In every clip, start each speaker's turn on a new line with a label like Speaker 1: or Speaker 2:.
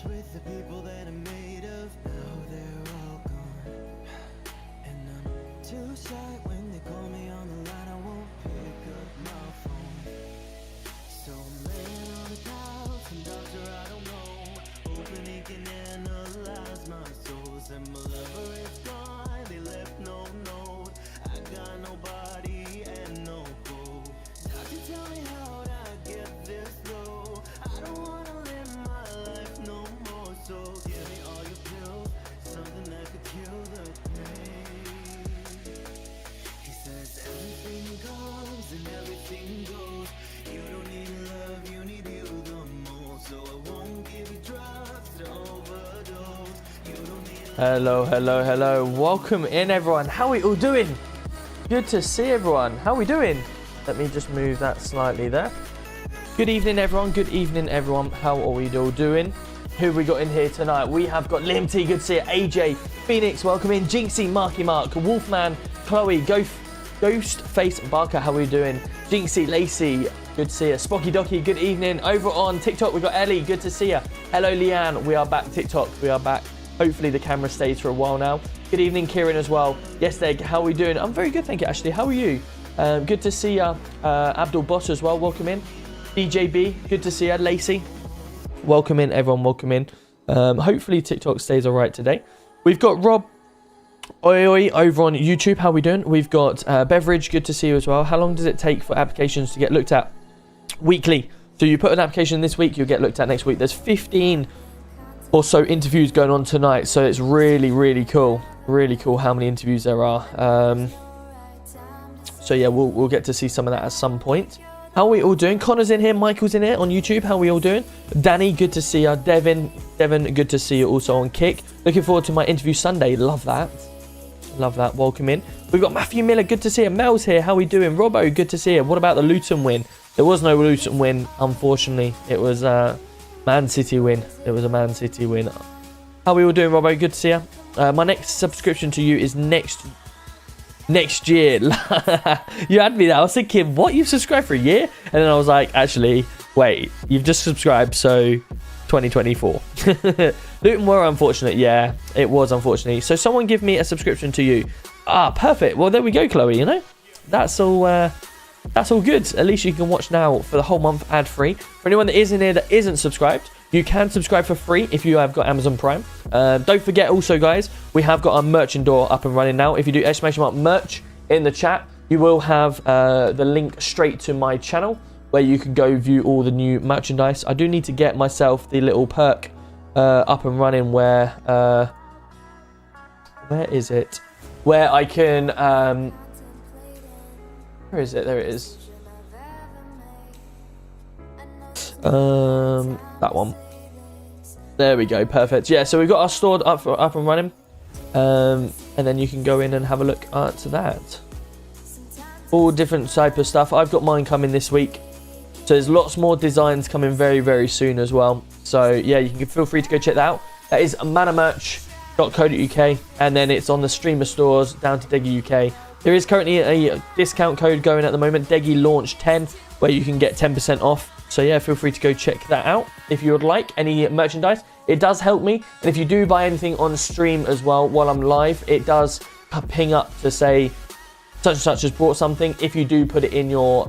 Speaker 1: with the people that I made of. Now they're all gone, and I'm too shy when they call me on the line. I won't pick up my phone. So I'm laying on the couch, and doctor, I don't know, hoping he can analyze my soul. Said my lover is gone, they left no note. I got nobody and no hope. Doctor, tell me how'd I get this low? I don't wanna live my life no more. So give me all your pills, something that could kill the pain. He says everything comes and everything goes. You don't need love, you need you the most. So I won't give you drugs to overdose. You don't need.
Speaker 2: Hello. Welcome in, everyone. How are we all doing? Good to see everyone. How are we doing? Let me just move that slightly there. Good evening, everyone. Good evening, everyone. How are we all doing? Who have we got in here tonight? We have got Liam T, good to see you. AJ, Phoenix, welcome in. Jinxie, Marky Mark, Wolfman, Chloe, Ghostface Barker, how are we doing? Jinxie, Lacey, good to see you. Spocky Docky, good evening. Over on TikTok, we've got Ellie, good to see you. Hello, Leanne, we are back. TikTok, we are back. Hopefully the camera stays for a while now. Good evening, Kieran, as well. Yes, how are we doing? I'm very good, thank you, Ashley. How are you? Good to see you. Abdul Boss as well, welcome in. DJB, good to see you. Lacey, welcome in, everyone, welcome in. Hopefully TikTok stays all right today. We've got Rob Oi over on YouTube. How are we doing? We've got Beverage, good to see you as well. How long does it take for applications to get looked at? Weekly. So you put an application this week, you'll get looked at next week. There's 15 or so interviews going on tonight, so it's really cool. Really cool how many interviews there are. So yeah, we'll get to see some of that at some point. How are we all doing? Connor's in here, Michael's in here on YouTube. How are we all doing? Danny, good to see you. Devin, good to see you also on Kick. Looking forward to my interview Sunday. Love that. Welcome in. We've got Matthew Miller, good to see you. Mel's here. How are we doing? Robbo, good to see you. What about the Luton win? There was no Luton win, unfortunately. It was a Man City win. It was a Man City win. How are we all doing, Robbo? Good to see you. My next subscription to you is next year. You had me there. I was thinking, what? You've subscribed for a year? And then I was like, actually, wait, you've just subscribed, so 2024. Luton were unfortunate. Yeah, it was unfortunately. So someone give me a subscription to you. Perfect. Well, there we go, Chloe. You know, that's all good. At least you can watch now for the whole month ad free. For anyone that is in here that isn't subscribed, you can subscribe for free if you have got Amazon Prime. Don't forget also, guys, we have got our merchant door up and running now. If you do exclamation mark merch in the chat, you will have the link straight to my channel where you can go view all the new merchandise. I do need to get myself the little perk up and running where is it? Where I can where is it? There it is. That one. There we go. Perfect. Yeah, so we've got our store up and running. And then you can go in and have a look at that. All different type of stuff. I've got mine coming this week. So there's lots more designs coming very soon as well. So yeah, you can feel free to go check that out. That is manamerch.co.uk, and then it's on the streamer stores down to Deggy UK. There is currently a discount code going at the moment, Deggy Launch 10, where you can get 10% off. So yeah, feel free to go check that out if you would like any merchandise. It does help me, and if you do buy anything on stream as well while I'm live, it does ping up to say such and such has bought something. If you do put it in your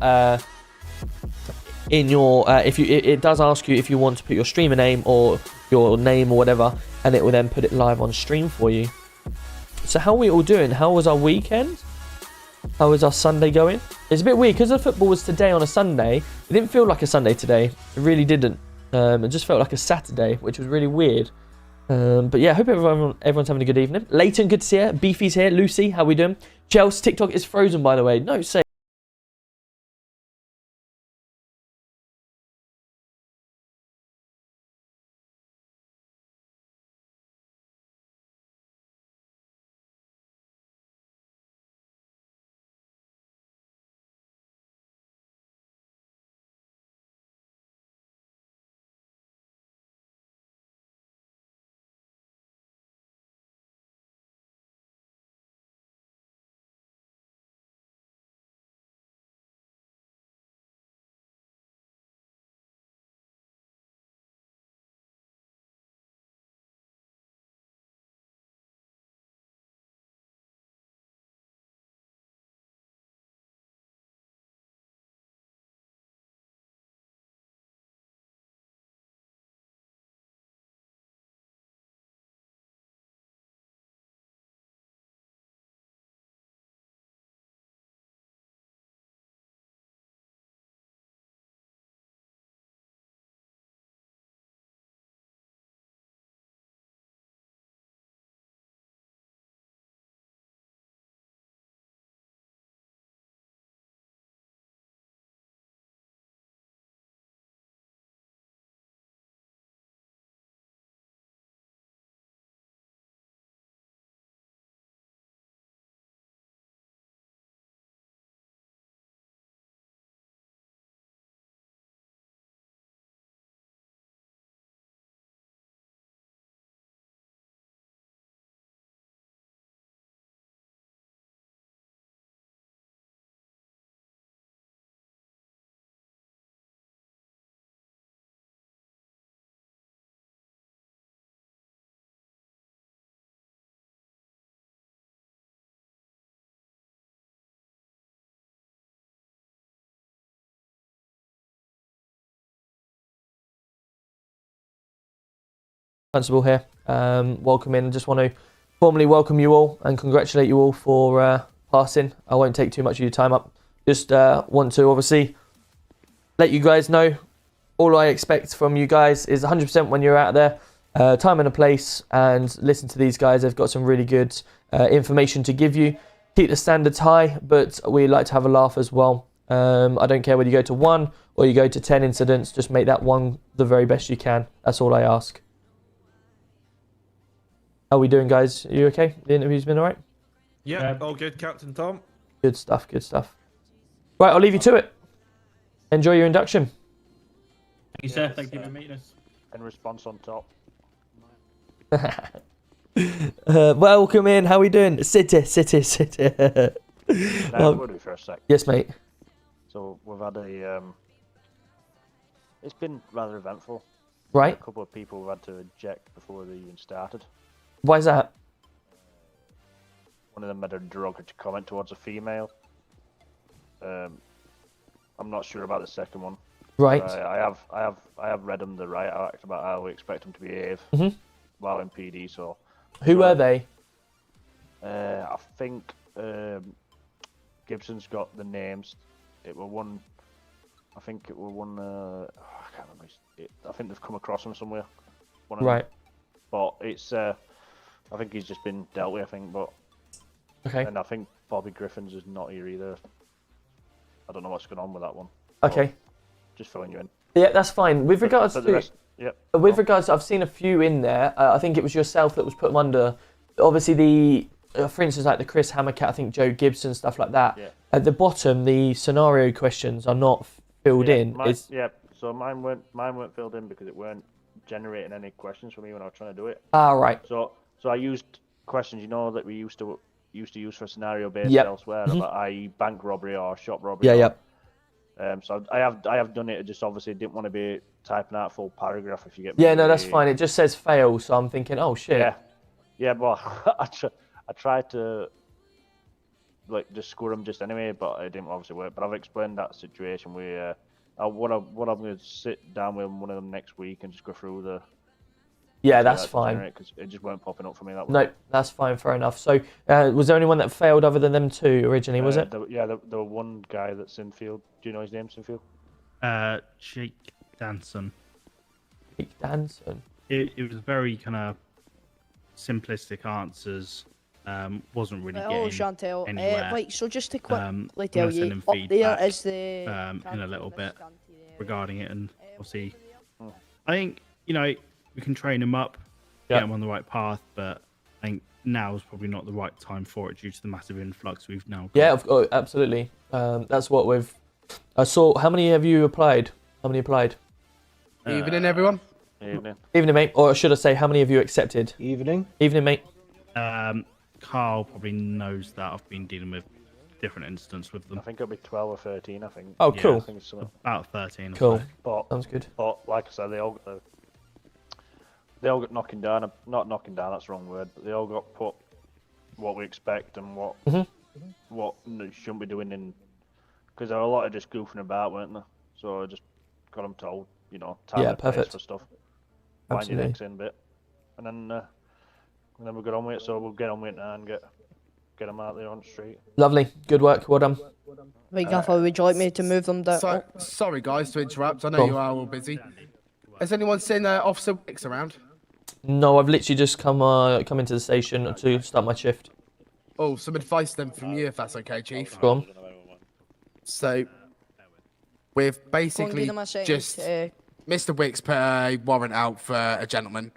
Speaker 2: it does ask you if you want to put your streamer name or your name or whatever, and it will then put it live on stream for you. So how are we all doing? How was our weekend? How was our Sunday going? It's a bit weird because the football was today on a Sunday. It didn't feel like a Sunday today. It really didn't. It just felt like a Saturday, which was really weird. But yeah, I hope everyone's having a good evening. Leighton, good to see you. Beefy's here. Lucy, how we doing? Chelsea, TikTok is frozen, by the way. No, say. Constable here. Welcome in. I just want to formally welcome you all and congratulate you all for passing. I won't take too much of your time up. Just want to obviously let you guys know all I expect from you guys is 100% when you're out there. Time and a place, and listen to these guys. They've got some really good information to give you. Keep the standards high, but we like to have a laugh as well. I don't care whether you go to 1 or you go to 10 incidents, just make that one the very best you can. That's all I ask. How are we doing, guys? Are you okay? The interview's been all right?
Speaker 3: Yeah, all good, Captain Tom.
Speaker 2: Good stuff, good stuff. Right, I'll leave you to it. Enjoy your induction.
Speaker 4: Thank you, sir. Thank you for meeting us.
Speaker 5: In response on top.
Speaker 2: Welcome in. How are we doing? Sit.
Speaker 5: Now, we'll do for a sec.
Speaker 2: Yes, mate.
Speaker 5: So we've had a. It's been rather eventful.
Speaker 2: Right.
Speaker 5: A couple of people we've had to eject before they even started.
Speaker 2: Why is that?
Speaker 5: One of them made a derogatory comment towards a female. I'm not sure about the second one.
Speaker 2: Right.
Speaker 5: I have read them the right act about how we expect them to behave while in PD. So.
Speaker 2: Who were they?
Speaker 5: I think Gibson's got the names. It were one. I think it were one. I can't remember. I think they've come across him somewhere. One of
Speaker 2: Right.
Speaker 5: them. But it's. I think he's just been dealt with. I think, but.
Speaker 2: Okay.
Speaker 5: And I think Bobby Griffin's is not here either. I don't know what's going on with that one.
Speaker 2: Okay.
Speaker 5: Just filling you in.
Speaker 2: Yeah, that's fine. With regards
Speaker 5: But
Speaker 2: to.
Speaker 5: the rest, yep.
Speaker 2: With regards, I've seen a few in there. I think it was yourself that was put them under. Obviously, for instance, like the Chris Hammercat, I think Joe Gibson, stuff like that.
Speaker 5: Yeah.
Speaker 2: At the bottom, the scenario questions are not filled in.
Speaker 5: So mine weren't filled in because it weren't generating any questions for me when I was trying to do it.
Speaker 2: Right.
Speaker 5: So I used questions, that we used to use for scenario based
Speaker 2: Yep.
Speaker 5: elsewhere, about i.e. bank robbery or shop robbery.
Speaker 2: Yeah, yep.
Speaker 5: So I have done it. I just obviously didn't want to be typing out a full paragraph if you get me.
Speaker 2: Yeah, no, that's fine. It just says fail, so I'm thinking, oh shit.
Speaker 5: Yeah. Well, I tried to just score them just anyway, but it didn't obviously work. But I've explained that situation where what I'm going to sit down with one of them next week and just go through the.
Speaker 2: Yeah, that's fine.
Speaker 5: Because it just weren't popping up for me. That
Speaker 2: No, that's fine. Fair enough. So, was there anyone that failed other than them two originally? Was it?
Speaker 5: There were one guy that's in field. Do you know his name, Sinfield?
Speaker 4: Jake Danson.
Speaker 2: Jake Danson.
Speaker 4: It was very kind of simplistic answers. Wasn't really getting
Speaker 6: Chantel.
Speaker 4: anywhere.
Speaker 6: Right, so just to quickly
Speaker 4: I'm
Speaker 6: tell
Speaker 4: gonna send
Speaker 6: you,
Speaker 4: him
Speaker 6: up there
Speaker 4: feedback,
Speaker 6: is the
Speaker 4: in a little bit regarding it, and we'll see. I think we can train him up, get him on the right path, but I think now is probably not the right time for it due to the massive influx we've now got.
Speaker 2: Yeah, absolutely. That's what we've. I saw. How many have you applied? How many applied?
Speaker 7: Evening, everyone.
Speaker 2: Evening, mate. Or should I say, how many of you accepted?
Speaker 7: Evening.
Speaker 2: Evening, mate.
Speaker 4: Carl probably knows that I've been dealing with different incidents with them.
Speaker 5: I think it'll be 12 or 13. I think.
Speaker 2: Oh, cool.
Speaker 5: I think it's
Speaker 4: About 13.
Speaker 2: Cool.
Speaker 5: But
Speaker 2: sounds good.
Speaker 5: But like I said, they all got knocking down. Not knocking down. That's the wrong word. But they all got put what we expect and what they shouldn't be doing in. Because there were a lot of just goofing about, weren't there? So I just got them told, time and place for stuff. Wind your necks in a bit, and then we'll get on with it. So we'll get on with it now and get them out there on the street.
Speaker 2: Lovely. Good work. Well done.
Speaker 6: Right, Gaffer, would you like me to move them down?
Speaker 7: Sorry, guys, to interrupt. I know you are all busy. Has anyone seen Officer Wicks around?
Speaker 2: No, I've literally just come into the station to start my shift.
Speaker 7: Oh, some advice then from you, if that's okay, Chief.
Speaker 2: Go on.
Speaker 7: So, we've basically just... Mr. Wicks put a warrant out for a gentleman.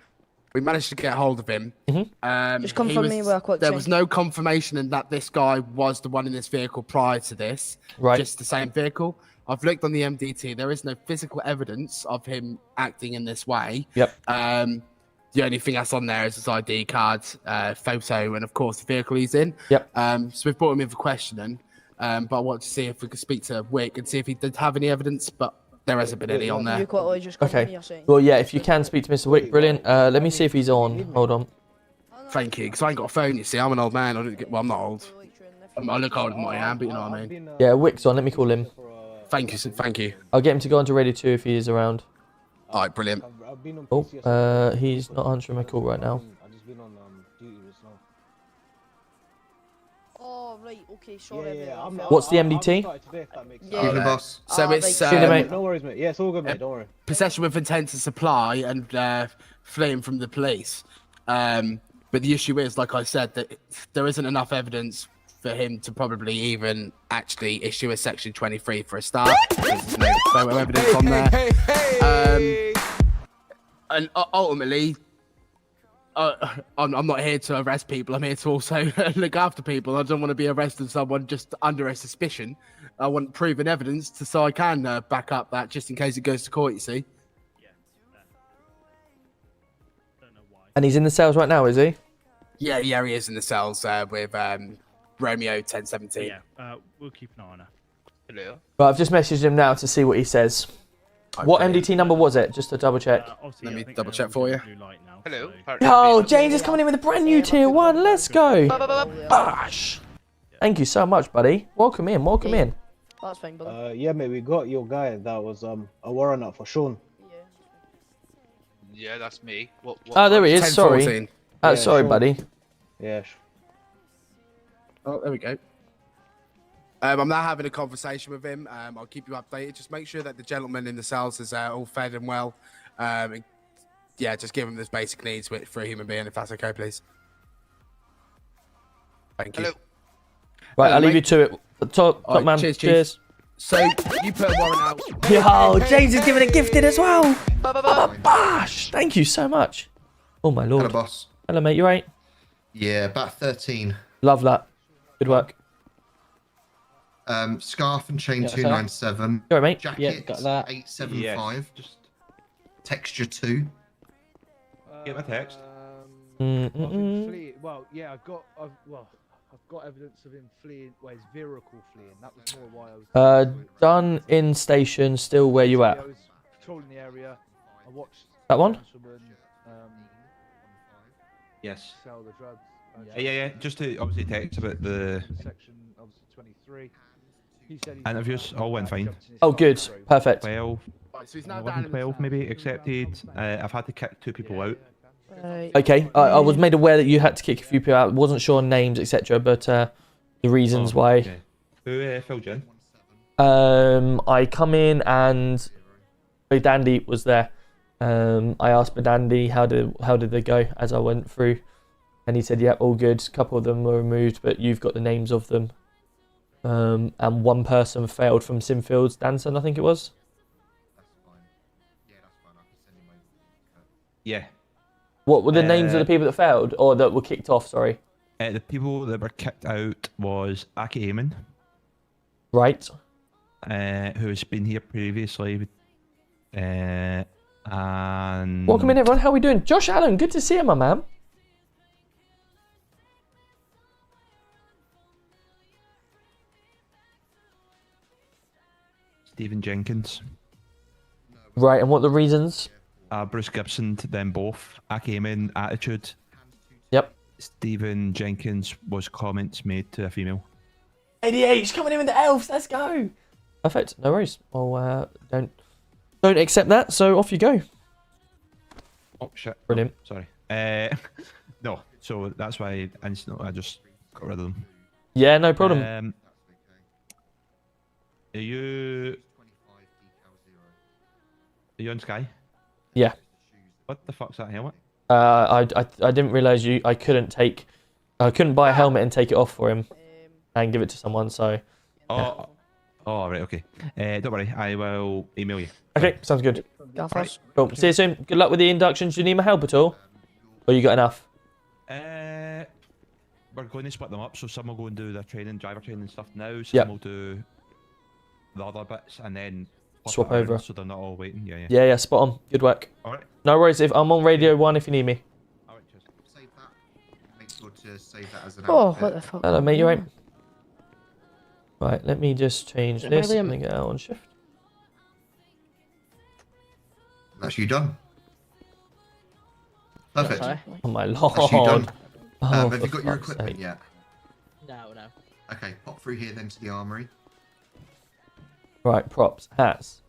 Speaker 7: We managed to get hold of him.
Speaker 6: Just confirm me real quick.
Speaker 7: There was no confirmation in that this guy was the one in this vehicle prior to this.
Speaker 2: Right.
Speaker 7: Just the same vehicle. I've looked on the MDT. There is no physical evidence of him acting in this way.
Speaker 2: Yep.
Speaker 7: The only thing that's on there is his ID card, photo, and of course the vehicle he's in.
Speaker 2: Yep.
Speaker 7: So we've brought him in for questioning. But I want to see if we could speak to Wick and see if he did have any evidence. But there hasn't been any on there.
Speaker 6: You quickly just
Speaker 2: Okay. Well, yeah, if you can speak to Mr. Wick, brilliant. Let me see if he's on. Hold on.
Speaker 7: Thank you, because I ain't got a phone, you see. I'm an old man. I'm not old. I look older than what I am, but you know what I mean.
Speaker 2: Yeah, Wick's on. Let me call him.
Speaker 7: Thank you, thank you.
Speaker 2: I'll get him to go on to Radio 2 if he is around.
Speaker 7: All right, brilliant.
Speaker 8: I've been on
Speaker 2: Oh,
Speaker 8: PCS.
Speaker 2: he's not answering my call right now.
Speaker 8: I've just been on duty just now.
Speaker 6: Oh, right, okay, sorry about that.
Speaker 2: What's the MDT?
Speaker 6: Yeah,
Speaker 9: Evening, boss.
Speaker 7: So it's
Speaker 2: See you, mate.
Speaker 8: No worries, mate. Yeah, it's all good, mate. Don't worry.
Speaker 7: possession with intent to supply and fleeing from the police. But the issue is, like I said, that there isn't enough evidence for him to probably even actually issue a Section 23 for a start. There's no photo evidence on there. And ultimately, I'm not here to arrest people. I'm here to also look after people. I don't want to be arresting someone just under a suspicion. I want proven evidence so I can back up that just in case it goes to court, you see.
Speaker 2: And he's in the cells right now, is he?
Speaker 7: Yeah, he is in the cells with Romeo 1017.
Speaker 4: Yeah, we'll keep an eye on her.
Speaker 9: Hello.
Speaker 2: Right, I've just messaged him now to see what he says. What MDT number was it? Just to double check.
Speaker 7: Let me double check for you.
Speaker 9: Hello.
Speaker 2: Oh, James is coming in with a brand new tier 1. Let's go. Bash. Thank you so much, buddy. Welcome in. Welcome in.
Speaker 6: That's fine, brother.
Speaker 8: Yeah, mate. We got your guy that was a warrant out for Sean.
Speaker 9: Yeah, that's me. What?
Speaker 2: Oh, there he is. Sorry.
Speaker 7: 1014.
Speaker 2: Sorry,
Speaker 8: sure.
Speaker 2: buddy.
Speaker 8: Yeah.
Speaker 7: Oh, there we go. I'm now having a conversation with him. I'll keep you updated. Just make sure that the gentleman in the cells is all fed and well. And yeah, just give him his basic needs for a human being, if that's okay, please. Thank you.
Speaker 9: Hello.
Speaker 2: Right, I'll leave you
Speaker 7: mate.
Speaker 2: to it. Top
Speaker 7: All right,
Speaker 2: man.
Speaker 7: cheers, Chief.
Speaker 2: Cheers.
Speaker 7: So, you put a warrant out.
Speaker 2: Yo, James is giving it gifted as well. Bash. Thank you so much. Oh, my lord.
Speaker 10: Hello, boss.
Speaker 2: Hello, mate. You right?
Speaker 10: Yeah, about 13.
Speaker 2: Love that. Good work.
Speaker 10: Scarf and chain
Speaker 8: Yeah, sir.
Speaker 10: 297.
Speaker 2: You all right, mate?
Speaker 10: Jacket
Speaker 8: Yeah, got that.
Speaker 10: 875. Just texture 2.
Speaker 3: Get my text.
Speaker 8: Well, yeah, I've got evidence of him fleeing. Well, his vehicle fleeing. That was more why I was.
Speaker 2: Done in station. Still where you at?
Speaker 8: I was patrolling the area. I watched.
Speaker 2: That one?
Speaker 8: Someone,
Speaker 3: Yes.
Speaker 8: sell the drugs.
Speaker 3: Yeah. Just to obviously text about the
Speaker 8: Section obviously 23. He said
Speaker 3: interviews. All went fine.
Speaker 2: Oh, good. Perfect.
Speaker 3: 12.
Speaker 7: Right, so he's now
Speaker 3: 11,
Speaker 7: down in the
Speaker 3: 12
Speaker 7: cells.
Speaker 3: maybe accepted. I've had to kick 2 people out.
Speaker 2: Okay. I was made aware that you had to kick a few people out. Wasn't sure names, etc. But the reasons why.
Speaker 3: Okay. Who filled you in?
Speaker 2: I come in and Dandy was there. I asked Dandy how did they go as I went through, and he said, "Yeah, all good. A couple of them were removed, but you've got the names of them." And one person failed from Simfield's Danson, I think it was.
Speaker 10: That's fine. Yeah, that's fine. I can send him over.
Speaker 3: Yeah.
Speaker 2: What were the names of the people that failed or that were kicked off? Sorry.
Speaker 3: The people that were kicked out was Aki Eamon,
Speaker 2: Right.
Speaker 3: who has been here previously. And
Speaker 2: Welcome in, everyone. How are we doing? Josh Allen, good to see you, my man.
Speaker 3: Stephen Jenkins.
Speaker 2: Right, and what are the reasons?
Speaker 3: Bruce Gibson to them both. Aki Eamon, attitude.
Speaker 2: Yep.
Speaker 3: Stephen Jenkins was comments made to a female.
Speaker 2: 88, coming in with the elves. Let's go. Perfect. No worries. Well, don't accept that. So off you go.
Speaker 3: Oh shit!
Speaker 2: Brilliant.
Speaker 3: Sorry. No. So that's why instantly I just got rid of them.
Speaker 2: Yeah, no problem.
Speaker 3: Are you on Sky?
Speaker 2: Yeah.
Speaker 3: What the fuck's that helmet?
Speaker 2: I didn't realize I couldn't buy a helmet and take it off for him and give it to someone. So.
Speaker 3: Oh. Oh right. Okay. Don't worry. I will email you.
Speaker 2: Okay, sounds good.
Speaker 6: Gaffers.
Speaker 2: Cool. See you soon. Good luck with the inductions. Do you need my help at all? Or you got enough?
Speaker 3: We're going to split them up. So some will go and do their training, driver training and stuff now. Some
Speaker 2: Yep.
Speaker 3: will do the other bits and then
Speaker 2: Swap
Speaker 3: it around
Speaker 2: over.
Speaker 3: so they're not all waiting. Yeah.
Speaker 2: Yeah, spot on. Good work.
Speaker 3: All right.
Speaker 2: No worries. If I'm on Radio 1 if you need me.
Speaker 3: All right. Cheers.
Speaker 10: Save that. Make sure to save that as an
Speaker 6: Oh,
Speaker 10: outfit.
Speaker 6: what the fuck?
Speaker 2: Hello, mate. You right? Right. Let me just change
Speaker 6: Yeah,
Speaker 2: this
Speaker 6: William.
Speaker 2: and get out on shift.
Speaker 10: That's you done. Perfect.
Speaker 6: Sorry.
Speaker 2: Oh my
Speaker 10: That's you
Speaker 2: lord.
Speaker 10: done.
Speaker 2: Oh,
Speaker 10: Have
Speaker 2: for
Speaker 10: you got your
Speaker 2: fuck's
Speaker 10: equipment
Speaker 2: sake.
Speaker 10: yet?
Speaker 6: No.
Speaker 10: Okay, pop through here then to the armory.
Speaker 2: Right. Props. Hats.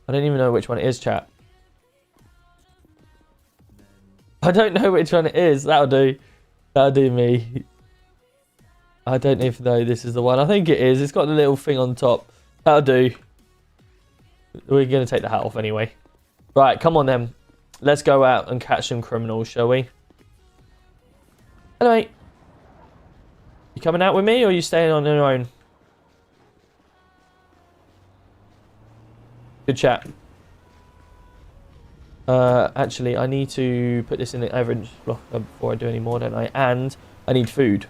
Speaker 2: I don't even know which one it is, chat. I don't know which one it is. That'll do. That'll do me. I don't even know this is the one. I think it is. It's got the little thing on top. That'll do. We're going to take the hat off anyway. Right, come on then. Let's go out and catch some criminals, shall we? Hello, mate. You coming out with me or are you staying on your own? Good chat. Actually, I need to put this in the average blocker before I do any more, don't I? And I need food.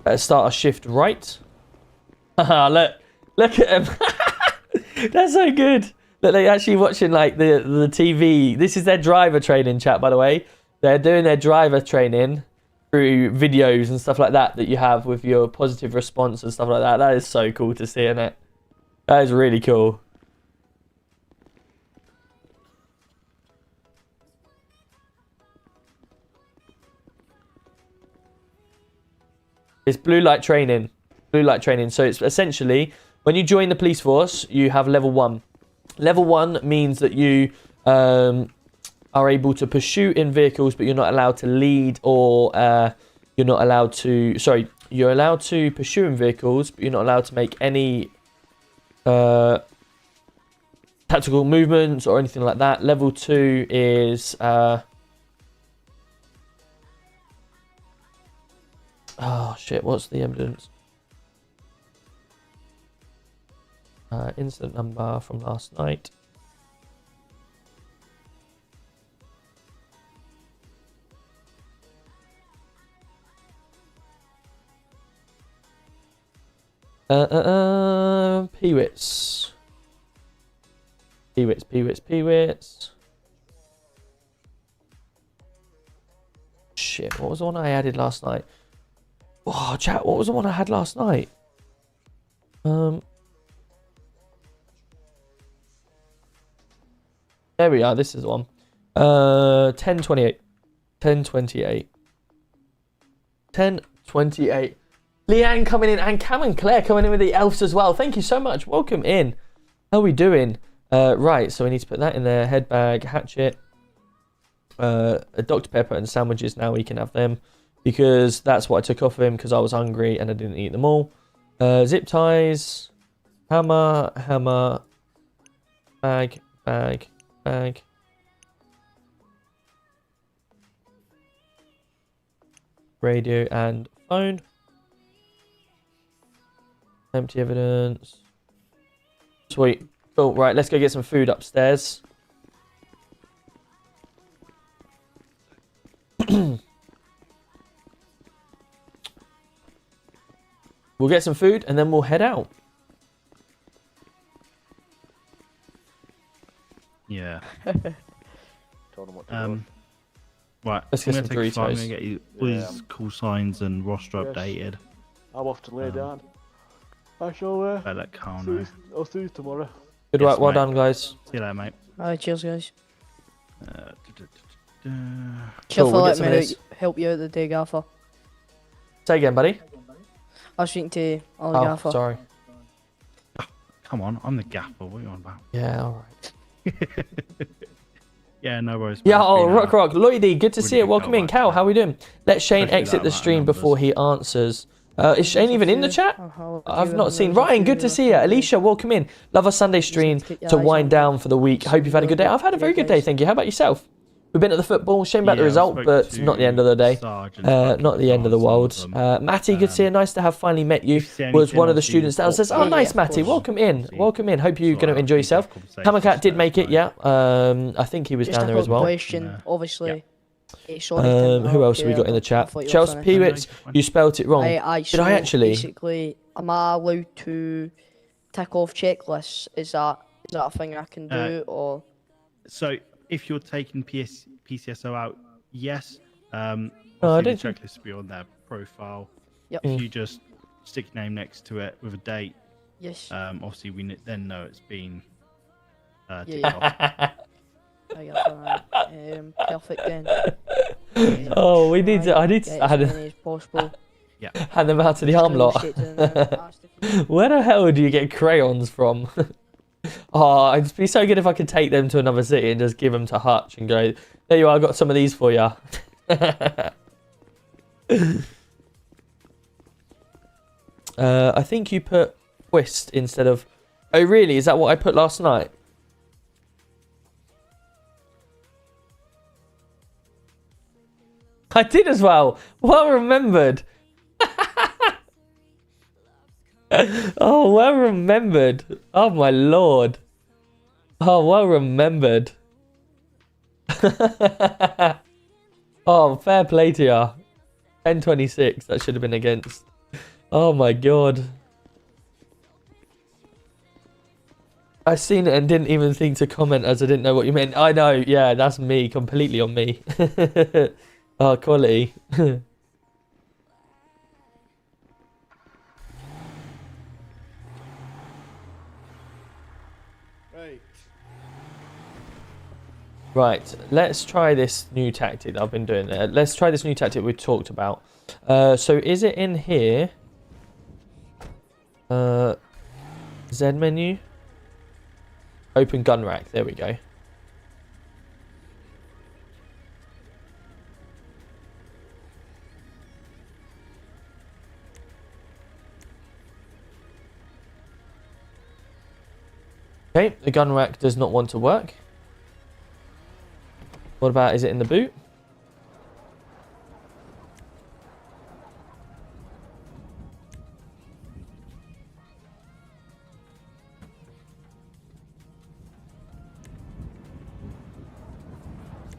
Speaker 2: Better start our shift right. Haha, look at him. That's so good. Look, they're actually watching like the TV. This is their driver training chat, by the way. They're doing their driver training through videos and stuff like that you have with your positive response and stuff like that. That is so cool to see, isn't it? That is really cool. It's blue light training. Blue light training. So it's essentially when you join the police force, you have level 1. Level 1 means that you are able to pursue in vehicles, but you're not allowed to lead or you're not allowed to. Sorry, you're allowed to pursue in vehicles, but you're not allowed to make any tactical movements or anything like that. Level 2 is oh shit, what's the evidence? Incident number from last night. Peewits. Shit, what was the one I added last night? Oh, chat, what was the one I had last night? There we are, this is the one. 1028. 1028. 1028. Leanne coming in and Cam and Claire coming in with the elves as well. Thank you so much. Welcome in. How are we doing? Right, so we need to put that in there. Head bag, hatchet. A Dr. Pepper and sandwiches. Now we can have them. Because that's what I took off of him because I was hungry and I didn't eat them all. Zip ties. Hammer. Bag. Radio and phone. Empty evidence. Sweet. Cool. Right, let's go get some food upstairs. We'll get some food and then we'll head out.
Speaker 4: Yeah.
Speaker 5: Told him what to do.
Speaker 4: Right.
Speaker 2: Let's get some Doritos.
Speaker 4: I'm gonna get you all these call signs and roster updated.
Speaker 5: I'm off to lay down. I shall
Speaker 4: Let Carl know.
Speaker 5: I'll see you tomorrow.
Speaker 2: Good
Speaker 4: Yes,
Speaker 2: work. Well
Speaker 4: mate.
Speaker 2: done, guys.
Speaker 4: See you later, mate.
Speaker 6: Alright, cheers, guys.
Speaker 2: Cool,
Speaker 6: Cheers for
Speaker 2: we'll get
Speaker 6: letting
Speaker 2: some of
Speaker 6: me
Speaker 2: this.
Speaker 6: help you out the day, Gaffer.
Speaker 2: Say again, buddy.
Speaker 6: I was speaking to Ollie
Speaker 2: Oh,
Speaker 6: Gaffer.
Speaker 2: sorry.
Speaker 4: Come on, I'm the gaffer. What are you on about?
Speaker 2: Yeah, all right.
Speaker 4: Yeah, no worries.
Speaker 2: Yeah,
Speaker 4: man.
Speaker 2: oh,
Speaker 4: It's been,
Speaker 2: Rock. Lloydie, good to
Speaker 4: really
Speaker 2: see you.
Speaker 4: good
Speaker 2: Welcome in.
Speaker 4: comeback,
Speaker 2: Cal,
Speaker 4: man.
Speaker 2: how we doing? Let Shane
Speaker 4: Especially
Speaker 2: exit
Speaker 4: that
Speaker 2: the
Speaker 4: amount of
Speaker 2: stream before
Speaker 4: numbers.
Speaker 2: he answers. Is Shane even in the chat? I've not seen. Ryan, good to see you. Alicia, welcome in. Love our Sunday stream to wind down for the week. Hope you've had a good day. I've had a very good day, thank you. How about yourself? We've been at the football. Shame about the
Speaker 4: Yeah, I
Speaker 2: result,
Speaker 4: spoke
Speaker 2: but
Speaker 4: to
Speaker 2: not the end of the day.
Speaker 4: Sergeant about
Speaker 2: Not the end of the
Speaker 4: some of
Speaker 2: world.
Speaker 4: them.
Speaker 2: Matty, good to see you. Nice to have finally met you.
Speaker 4: If you see
Speaker 2: Was
Speaker 4: anything,
Speaker 2: one of the
Speaker 4: obviously,
Speaker 2: students downstairs.
Speaker 6: report
Speaker 2: Oh,
Speaker 6: me.
Speaker 2: nice,
Speaker 6: Yeah, of
Speaker 2: Matty.
Speaker 6: course.
Speaker 2: Welcome in.
Speaker 4: See.
Speaker 2: Welcome in. Hope you're
Speaker 4: Sort
Speaker 2: going to
Speaker 4: out
Speaker 2: enjoy
Speaker 4: feedback
Speaker 2: yourself.
Speaker 4: conversations,
Speaker 2: Hamakat did
Speaker 4: so
Speaker 2: make it,
Speaker 4: that's
Speaker 2: yeah. I think he was
Speaker 6: Just
Speaker 2: down
Speaker 6: a
Speaker 2: there as
Speaker 6: quick
Speaker 2: well.
Speaker 6: question,
Speaker 4: Yeah.
Speaker 6: obviously. Sorry to interrupt
Speaker 2: Who else have we
Speaker 6: you,
Speaker 2: got in the
Speaker 6: I
Speaker 2: chat?
Speaker 6: thought you were
Speaker 2: Chelsea
Speaker 6: finished.
Speaker 2: Peewits, you spelt it wrong.
Speaker 6: Did
Speaker 2: I actually?
Speaker 6: Basically, am I allowed to tick off checklists? Is that a thing I can do, or?
Speaker 4: So if you're taking PCSO out, yes.
Speaker 2: I
Speaker 4: Obviously
Speaker 2: don't
Speaker 4: the checklist will be on their profile.
Speaker 6: Yep.
Speaker 4: If you just stick your name next to it with a date,
Speaker 6: Yes.
Speaker 4: obviously we then know it's been ticked
Speaker 6: Yeah.
Speaker 4: off.
Speaker 6: I got that. Perfect then.
Speaker 2: Oh, we need to. I
Speaker 6: Right,
Speaker 2: need
Speaker 6: get
Speaker 2: to
Speaker 6: as
Speaker 2: hand,
Speaker 6: many as possible.
Speaker 2: hand them out to the arm lot.
Speaker 6: Straight to them, asked if you-
Speaker 2: Where the hell do you get crayons from? Oh, it'd be so good if I could take them to another city and just give them to Hutch and go, there you are, I got some of these for you. I think you put twist instead of... Oh, really? Is that what I put last night? I did as well. Well remembered. Oh, well remembered. Oh, my lord. Oh, well remembered. Oh, fair play to ya. 10-26. That should have been against. Oh, my god. I seen it and didn't even think to comment as I didn't know what you meant. I know. Yeah, that's me. Completely on me. Oh, quality. Right, let's try this new tactic that I've been doing there. Let's try this new tactic we talked about. So is it in here? Z menu. Open gun rack. There we go. Okay, the gun rack does not want to work. What about, is it in the boot?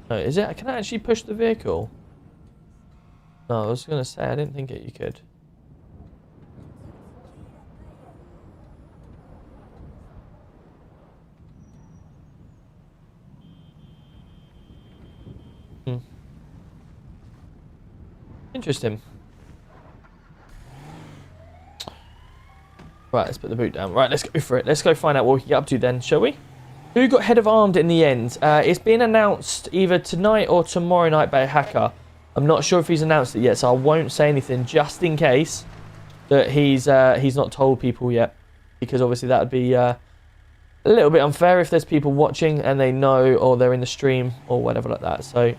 Speaker 2: No, is it? Can I actually push the vehicle? No, I was going to say, I didn't think you could. Interesting. Right, let's put the boot down. Right, let's go for it. Let's go find out what we can get up to then, shall we? Who got head of armed in the end? It's been announced either tonight or tomorrow night by a hacker. I'm not sure if he's announced it yet, so I won't say anything just in case that he's not told people yet, because obviously that would be a little bit unfair if there's people watching and they know, or they're in the stream or whatever like that. So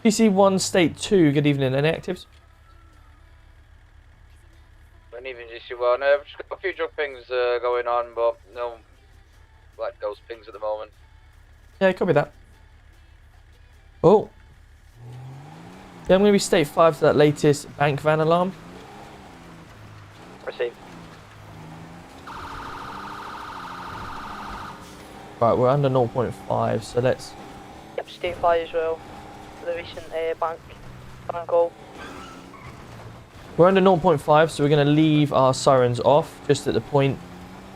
Speaker 2: PC1 State 2, good evening. Any actives?
Speaker 11: Good evening, GC1. I've just got a few drug pings going on, but no like ghost pings at the moment.
Speaker 2: Yeah, copy that. Oh. Yeah, I'm going to be State 5 to that latest bank van alarm.
Speaker 11: Receive.
Speaker 2: Right, we're under 0.5, so let's...
Speaker 6: Yep, State 5 as well. The recent bank call.
Speaker 2: We're under 0.5, so we're going to leave our sirens off just at the point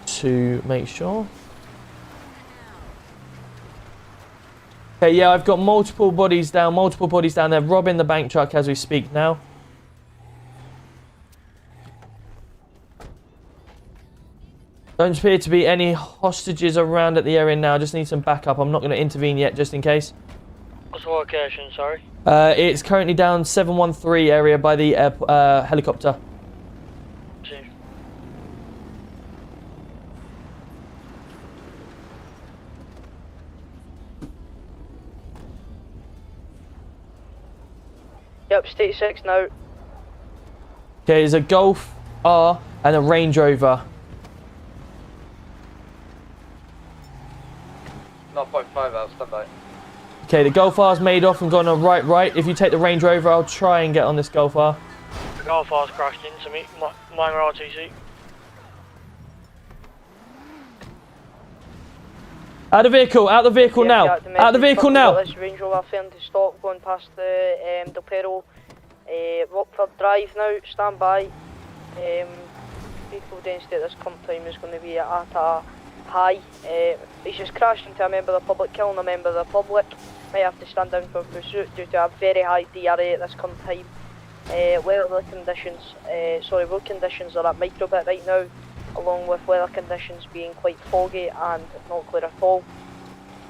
Speaker 2: to make sure. Okay, yeah, I've got multiple bodies down there, robbing the bank truck as we speak now. Don't appear to be any hostages around at the area now, just need some backup. I'm not going to intervene yet, just in case.
Speaker 6: What's the location, sorry?
Speaker 2: It's currently down 713 area by the helicopter.
Speaker 6: Receive. Yep, State 6 now.
Speaker 2: Okay, there's a Golf R and a Range Rover.
Speaker 11: 0.5 out, stand by.
Speaker 2: Okay, the Golf R's made off and gone on right. If you take the Range Rover, I'll try and get on this Golf R.
Speaker 6: The Golf R's crashed into me, mine are RTC.
Speaker 2: Out of the vehicle now. Out of the vehicle now.
Speaker 6: This Range Rover failed to stop, going past the Del Perro, Rockford Drive now, stand by. Vehicle density at this current time is going to be at a high. He's just crashed into a member of the public, killing a member of the public. Might have to stand down for pursuit due to a very high DRA at this current time. Road conditions are at microbit right now, along with weather conditions being quite foggy and not clear at all.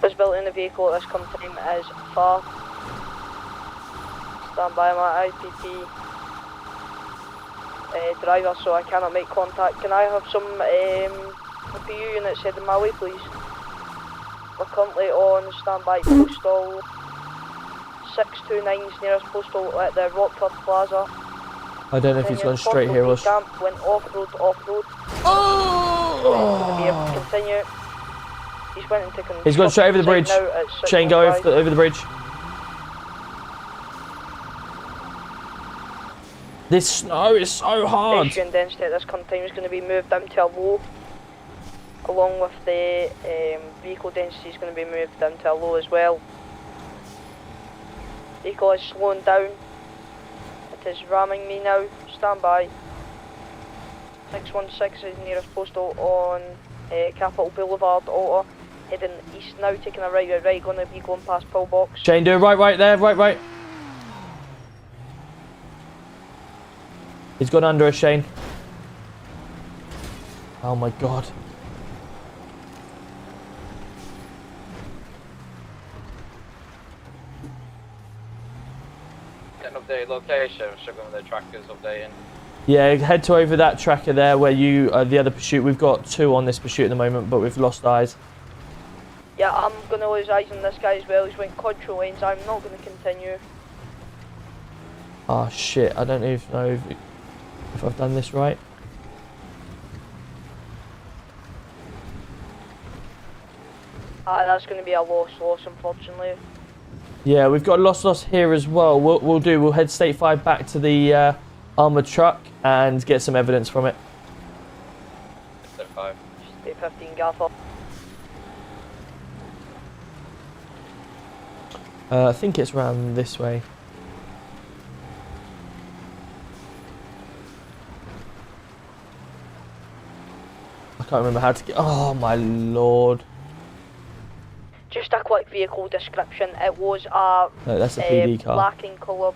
Speaker 6: Visibility in the vehicle at this current time is far. Stand by my IPP. driver, so I cannot make contact. Can I have some PU units heading my way, please? We're currently on standby postal 629's nearest postal at the Rockford Plaza.
Speaker 2: I don't know if he's gone straight here or...
Speaker 6: Camp went off-road.
Speaker 7: Oh!
Speaker 6: Continue. He's went into
Speaker 2: He's gone straight over the bridge. Shane, go over the bridge. This snow is so hard.
Speaker 6: Issue and density at this current time is going to be moved down to a low. Along with the vehicle density is going to be moved down to a low as well. Vehicle is slowing down. It is ramming me now. Stand by. 616 is nearest postal on Capitol Boulevard, Alta. Heading east now, taking a right, going to be going past Pillbox.
Speaker 2: Shane, do right there, right. He's gone under us, Shane. Oh my god.
Speaker 11: Getting updated location, struggling with the trackers updating.
Speaker 2: Yeah, head to over that tracker there where you, the other pursuit. We've got 2 on this pursuit at the moment, but we've lost eyes.
Speaker 6: Yeah, I'm going to lose eyes on this guy as well. He's went control lanes. I'm not going to continue.
Speaker 2: Oh shit, I don't even know if I've done this right.
Speaker 6: That's going to be a loss, unfortunately.
Speaker 2: Yeah, we've got loss here as well. We'll head State 5 back to the armoured truck and get some evidence from it.
Speaker 11: State 5.
Speaker 6: State 15 Gaffer.
Speaker 2: I think it's around this way. I can't remember how to get... Oh my lord.
Speaker 6: Just a quick vehicle description. It was a
Speaker 2: No, that's a PD car.
Speaker 6: black in colour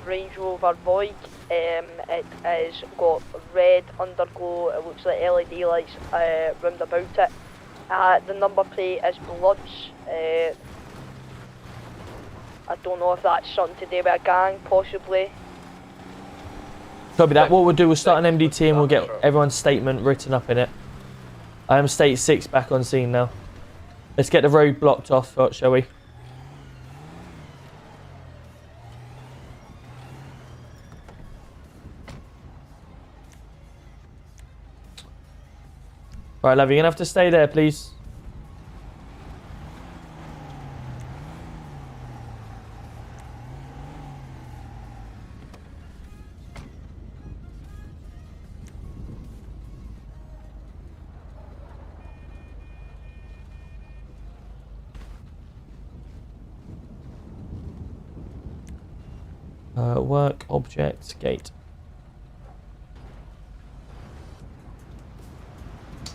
Speaker 6: Range Rover Void. It has got red underglow. It looks like LED lights round about it. The number plate is Bloods. I don't know if that's something to do with a gang, possibly.
Speaker 2: Copy that. What we'll do, we'll start an MDT and we'll get everyone's statement written up in it. I am State 6 back on scene now. Let's get the road blocked off, shall we? Right, love, you're going to have to stay there, please. Work, object, gate.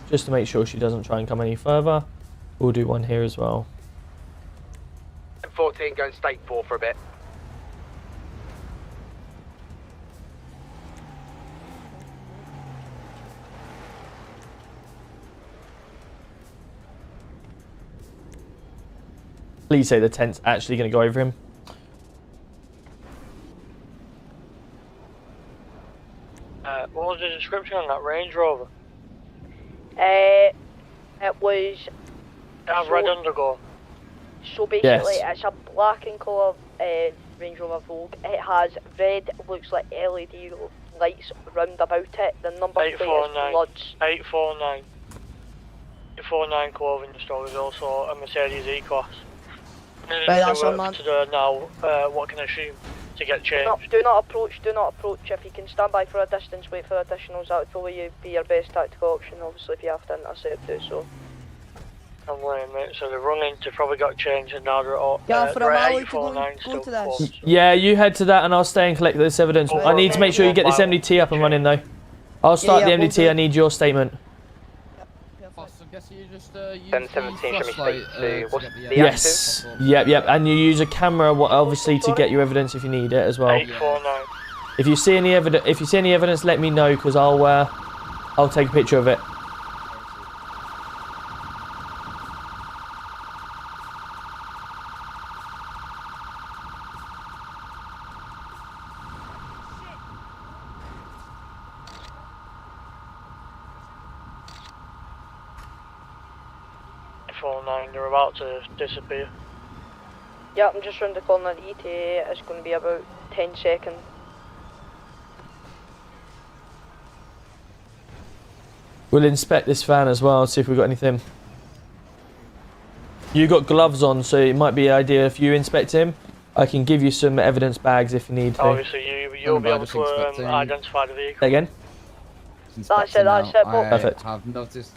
Speaker 2: Just to make sure she doesn't try and come any further, we'll do one here as well.
Speaker 11: 14 going State 4 for a bit.
Speaker 2: Please say the tent's actually going to go over him.
Speaker 12: What was the description on that Range Rover?
Speaker 6: It was...
Speaker 12: It has red underglow.
Speaker 6: So basically,
Speaker 2: Yes.
Speaker 6: it's a black in colour Range Rover Vogue. It has red, looks like LED lights round about it. The number plate is
Speaker 12: 849.
Speaker 6: Bloods.
Speaker 12: 849. 849 clothing store is also a Mercedes E-Class.
Speaker 7: that's on, man.
Speaker 12: To do now, what can I assume? To get changed.
Speaker 6: Do not approach. If you can stand by for a distance, wait for additionals, that would probably be your best tactical option. Obviously, if you have to intercept, do so.
Speaker 12: I'm waiting, mate. So they've run into, probably got changed, and now they're at
Speaker 7: Gaffer, I'm allowed to go
Speaker 12: 849
Speaker 7: to
Speaker 12: still
Speaker 7: this.
Speaker 12: closed.
Speaker 2: Yeah, you head to that and I'll stay and collect this evidence.
Speaker 12: Oh,
Speaker 2: I need to make sure you get this MDT up and running though. I'll start
Speaker 7: yeah,
Speaker 2: the
Speaker 7: we'll
Speaker 2: MDT,
Speaker 7: do.
Speaker 2: I need your statement.
Speaker 11: Then 17 should be State 2. What's the
Speaker 2: Yes. Yep. And you use a camera, obviously, to get your evidence if you need it as well.
Speaker 12: 849.
Speaker 2: If you see any evidence, let me know because I'll take a picture of it.
Speaker 12: E49, they're about to disappear.
Speaker 6: Yeah, I'm just round the corner at ETA. It's going to be about 10 seconds.
Speaker 2: We'll inspect this van as well, see if we've got anything. You got gloves on, so it might be an idea if you inspect him. I can give you some evidence bags if you need to.
Speaker 12: Obviously, you'll be able to identify the vehicle.
Speaker 2: Say again?
Speaker 6: That's it, Bob.
Speaker 2: Perfect.
Speaker 10: I have noticed.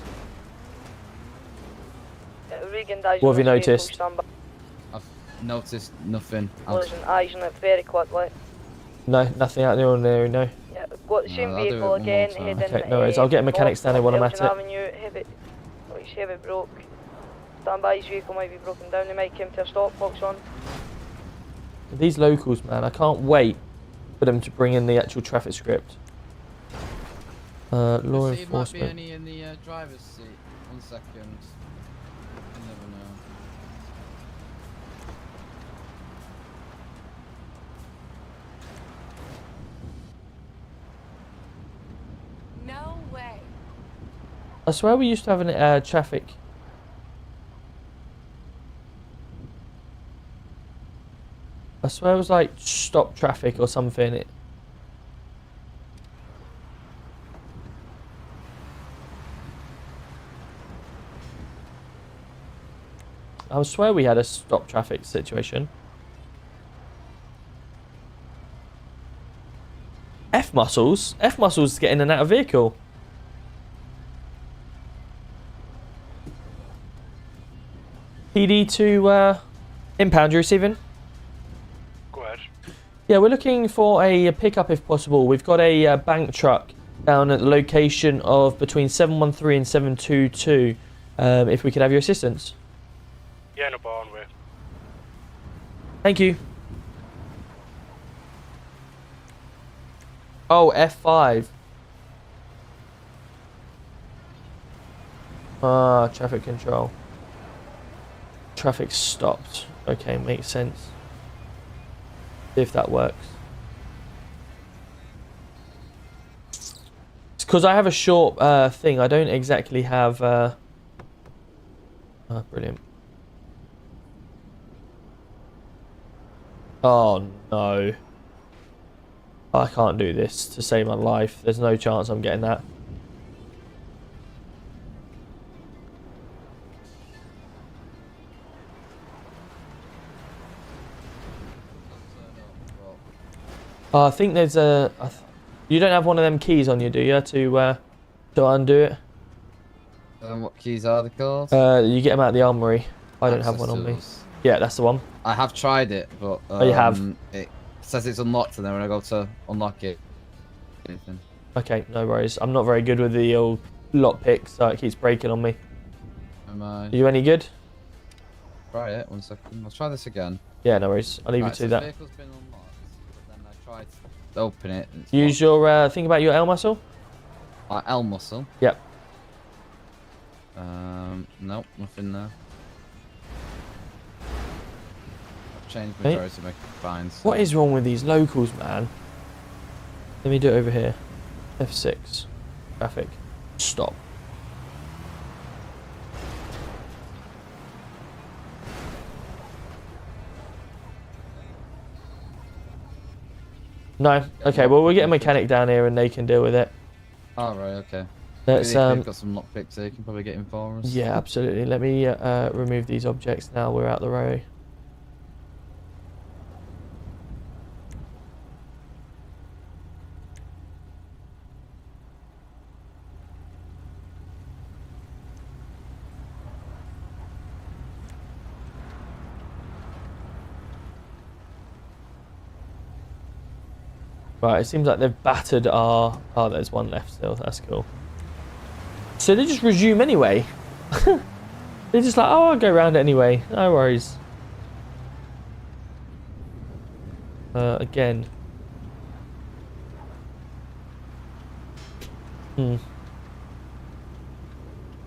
Speaker 6: Regan,
Speaker 2: What have you noticed?
Speaker 10: I've noticed nothing.
Speaker 6: Losing eyes on it very quickly.
Speaker 2: No, nothing out of the ordinary, no.
Speaker 6: Yeah, we've got the same
Speaker 10: I'll do
Speaker 6: vehicle
Speaker 10: it one
Speaker 6: again,
Speaker 10: more time.
Speaker 6: heading
Speaker 2: Okay, no worries. I'll get a mechanic standing while I'm at
Speaker 6: Elgin
Speaker 2: it.
Speaker 6: Avenue, heavy broke. Stand by, his vehicle might be broken down. They might come to a stop, box on.
Speaker 2: These locals, man, I can't wait for them to bring in the actual traffic script. Law enforcement.
Speaker 10: Might be any in the driver's seat. 1 second. You never know.
Speaker 13: No way.
Speaker 2: I swear we used to have an traffic. I swear it was like stop traffic or something. I swear we had a stop traffic situation. F muscles is getting in and out of vehicle. PD to impound, you receiving?
Speaker 12: Go ahead.
Speaker 2: Yeah, we're looking for a pickup if possible. We've got a bank truck down at the location of between 713 and 722. If we could have your assistance.
Speaker 12: Yeah, no bar on way.
Speaker 2: Thank you. Oh, F5. Ah, traffic control. Traffic stopped. Okay, makes sense. See if that works. It's because I have a short thing. I don't exactly have... Oh, brilliant. Oh, no. I can't do this to save my life. There's no chance I'm getting that. I think there's a... You don't have one of them keys on you, do you? To undo it?
Speaker 10: What keys are they called?
Speaker 2: You get them out of the armory. I don't have one on me. Yeah, that's the one.
Speaker 10: I have tried it, but
Speaker 2: Oh, you have?
Speaker 10: It says it's unlocked, and then when I go to unlock it, anything.
Speaker 2: Okay, no worries. I'm not very good with the old lockpick, so it keeps breaking on me.
Speaker 10: Am I?
Speaker 2: Are you any good?
Speaker 10: Try it. 1 second. I'll try this again.
Speaker 2: Yeah, no worries. I'll leave you
Speaker 10: Right,
Speaker 2: to
Speaker 10: so
Speaker 2: that.
Speaker 10: The vehicle's been unlocked, but then I tried to open it. And it's
Speaker 2: Use
Speaker 10: locked.
Speaker 2: your think about your L muscle.
Speaker 10: L muscle.
Speaker 2: Yep.
Speaker 10: Nope, nothing there. I've changed
Speaker 2: Okay.
Speaker 10: majority to make it fine. So.
Speaker 2: What is wrong with these locals, man? Let me do it over here. F6. Traffic. Stop. No. Okay, well, we'll get a mechanic down here and they can deal with it.
Speaker 10: Oh, right, okay.
Speaker 2: Let's,
Speaker 10: Maybe if they've got some lockpicks here, you can probably get in for us.
Speaker 2: Yeah, absolutely. Let me remove these objects now. We're out the row. Right, it seems like they've battered our... Oh, there's one left still. That's cool. So they just resume anyway. They're just like, oh, I'll go around it anyway. No worries. Again.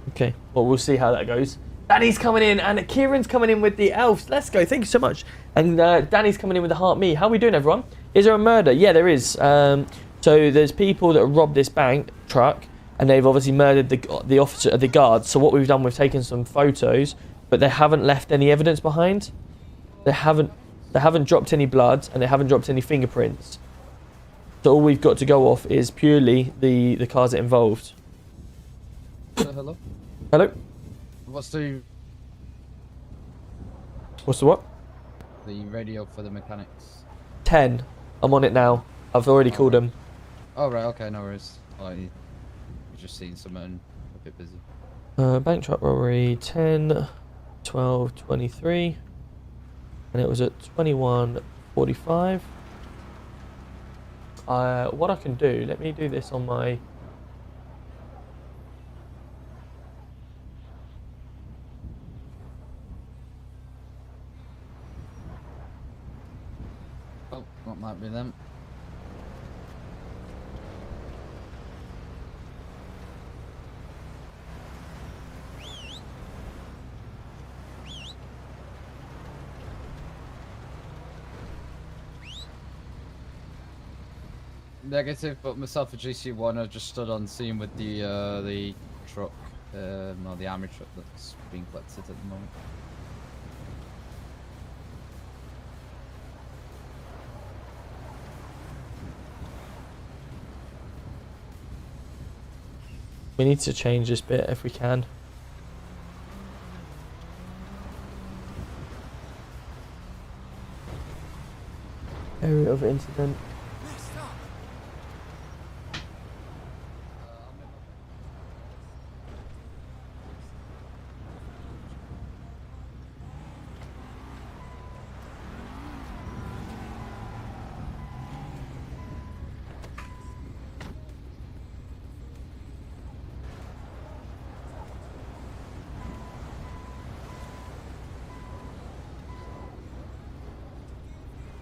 Speaker 2: Okay, well, we'll see how that goes. Danny's coming in and Kieran's coming in with the elves. Let's go. Thank you so much. And Danny's coming in with the heart me. How are we doing, everyone? Is there a murder? Yeah, there is. So there's people that robbed this bank truck. and they've obviously murdered the officer, the guard. So what we've done, we've taken some photos, but they haven't left any evidence behind. They haven't dropped any blood, and they haven't dropped any fingerprints. So all we've got to go off is purely the cars that involved.
Speaker 10: Hello?
Speaker 2: Hello?
Speaker 10: What's the
Speaker 2: what?
Speaker 10: The radio for the mechanics?
Speaker 2: 10. I'm on it now. I've already called them.
Speaker 10: Oh, right, okay, no worries. We've just seen something a bit busy.
Speaker 2: Bank truck robbery 10, 12, 23. And it was at 21:45. What I can do, let me do this on my...
Speaker 10: Oh, what might be them? Negative, but myself and GC1 are just stood on scene with the truck, or the army truck that's being collected at the moment.
Speaker 2: We need to change this bit if we can. Area of incident.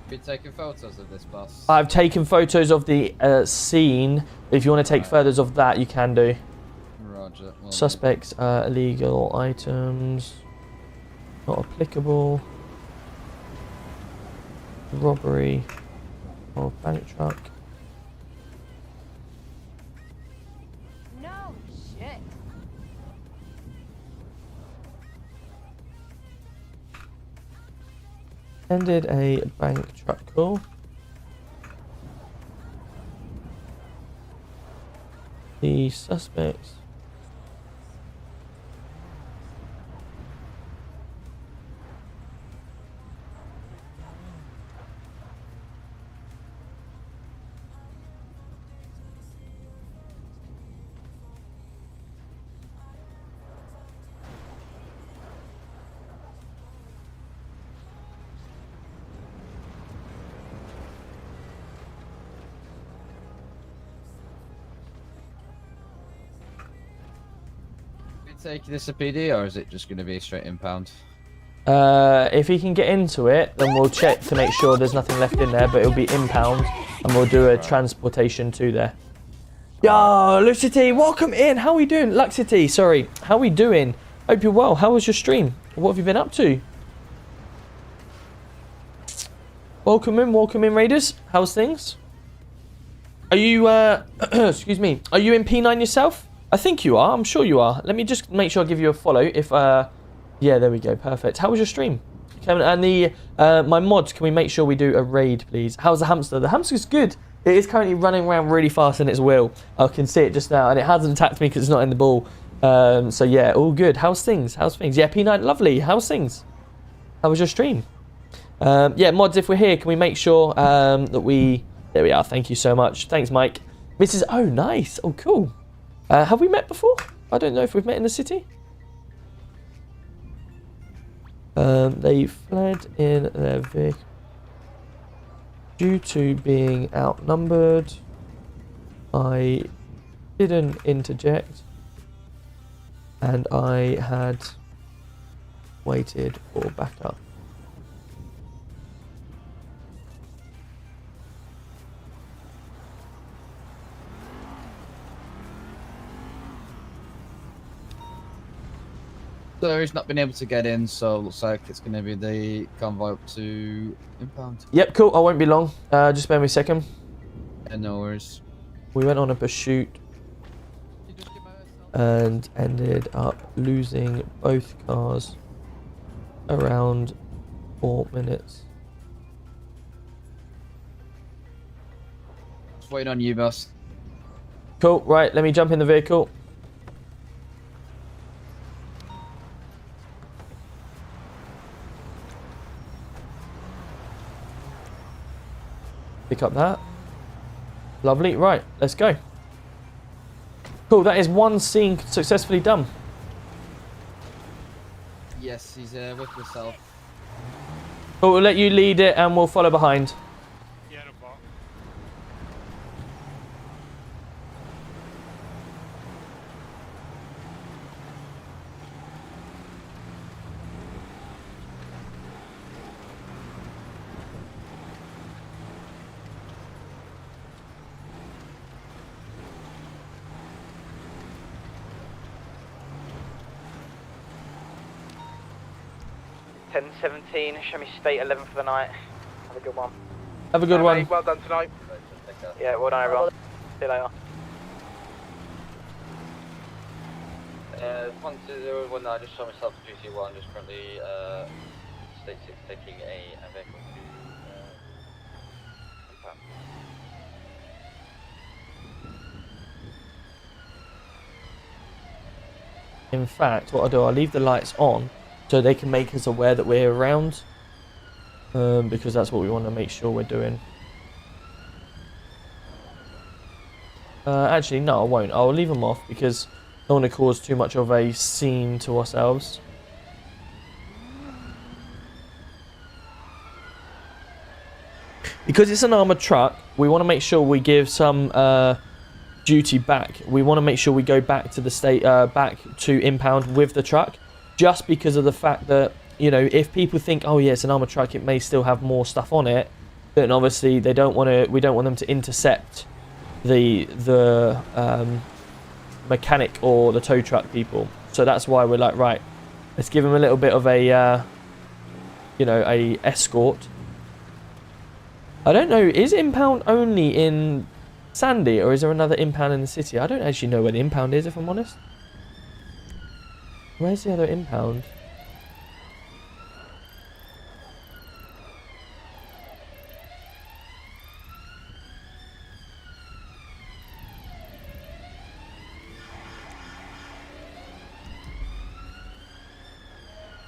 Speaker 10: Be taking photos of this, boss.
Speaker 2: I've taken photos of the scene. If you want to take photos of that, you can do.
Speaker 10: Roger. Well,
Speaker 2: Suspects, illegal items, not applicable. Robbery of bank truck.
Speaker 13: No shit.
Speaker 2: Ended a bank truck call. The suspects.
Speaker 10: taking this a PD, or is it just going to be a straight impound?
Speaker 2: If he can get into it, then we'll check to make sure there's nothing left in there, but it'll be impound, and we'll do a transportation to there. Yo, Luxity, welcome in. How are we doing? Luxity, sorry. How are we doing? Hope you're well. How was your stream? What have you been up to? Welcome in, Raiders. How's things? Are you, excuse me, are you in P9 yourself? I think you are. I'm sure you are. Let me just make sure I give you a follow. If, yeah, there we go. Perfect. How was your stream? And the, my mods, can we make sure we do a raid, please? How's the hamster? The hamster's good. It is currently running around really fast in its wheel. I can see it just now, and it hasn't attacked me because it's not in the ball. So yeah, all good. How's things? How's things? Yeah, P9, lovely. How's things? How was your stream? Yeah, mods, if we're here, can we make sure that we... There we are. Thank you so much. Thanks, Mike. Mrs. Oh, nice. Oh, cool. Have we met before? I don't know if we've met in the city. They fled in their vehicle due to being outnumbered. I didn't interject, and I had waited for backup.
Speaker 10: So he's not been able to get in, so it looks like it's going to be the convoy up to impound.
Speaker 2: Yep, cool. I won't be long. Just bear me a second.
Speaker 10: Yeah, no worries.
Speaker 2: We went on a pursuit. and ended up losing both cars around 4 minutes.
Speaker 10: Just waiting on you, boss.
Speaker 2: Cool, right, let me jump in the vehicle. Pick up that. Lovely, right, let's go. Cool, that is one scene successfully done.
Speaker 10: Yes, he's with yourself.
Speaker 2: Cool, we'll let you lead it and we'll follow behind.
Speaker 12: Yeah, no problem.
Speaker 11: 10-17, show me state 11 for the night. Have a good one.
Speaker 2: Have a good one.
Speaker 11: Well done tonight. Yeah, well done everyone. See you later. 12019, just saw myself to GC1, just currently state 6 taking a vehicle to impact.
Speaker 2: In fact, what I'll do, I'll leave the lights on so they can make us aware that we're around, because that's what we want to make sure we're doing. Actually, no, I won't. I'll leave them off because I don't want to cause too much of a scene to ourselves. Because it's an armoured truck, we want to make sure we give some duty back. We want to make sure we go back to the state, back to impound with the truck, just because of the fact that, you know, if people think, oh yeah, it's an armoured truck, it may still have more stuff on it, then obviously they don't want to. We don't want them to intercept the mechanic or the tow truck people. So that's why we're like, right, let's give them a little bit of a, you know, a escort. I don't know, is impound only in Sandy or is there another impound in the city? I don't actually know where the impound is, if I'm honest. Where's the other impound?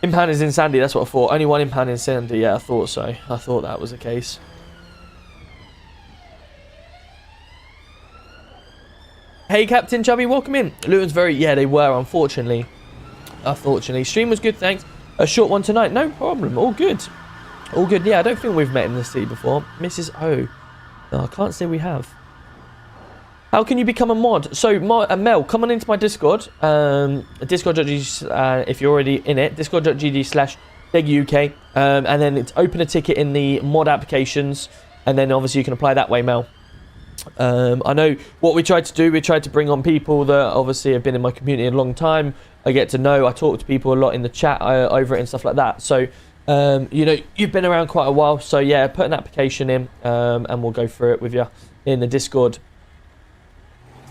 Speaker 2: Impound is in Sandy, that's what I thought. Only one impound in Sandy, yeah, I thought so. I thought that was the case. Hey Captain Chubby, welcome in. Luton's very, yeah, they were, unfortunately. Stream was good, thanks. A short one tonight, no problem, all good. All good, yeah, I don't think we've met in the city before. Mrs. O. No, I can't say we have. How can you become a mod? So, Mel, come on into my Discord. Discord.gg, if you're already in it, discord.gg/DegUK. And then it's open a ticket in the mod applications. And then obviously you can apply that way, Mel. I know what we tried to do. We tried to bring on people that obviously have been in my community a long time. I get to know. I talk to people a lot in the chat over it and stuff like that. So, you know, you've been around quite a while. So, yeah, put an application in and we'll go through it with you in the Discord.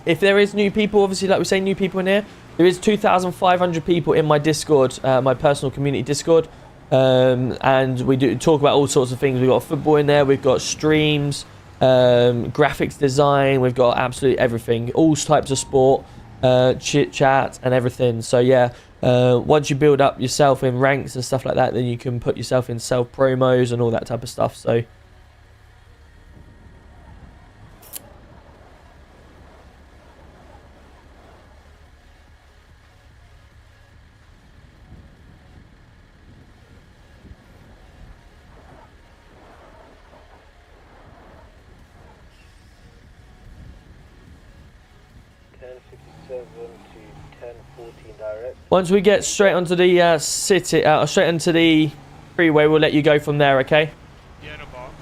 Speaker 2: If there is new people, obviously, like we say, new people in here, there is 2,500 people in my Discord, my personal community Discord, and we do talk about all sorts of things. We've got football in there, we've got streams, graphics design, we've got absolutely everything, all types of sport, chit chat and everything. So yeah, once you build up yourself in ranks and stuff like that, then you can put yourself in self promos and all that type of stuff. So. Once we get straight onto the city, straight onto the freeway, we'll let you go from there, okay?
Speaker 12: Yeah, no problem.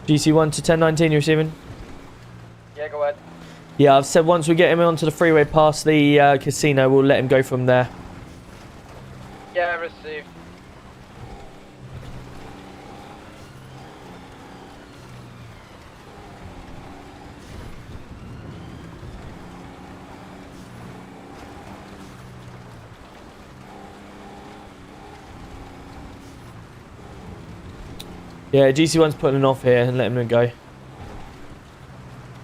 Speaker 2: GC1 to 1019, you're receiving?
Speaker 11: Yeah, go ahead.
Speaker 2: Yeah, I've said once we get him onto the freeway past the casino, we'll let him go from there.
Speaker 11: Yeah, received.
Speaker 2: Yeah, GC1's putting it off here and letting him go.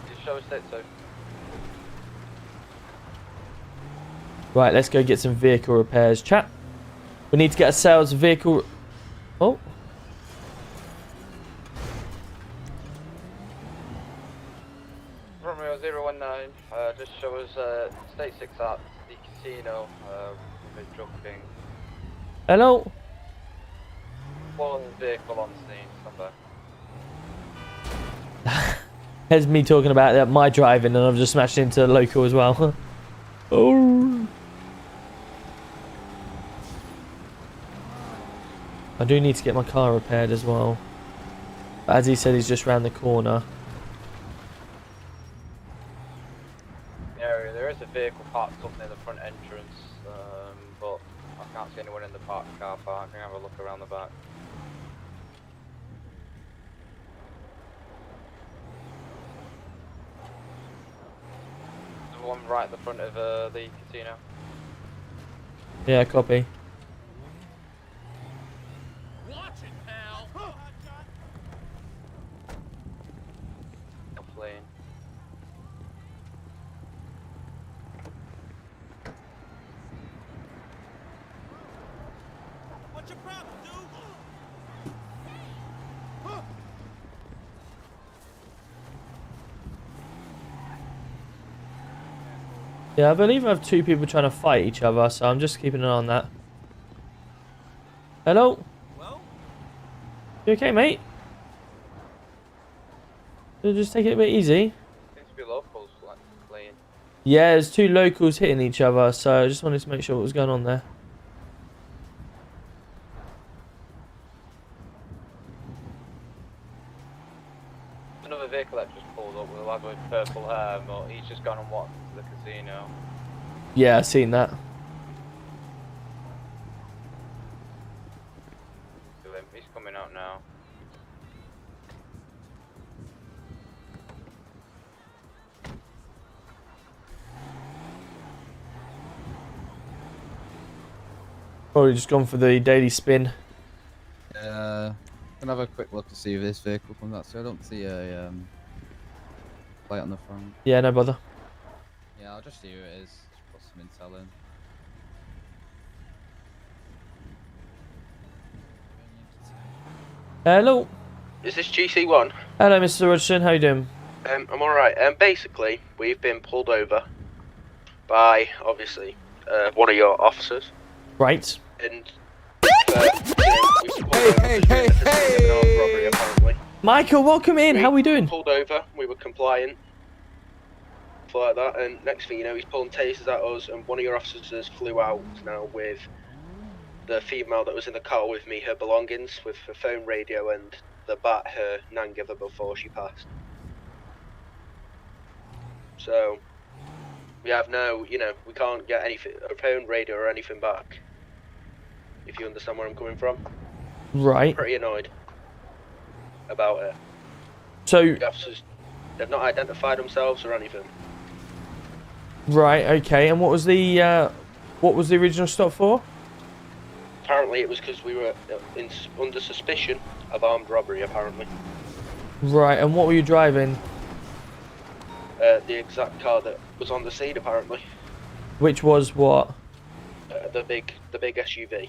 Speaker 11: Just show us that, so.
Speaker 2: Right, let's go get some vehicle repairs, chat. We need to get ourselves a vehicle. Oh.
Speaker 11: Romeo 019, just show us state 6 at the casino with a drug king.
Speaker 2: Hello.
Speaker 11: One vehicle on scene, stand by.
Speaker 2: There's me talking about that, my driving, and I've just smashed into the local as well. Oh. I do need to get my car repaired as well. But as he said, he's just round the corner.
Speaker 11: Area, there is a vehicle parked up near the front entrance, but I can't see anyone in the parked car park. I can have a look around the back. The one right at the front of the casino.
Speaker 2: Yeah, copy.
Speaker 11: Fleeing.
Speaker 2: Yeah, I believe I have two people trying to fight each other, so I'm just keeping an eye on that. Hello? You okay, mate? Just take it a bit easy.
Speaker 11: Seems to be locals like fleeing.
Speaker 2: Yeah, there's two locals hitting each other, so I just wanted to make sure what was going on there.
Speaker 11: Another vehicle that just pulled up with a lad with purple hair, but he's just gone and walked into the casino.
Speaker 2: Yeah, I've seen that.
Speaker 11: He's coming out now.
Speaker 2: Probably just gone for the daily spin.
Speaker 10: Can have a quick look to see if this vehicle comes out. So I don't see a light on the front.
Speaker 2: Yeah, no bother.
Speaker 10: Yeah, I'll just see who it is. Just put some intel in.
Speaker 2: Hello.
Speaker 9: Is this GC1?
Speaker 2: Hello, Mr. Rogerson. How you doing?
Speaker 9: I'm alright. Basically, we've been pulled over by, obviously, one of your officers.
Speaker 2: Right.
Speaker 9: And, robbery, apparently.
Speaker 2: Michael, welcome in. How we doing?
Speaker 9: Pulled over, we were compliant, stuff like that, and next thing you know, he's pulling tasers at us, and one of your officers flew out now with the female that was in the car with me, her belongings, with her phone, radio, and the bat her nan gave her before she passed. So, we have no, we can't get anything, a phone, radio, or anything back. If you understand where I'm coming from.
Speaker 2: Right.
Speaker 9: Pretty annoyed about it.
Speaker 2: So,
Speaker 9: the officers, they've not identified themselves or anything.
Speaker 2: right, okay. And what was the original stop for?
Speaker 9: Apparently, it was because we were under suspicion of armed robbery. Apparently.
Speaker 2: Right. And what were you driving?
Speaker 9: The exact car that was on the scene. Apparently.
Speaker 2: Which was what?
Speaker 9: The big SUV.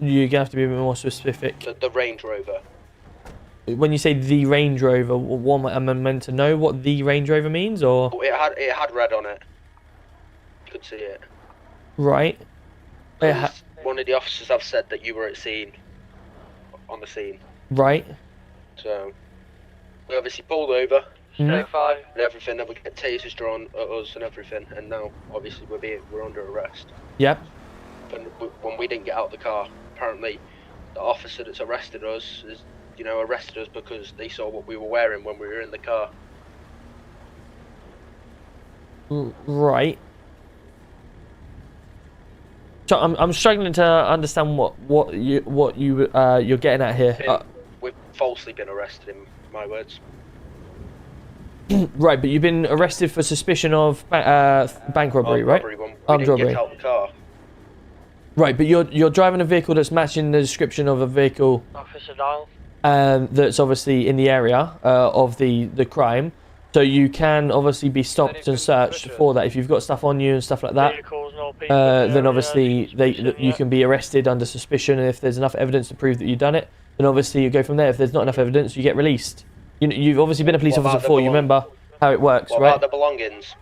Speaker 2: You're gonna have to be a bit more specific.
Speaker 9: The Range Rover.
Speaker 2: When you say the Range Rover, what am I meant to know? What the Range Rover means, or?
Speaker 9: Oh, it had red on it. You could see it.
Speaker 2: Right.
Speaker 9: One of the officers have said that you were at scene. On the scene.
Speaker 2: Right.
Speaker 9: So, we obviously pulled over.
Speaker 2: Mhm.
Speaker 9: And everything. Then we get tasers drawn at us and everything. And now, obviously, we're under arrest.
Speaker 2: Yep.
Speaker 9: When we didn't get out of the car, apparently, the officer that's arrested us is, arrested us because they saw what we were wearing when we were in the car.
Speaker 2: Right. So I'm struggling to understand what you're getting at here.
Speaker 9: We've falsely been arrested, in my words.
Speaker 2: Right, but you've been arrested for suspicion of bank robbery, right?
Speaker 9: Armed robbery. Get out the car.
Speaker 2: Right, but you're driving a vehicle that's matching the description of a vehicle.
Speaker 12: Officer Dial.
Speaker 2: that's obviously in the area of the crime. So you can obviously be stopped and searched for that. If you've got stuff on you and stuff like that, then obviously you can be arrested under suspicion. And if there's enough evidence to prove that you've done it, then obviously you go from there. If there's not enough evidence, you get released. You've obviously been a police officer before. You remember how it works,
Speaker 9: What
Speaker 2: right?
Speaker 9: about the belongings?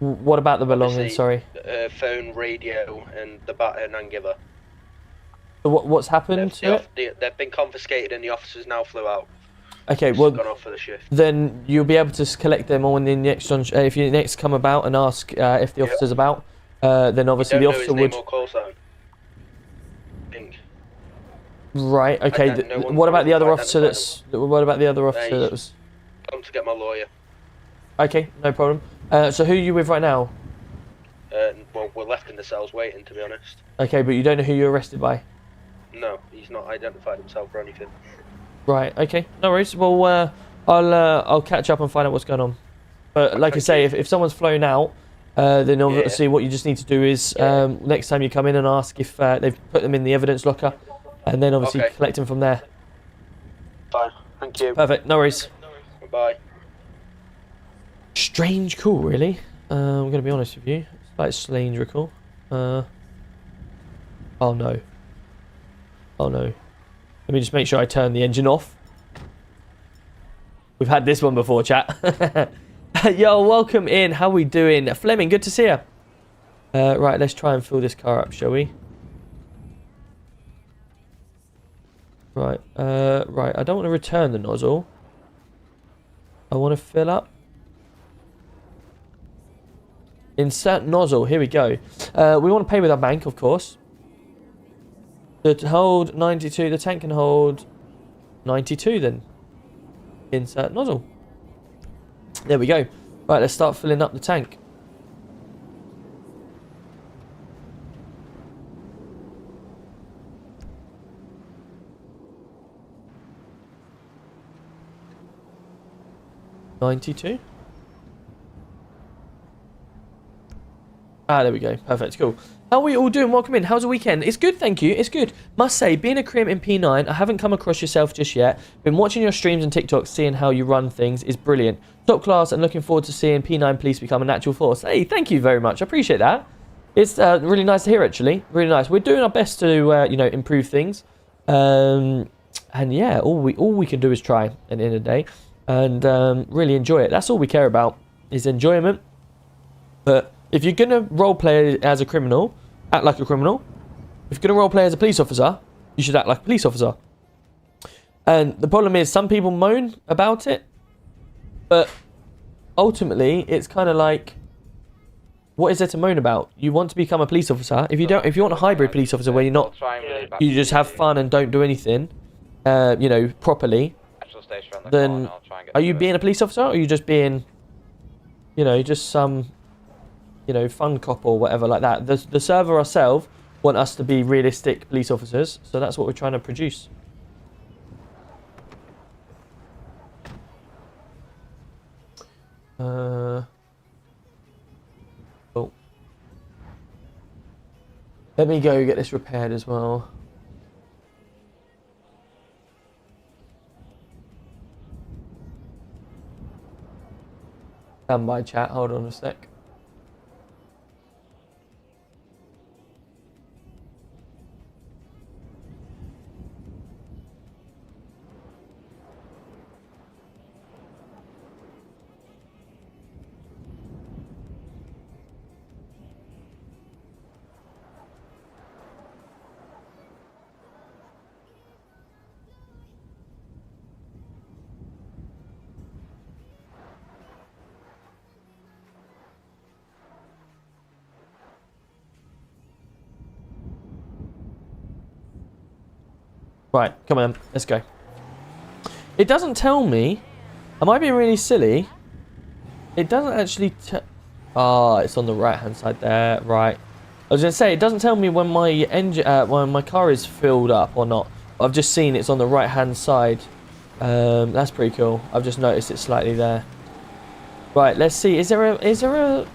Speaker 2: What about the belongings? Sorry.
Speaker 9: Phone, radio, and the baton and giver.
Speaker 2: So what's happened to it?
Speaker 9: They've been confiscated and the officers now flew out.
Speaker 2: Okay,
Speaker 9: Just
Speaker 2: well,
Speaker 9: gone off for the shift.
Speaker 2: then you'll be able to collect them all in the next if you next come about and ask if the officer's about. Then obviously the officer would.
Speaker 9: Name or call sign. Think.
Speaker 2: Right. Okay. What about the other officer that's? What about the other officer that was?
Speaker 9: Come to get my lawyer.
Speaker 2: Okay, no problem. So who are you with right now?
Speaker 9: Well, we're left in the cells waiting, to be honest.
Speaker 2: Okay, but you don't know who you're arrested by.
Speaker 9: No, he's not identified himself or anything.
Speaker 2: Right. Okay. No worries. Well, I'll catch up and find out what's going on. But like I say, if someone's flown out, then obviously what you just need to do is next time you come in and ask if they've put them in the evidence locker, and then obviously collect them from there.
Speaker 9: Fine. Thank you.
Speaker 2: Perfect. No worries.
Speaker 9: Bye.
Speaker 2: Strange call, really. I'm gonna be honest with you. It's like strange recall. Oh no. Oh no. Let me just make sure I turn the engine off. We've had this one before, chat. Yo, welcome in. How we doing? Fleming, good to see you. Right, let's try and fill this car up, shall we? Right, right. I don't want to return the nozzle. I want to fill up. Insert nozzle. Here we go. We want to pay with our bank, of course. To hold 92, the tank can hold 92 then. Insert nozzle. There we go. Right, let's start filling up the tank. $92. Ah, there we go. Perfect. Cool. How are we all doing? Welcome in. How's the weekend? It's good, thank you. It's good. Must say, being a crim in P9, I haven't come across yourself just yet. Been watching your streams and TikToks, seeing how you run things is brilliant. Top class, and looking forward to seeing P9 Police become a natural force. Hey, thank you very much. I appreciate that. It's really nice to hear, actually. Really nice. We're doing our best to, you know, improve things. And yeah, all we can do is try at the end of the day. And really enjoy it. That's all we care about, is enjoyment. But if you're going to roleplay as a criminal, act like a criminal. If you're going to roleplay as a police officer, you should act like a police officer. And the problem is, some people moan about it, but ultimately, it's kind of like, what is there to moan about? You want to become a police officer. If you want a hybrid police officer where you're not, you just have fun and don't do anything, you know, properly, then are you being a police officer, or are you just being, you know, just some, you know, fun cop or whatever like that? The server ourselves want us to be realistic police officers, so that's what we're trying to produce. Oh. Let me go get this repaired as well. Stand by, chat. Hold on a sec. Right, come on, let's go. It doesn't tell me. Am I being really silly? It doesn't actually ah, it's on the right hand side there, right. I was gonna say, it doesn't tell me when my engine, when my car is filled up or not. I've just seen it's on the right hand side. That's pretty cool. I've just noticed it slightly there. Right, let's see. Is there a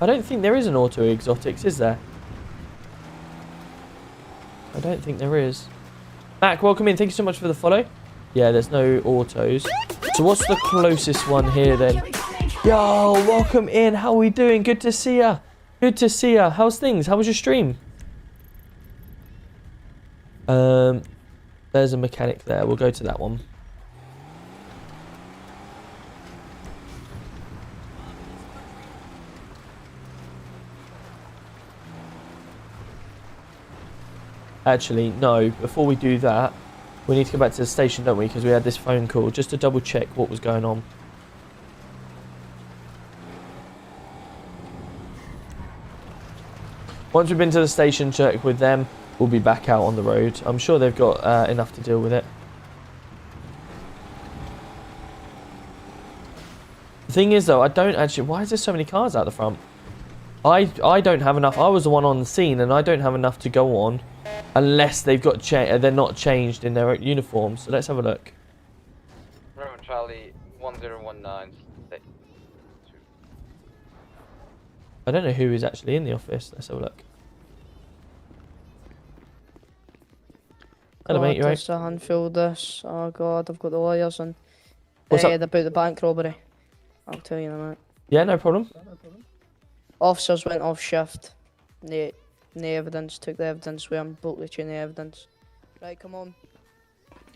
Speaker 2: I don't think there is an auto exotics, is there? I don't think there is. Mac, welcome in. Thank you so much for the follow. Yeah, there's no autos. So what's the closest one here then? Yo, welcome in. How are we doing? Good to see ya. Good to see ya. How's things? How was your stream? There's a mechanic there. We'll go to that one. Actually, no. Before we do that, we need to go back to the station, don't we? Because we had this phone call just to double check what was going on. Once we've been to the station, check with them, we'll be back out on the road. I'm sure they've got enough to deal with it. The thing is, though, I don't actually... Why is there so many cars out the front? I don't have enough. I was the one on the scene, and I don't have enough to go on unless they've got they're not changed in their uniforms. So let's have a look.
Speaker 11: Roman Charlie 1019.
Speaker 2: I don't know who is actually in the office. Let's have a look. Hello, mate. You right?
Speaker 6: It's a handful this. Oh god, I've got the lawyers and
Speaker 2: What's up?
Speaker 6: about the bank robbery. I'll tell you in a minute.
Speaker 2: Yeah, no problem.
Speaker 6: Officers went off shift. No evidence. Took the evidence. We unbroke the chain of evidence. Right, come on.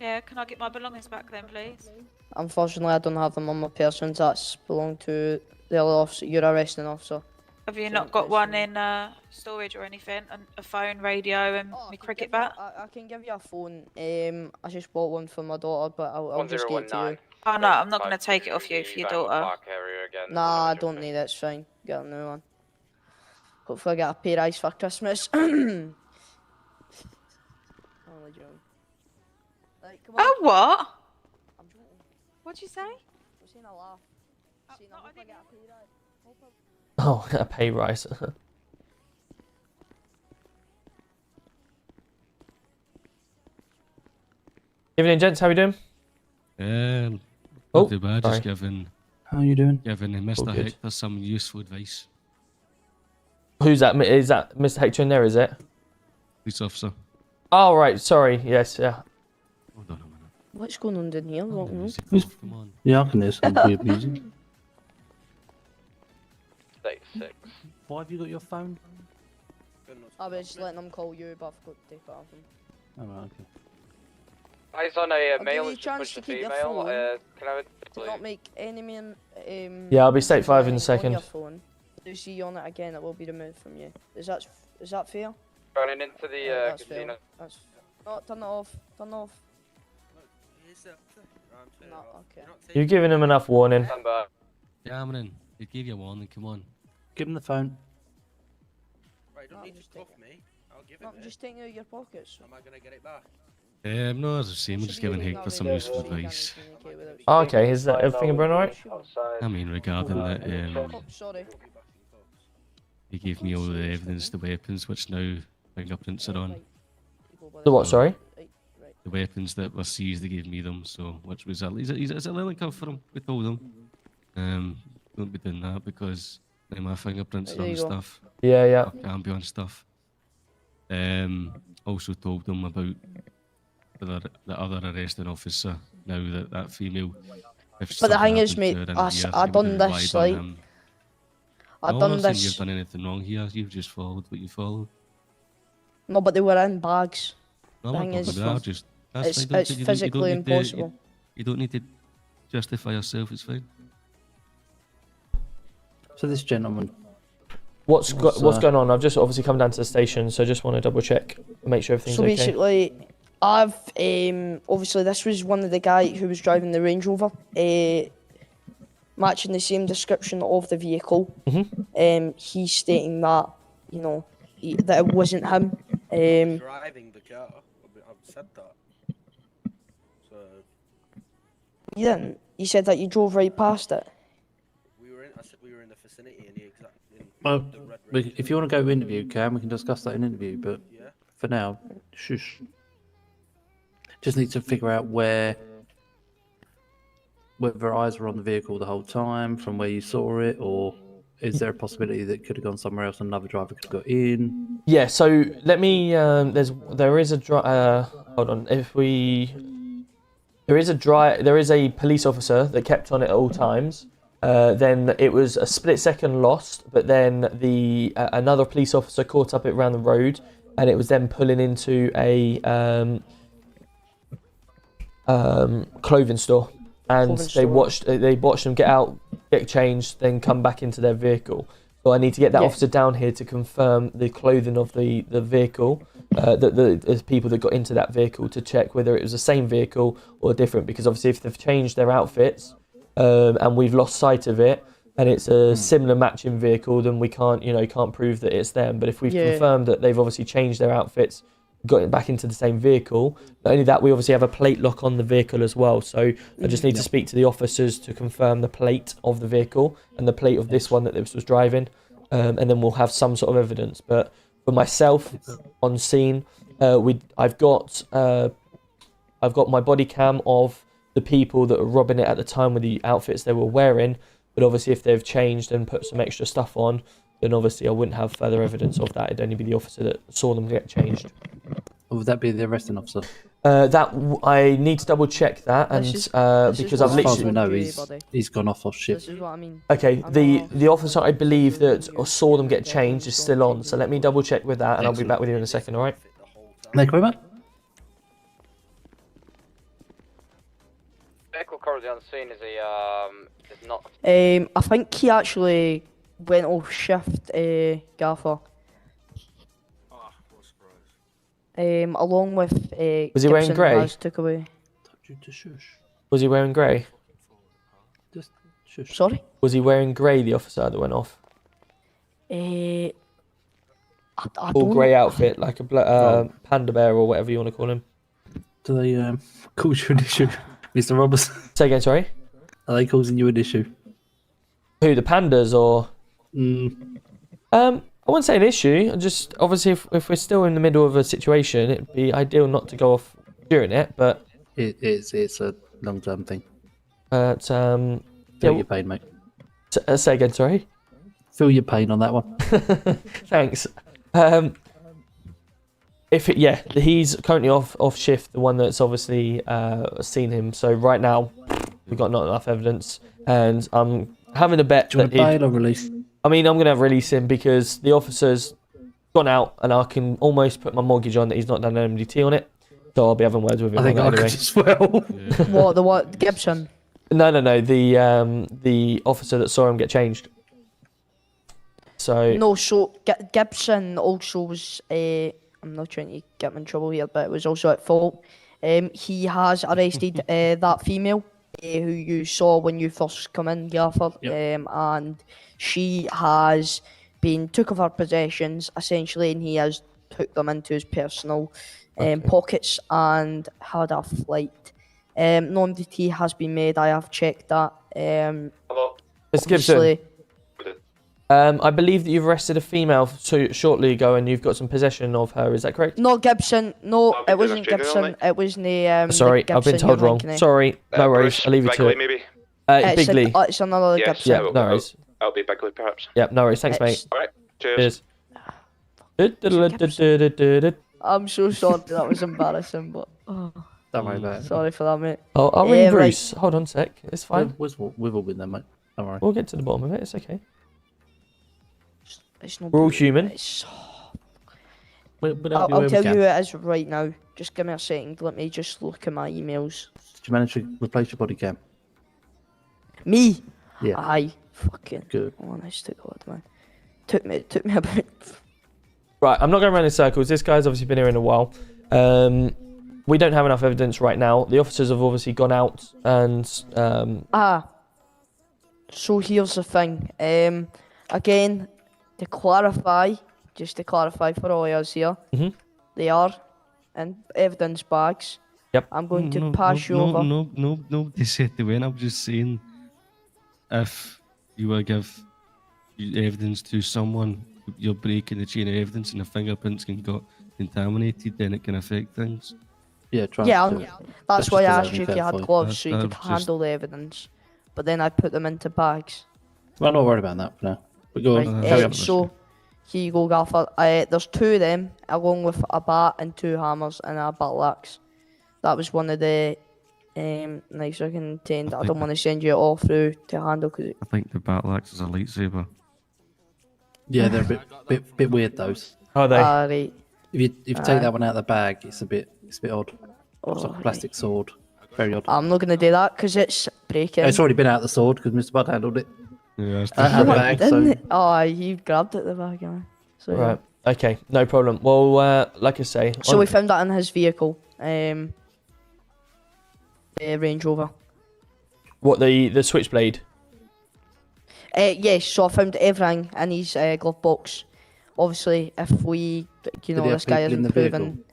Speaker 13: Yeah, can I get my belongings back then, please?
Speaker 6: Unfortunately, I don't have them on my persons. That's belong to the other officer. You're arresting officer.
Speaker 13: Have you not got one in storage or anything? A phone, radio, and my cricket bat?
Speaker 6: I can give you a phone. I just bought one for my daughter, but I'll just get it to you.
Speaker 13: Oh no, I'm not going to take it off you for your daughter.
Speaker 6: Nah, I don't need it. It's fine. Get a new one. Hopefully I get a pay rise for Christmas. Only joking. Right, come on.
Speaker 13: Oh, what?
Speaker 6: I'm joking.
Speaker 13: What'd you say?
Speaker 6: I'm saying a laugh. Saying I hope I get a pay rise.
Speaker 2: Oh, a pay rise. Evening, gents. How are we doing?
Speaker 14: Not too bad.
Speaker 2: sorry.
Speaker 14: Just giving.
Speaker 15: How you doing?
Speaker 14: Giving
Speaker 2: All
Speaker 14: Mr.
Speaker 2: good.
Speaker 14: Hector some useful advice.
Speaker 2: Who's that? Is that Mr. Hector in there, is it?
Speaker 14: Police officer.
Speaker 2: Oh, right. Sorry. Yes, yeah.
Speaker 14: Hold on a minute.
Speaker 6: What's going on in here? I don't know.
Speaker 14: Music off, come on.
Speaker 15: Yeah, I can hear some weird music.
Speaker 11: 36.
Speaker 15: Why have you got your phone?
Speaker 6: I was just letting them call you, but I forgot to take it off them.
Speaker 15: Oh, right, okay.
Speaker 11: Eyes on a
Speaker 6: I'll
Speaker 11: male.
Speaker 6: give you a
Speaker 11: It's
Speaker 6: chance
Speaker 11: pushed
Speaker 6: to
Speaker 11: a
Speaker 6: keep your
Speaker 11: female.
Speaker 6: phone.
Speaker 11: Can I have it,
Speaker 6: Do
Speaker 11: please?
Speaker 6: not make any man.
Speaker 2: Yeah, I'll be state 5 in a
Speaker 6: on
Speaker 2: second.
Speaker 6: your phone. If you see you on it again, it will be removed from you. Is that fair?
Speaker 11: Running into the
Speaker 6: That's
Speaker 11: casino.
Speaker 6: fair. That's. No, turn it off. Turn it off. No, okay.
Speaker 2: You're giving him enough warning.
Speaker 11: Stand by.
Speaker 14: Yeah, I'm in. They gave you a warning. Come on.
Speaker 15: Give him the phone.
Speaker 9: Right,
Speaker 6: No,
Speaker 9: don't need
Speaker 6: just
Speaker 9: to
Speaker 6: take
Speaker 9: cuff me. I'll give
Speaker 6: No,
Speaker 9: it.
Speaker 6: just taking it out of your pockets.
Speaker 9: Am I gonna get it back?
Speaker 14: No, as I say, I'm
Speaker 6: Should
Speaker 14: just
Speaker 6: be
Speaker 14: giving
Speaker 6: using
Speaker 14: Hector
Speaker 6: that
Speaker 14: some
Speaker 6: radio
Speaker 14: useful
Speaker 6: so you can
Speaker 14: advice.
Speaker 6: communicate with it.
Speaker 2: Oh, okay. Is that everything going alright?
Speaker 14: I mean, regarding that,
Speaker 6: Oh, sorry.
Speaker 14: he gave me all the evidence, the weapons, which now fingerprints are on.
Speaker 2: The what, sorry?
Speaker 14: The weapons that were seized, they gave me them, so which was it's a little cuff for him. We told him, don't be doing that because now my fingerprints are
Speaker 6: There
Speaker 14: on
Speaker 6: you go.
Speaker 14: stuff.
Speaker 2: Yeah, yeah.
Speaker 14: Or can be on stuff. Also told them about the other arresting officer. Now that female. If
Speaker 6: But the
Speaker 14: something
Speaker 6: thing is,
Speaker 14: happened
Speaker 6: mate,
Speaker 14: to her in
Speaker 6: I
Speaker 14: here,
Speaker 6: done
Speaker 14: they would've
Speaker 6: this,
Speaker 14: relied on
Speaker 6: like,
Speaker 14: him.
Speaker 6: I
Speaker 14: No, I'm
Speaker 6: done
Speaker 14: not saying
Speaker 6: this.
Speaker 14: you've done anything wrong here. You've just followed what you followed.
Speaker 6: No, but they were in bags.
Speaker 14: No,
Speaker 6: The
Speaker 14: I'm
Speaker 6: thing
Speaker 14: not
Speaker 6: is,
Speaker 14: talking about that. Just that's
Speaker 6: it's
Speaker 14: fine. Don't-
Speaker 6: it's
Speaker 14: you don't- you don't
Speaker 6: physically
Speaker 14: need to-
Speaker 6: impossible.
Speaker 14: You don't need to justify yourself. It's fine.
Speaker 15: So this gentleman.
Speaker 2: What's
Speaker 15: What's,
Speaker 2: going on? I've just obviously come down to the station, so I just want to double check, make sure everything's
Speaker 6: So
Speaker 2: okay.
Speaker 6: basically, I've obviously this was one of the guys who was driving the Range Rover, matching the same description of the vehicle. He's stating that that it wasn't him.
Speaker 9: Driving the car. I've said that. So
Speaker 6: You didn't. You said that you drove right past it.
Speaker 9: I said we were in the vicinity in the exact.
Speaker 15: Well, if you want to go interview, Cam, we can discuss that in interview. But for now, shush. Just need to figure out whether eyes were on the vehicle the whole time from where you saw it, or is there a possibility that it could have gone somewhere else and another driver could have got in?
Speaker 2: Yeah, so let me. There is a hold on. If we, there is a police officer that kept on it at all times. Then it was a split second lost, but then another police officer caught up it around the road, and it was then pulling into a clothing store, and they watched them get out, get changed, then come back into their vehicle. So I need to get that officer down here to confirm the clothing of the vehicle, the people that got into that vehicle, to check whether it was the same vehicle or different, because obviously if they've changed their outfits and we've lost sight of it and it's a similar matching vehicle, then we can't prove that it's them. But if we've confirmed that they've obviously changed their outfits, got it back into the same vehicle, not only that, we obviously have a plate lock on the vehicle as well. So I just need to speak to the officers to confirm the plate of the vehicle and the plate of this one that this was driving, and then we'll have some sort of evidence. But for myself on scene, I've got my body cam of the people that were robbing it at the time with the outfits they were wearing. But obviously if they've changed and put some extra stuff on, then obviously I wouldn't have further evidence of that. It'd only be the officer that saw them get changed.
Speaker 15: Or would that be the arresting officer?
Speaker 2: I need to double check that, and because I've literally.
Speaker 15: As far as we know, he's gone off shift.
Speaker 6: This is what I mean.
Speaker 2: Okay, the officer I believe that saw them get changed is still on, so let me double check with that, and I'll be back with you in a second. All right?
Speaker 15: Thank you very much.
Speaker 11: Vehicle currently on scene is not.
Speaker 6: I think he actually went off shift, Gaffer. Along with
Speaker 2: was he wearing
Speaker 6: Gibson
Speaker 2: grey?
Speaker 6: took away.
Speaker 2: Was he wearing grey?
Speaker 15: Just shush.
Speaker 6: Sorry?
Speaker 2: Was he wearing grey, the officer that went off?
Speaker 6: I
Speaker 2: All
Speaker 6: don't...
Speaker 2: grey outfit, like a panda bear or whatever you want to call him.
Speaker 15: Do they cause you an issue, Mr. Robertson?
Speaker 2: Say again, sorry?
Speaker 15: Are they causing you an issue?
Speaker 2: Who, the pandas or? I wouldn't say an issue. Just obviously, if we're still in the middle of a situation, it'd be ideal not to go off during it. But
Speaker 15: it's a long-term thing.
Speaker 2: Feel
Speaker 15: your pain, mate.
Speaker 2: Say again, sorry.
Speaker 15: Feel your pain on that one.
Speaker 2: Thanks. He's currently off shift. The one that's obviously seen him. So right now, we've got not enough evidence, and I'm having a bet.
Speaker 15: Do you want to bail or release?
Speaker 2: I mean, I'm going to release him because the officer's gone out, and I can almost put my mortgage on that he's not done an MDT on it. So I'll be having words with him.
Speaker 15: I think I
Speaker 2: anyway.
Speaker 15: could as well.
Speaker 6: What? Gibson?
Speaker 2: No. The officer that saw him get changed. So
Speaker 6: No, so Gibson also was. I'm not trying to get him in trouble here, but it was also at fault. He has arrested that female who you saw when you first come in, Gaffer. And she has been took of her possessions essentially, and he has took them into his personal pockets and had a flight. No MDT has been made. I have checked that.
Speaker 9: Hello.
Speaker 2: Ms. Gibson. I believe that you've arrested a female shortly ago, and you've got some possession of her. Is that correct?
Speaker 6: Not Gibson. No, it wasn't Gibson. It was the.
Speaker 2: Sorry, I've been told wrong. Sorry, no worries. I'll leave you to it.
Speaker 9: Maybe.
Speaker 2: Bigley.
Speaker 6: It's another Gibson.
Speaker 2: Yeah, no worries.
Speaker 9: I'll be Bigley, perhaps.
Speaker 2: Yeah, no worries. Thanks, mate.
Speaker 9: All right. Cheers.
Speaker 6: I'm so sorry. That was embarrassing, but.
Speaker 15: Don't worry about it.
Speaker 6: Sorry for that, mate.
Speaker 2: I'll ring Bruce. Hold on a sec. It's fine.
Speaker 15: We've all been there, mate. Don't worry.
Speaker 2: We'll get to the bottom of it. It's okay.
Speaker 6: It's not.
Speaker 2: We're all human.
Speaker 6: I'll tell you who it is right now. Just give me a second. Let me just look at my emails.
Speaker 15: Did you manage to replace your body cam?
Speaker 6: Me?
Speaker 15: Yeah.
Speaker 6: Aye. Fucking.
Speaker 15: Good.
Speaker 6: Honest to God, man. Took me about.
Speaker 2: Right, I'm not going around in circles. This guy's obviously been here in a while. We don't have enough evidence right now. The officers have obviously gone out and.
Speaker 6: So here's the thing. Again, to clarify, just to clarify for all of us here, they are in evidence bags.
Speaker 2: Yep.
Speaker 6: I'm going to pass you over.
Speaker 14: No, they said they weren't. I'm just saying, if you will give evidence to someone, you're breaking the chain of evidence, and the fingerprints can get contaminated, then it can affect things.
Speaker 15: Yeah,
Speaker 6: that's why I asked you if you had gloves so you could handle the evidence. But then I put them into bags.
Speaker 15: Well, I'm not worried about that for now. But go on.
Speaker 6: Right, so, here you go, Gaffer. There's two of them, along with a bat and two hammers and a battle axe. That was one of the knives I contained. I don't want to send you it all through to handle because
Speaker 14: I think the battle axe is a lightsaber.
Speaker 15: Yeah, they're a bit weird, those.
Speaker 2: Are they?
Speaker 6: right.
Speaker 15: If you take that one out of the bag, it's a bit odd. It's like a plastic sword. Very odd.
Speaker 6: I'm not going to do that because it's breaking.
Speaker 15: It's already been out of the sword because Mr. Bud handled it.
Speaker 14: Yeah,
Speaker 15: Out of the bag,
Speaker 6: Didn't
Speaker 15: so
Speaker 6: it? Oh, you grabbed it at the bag, yeah. So,
Speaker 2: Right. Okay. No problem. Well, like I say.
Speaker 6: So we found that in his vehicle. The Range Rover.
Speaker 2: What, the switchblade?
Speaker 6: Yes, so I found everything in his glove box. Obviously, if we,
Speaker 15: Did he
Speaker 6: this
Speaker 15: have
Speaker 6: guy
Speaker 15: people in
Speaker 6: isn't
Speaker 15: the vehicle?
Speaker 6: proven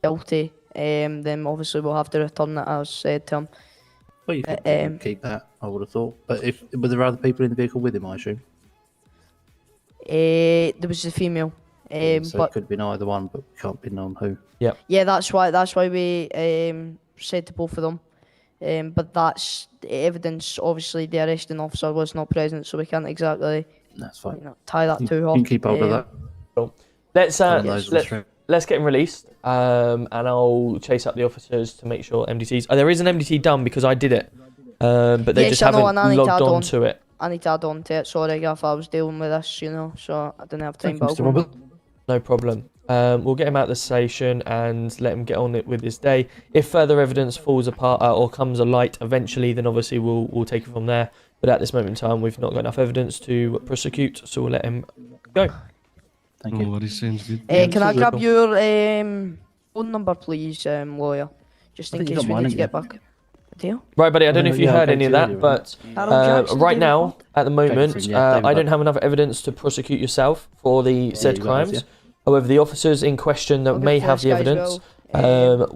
Speaker 6: guilty, then obviously we'll have to return it as said to him.
Speaker 15: well, you could keep that. I would have thought. But were there other people in the vehicle with him? I assume.
Speaker 6: There was a female.
Speaker 15: So
Speaker 6: But
Speaker 15: it could have been either one, but we can't pin on who.
Speaker 6: yeah, that's why we said to both of them. But that's the evidence. Obviously, the arresting officer was not present, so we can't exactly
Speaker 15: That's fine.
Speaker 6: tie that to her.
Speaker 15: You can keep hold of that.
Speaker 2: Let's
Speaker 15: Turn those restraints.
Speaker 2: let's get him released. And I'll chase up the officers to make sure MDTs. There is an MDT done because I did it, but they
Speaker 6: Yes,
Speaker 2: just
Speaker 6: I know,
Speaker 2: haven't
Speaker 6: and I need to
Speaker 2: logged
Speaker 6: add
Speaker 2: on
Speaker 6: on.
Speaker 2: to it.
Speaker 6: I need to add on to it. Sorry, Gaff, I was dealing with this, so I didn't have time.
Speaker 15: Thank you,
Speaker 6: But
Speaker 15: Mr.
Speaker 6: I'll go
Speaker 15: Robert.
Speaker 2: No problem. We'll get him out of the station and let him get on it with his day. If further evidence falls apart or comes alight eventually, then obviously we'll take it from there. But at this moment in time, we've not got enough evidence to prosecute, so we'll let him go.
Speaker 15: Thank
Speaker 14: No
Speaker 15: you.
Speaker 14: worries, sounds good.
Speaker 6: Can I grab your phone number, please, lawyer? Just
Speaker 15: I
Speaker 6: in
Speaker 15: think you
Speaker 6: case
Speaker 15: got
Speaker 6: we
Speaker 15: mine,
Speaker 6: need to
Speaker 15: haven't
Speaker 6: get back. Deal?
Speaker 2: Right, buddy, I don't know if you
Speaker 15: yeah,
Speaker 2: heard
Speaker 15: I
Speaker 2: any of
Speaker 15: spoke to
Speaker 2: that,
Speaker 15: you
Speaker 2: but
Speaker 6: Harold Jackson,
Speaker 2: right
Speaker 6: David
Speaker 2: now,
Speaker 6: Bond?
Speaker 2: at the moment,
Speaker 15: Jackson, yeah, David
Speaker 2: I don't
Speaker 15: Bond.
Speaker 2: have enough evidence to prosecute yourself for the said
Speaker 15: you guys,
Speaker 2: crimes. However, the officers in question that
Speaker 6: I'll
Speaker 2: may
Speaker 6: get
Speaker 2: have the
Speaker 6: this guy as
Speaker 2: evidence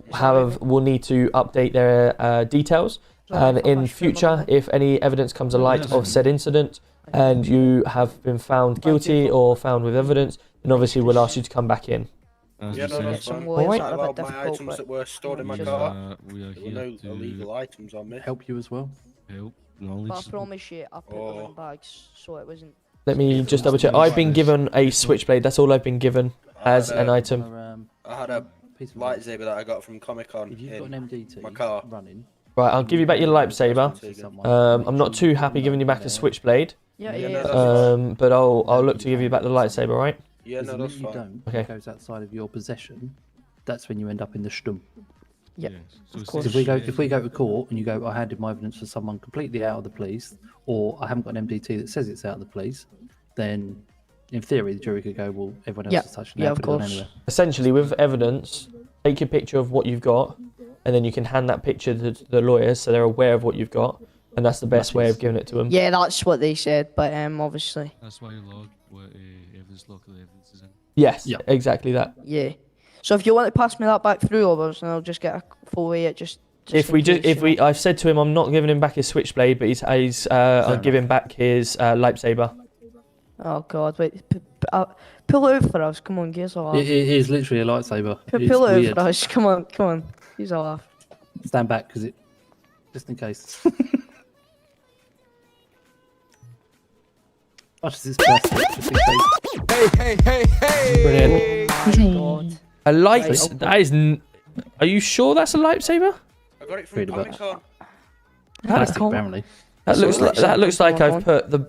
Speaker 6: well.
Speaker 2: will need to update their details. And in future, if any evidence comes alight of said incident and you have been found guilty or found with evidence, then obviously we'll ask you to come back in.
Speaker 14: As
Speaker 16: Yeah,
Speaker 14: you
Speaker 16: no,
Speaker 14: say,
Speaker 16: that's fine.
Speaker 6: Alright.
Speaker 16: I
Speaker 6: A bit
Speaker 16: allowed my
Speaker 6: difficult,
Speaker 16: items
Speaker 6: but
Speaker 16: that were stored in my
Speaker 14: we
Speaker 16: car.
Speaker 14: are
Speaker 16: There were
Speaker 14: here
Speaker 16: no
Speaker 14: to
Speaker 16: illegal items on me.
Speaker 15: Help you as well.
Speaker 14: help,
Speaker 6: But I
Speaker 14: knowledge.
Speaker 6: promise you, I put them
Speaker 16: Oh.
Speaker 6: in bags, so it wasn't.
Speaker 2: Let me just double check. I've been given a switchblade. That's all I've been given as an item.
Speaker 16: I had a lightsaber that I got from Comic Con
Speaker 15: If you've got an
Speaker 16: in
Speaker 15: MDT
Speaker 16: my car.
Speaker 15: running,
Speaker 2: Right, I'll give you back your lightsaber.
Speaker 15: someone,
Speaker 2: I'm not too happy giving you back a switchblade.
Speaker 6: Yeah,
Speaker 16: Yeah,
Speaker 6: yeah.
Speaker 16: no, that's
Speaker 2: But I'll look to give you back the lightsaber, right?
Speaker 16: Yeah,
Speaker 15: because
Speaker 16: no,
Speaker 15: the
Speaker 16: that's
Speaker 15: minute you
Speaker 16: fine.
Speaker 15: don't,
Speaker 2: Okay.
Speaker 15: it goes outside of your possession. That's when you end up in the stum.
Speaker 6: Yeah,
Speaker 14: So
Speaker 6: of course.
Speaker 15: If we go to court and you go, I handed my evidence to someone completely out of the police, or I haven't got an MDT that says it's out of the police, then in theory the jury could go, well, everyone else
Speaker 6: Yeah,
Speaker 15: has touched it.
Speaker 6: yeah,
Speaker 15: now,
Speaker 6: of
Speaker 15: put it on
Speaker 6: course.
Speaker 15: anyway.
Speaker 2: Essentially, with evidence, take a picture of what you've got, and then you can hand that picture to the lawyers so they're aware of what you've got, and that's the best way of giving it to them.
Speaker 6: Yeah, that's what they said, but obviously.
Speaker 14: That's why you log what evidence log the evidence is in.
Speaker 2: Yes,
Speaker 15: Yeah.
Speaker 2: exactly that.
Speaker 6: Yeah. So if you want to pass me that back through, others, and I'll just get a full way it just.
Speaker 2: If we do, I've said to him, I'm not giving him back his switchblade, but I'll give him back his lightsaber.
Speaker 6: Oh God! Wait, pull it out for us. Come on, give us a laugh.
Speaker 15: It is literally a lightsaber. It's
Speaker 6: Pull it out
Speaker 15: weird.
Speaker 6: for us. Come on, give us a laugh.
Speaker 15: Stand back because it, just in case. Watch this plastic, just in case.
Speaker 2: Brilliant.
Speaker 6: God.
Speaker 2: A light.
Speaker 6: Right.
Speaker 2: That is. Are you sure that's a lightsaber?
Speaker 16: I got it from
Speaker 15: Read about
Speaker 16: Comic Con.
Speaker 15: Plastic,
Speaker 6: Cool.
Speaker 15: apparently.
Speaker 2: That looks like
Speaker 6: Come on.
Speaker 2: I've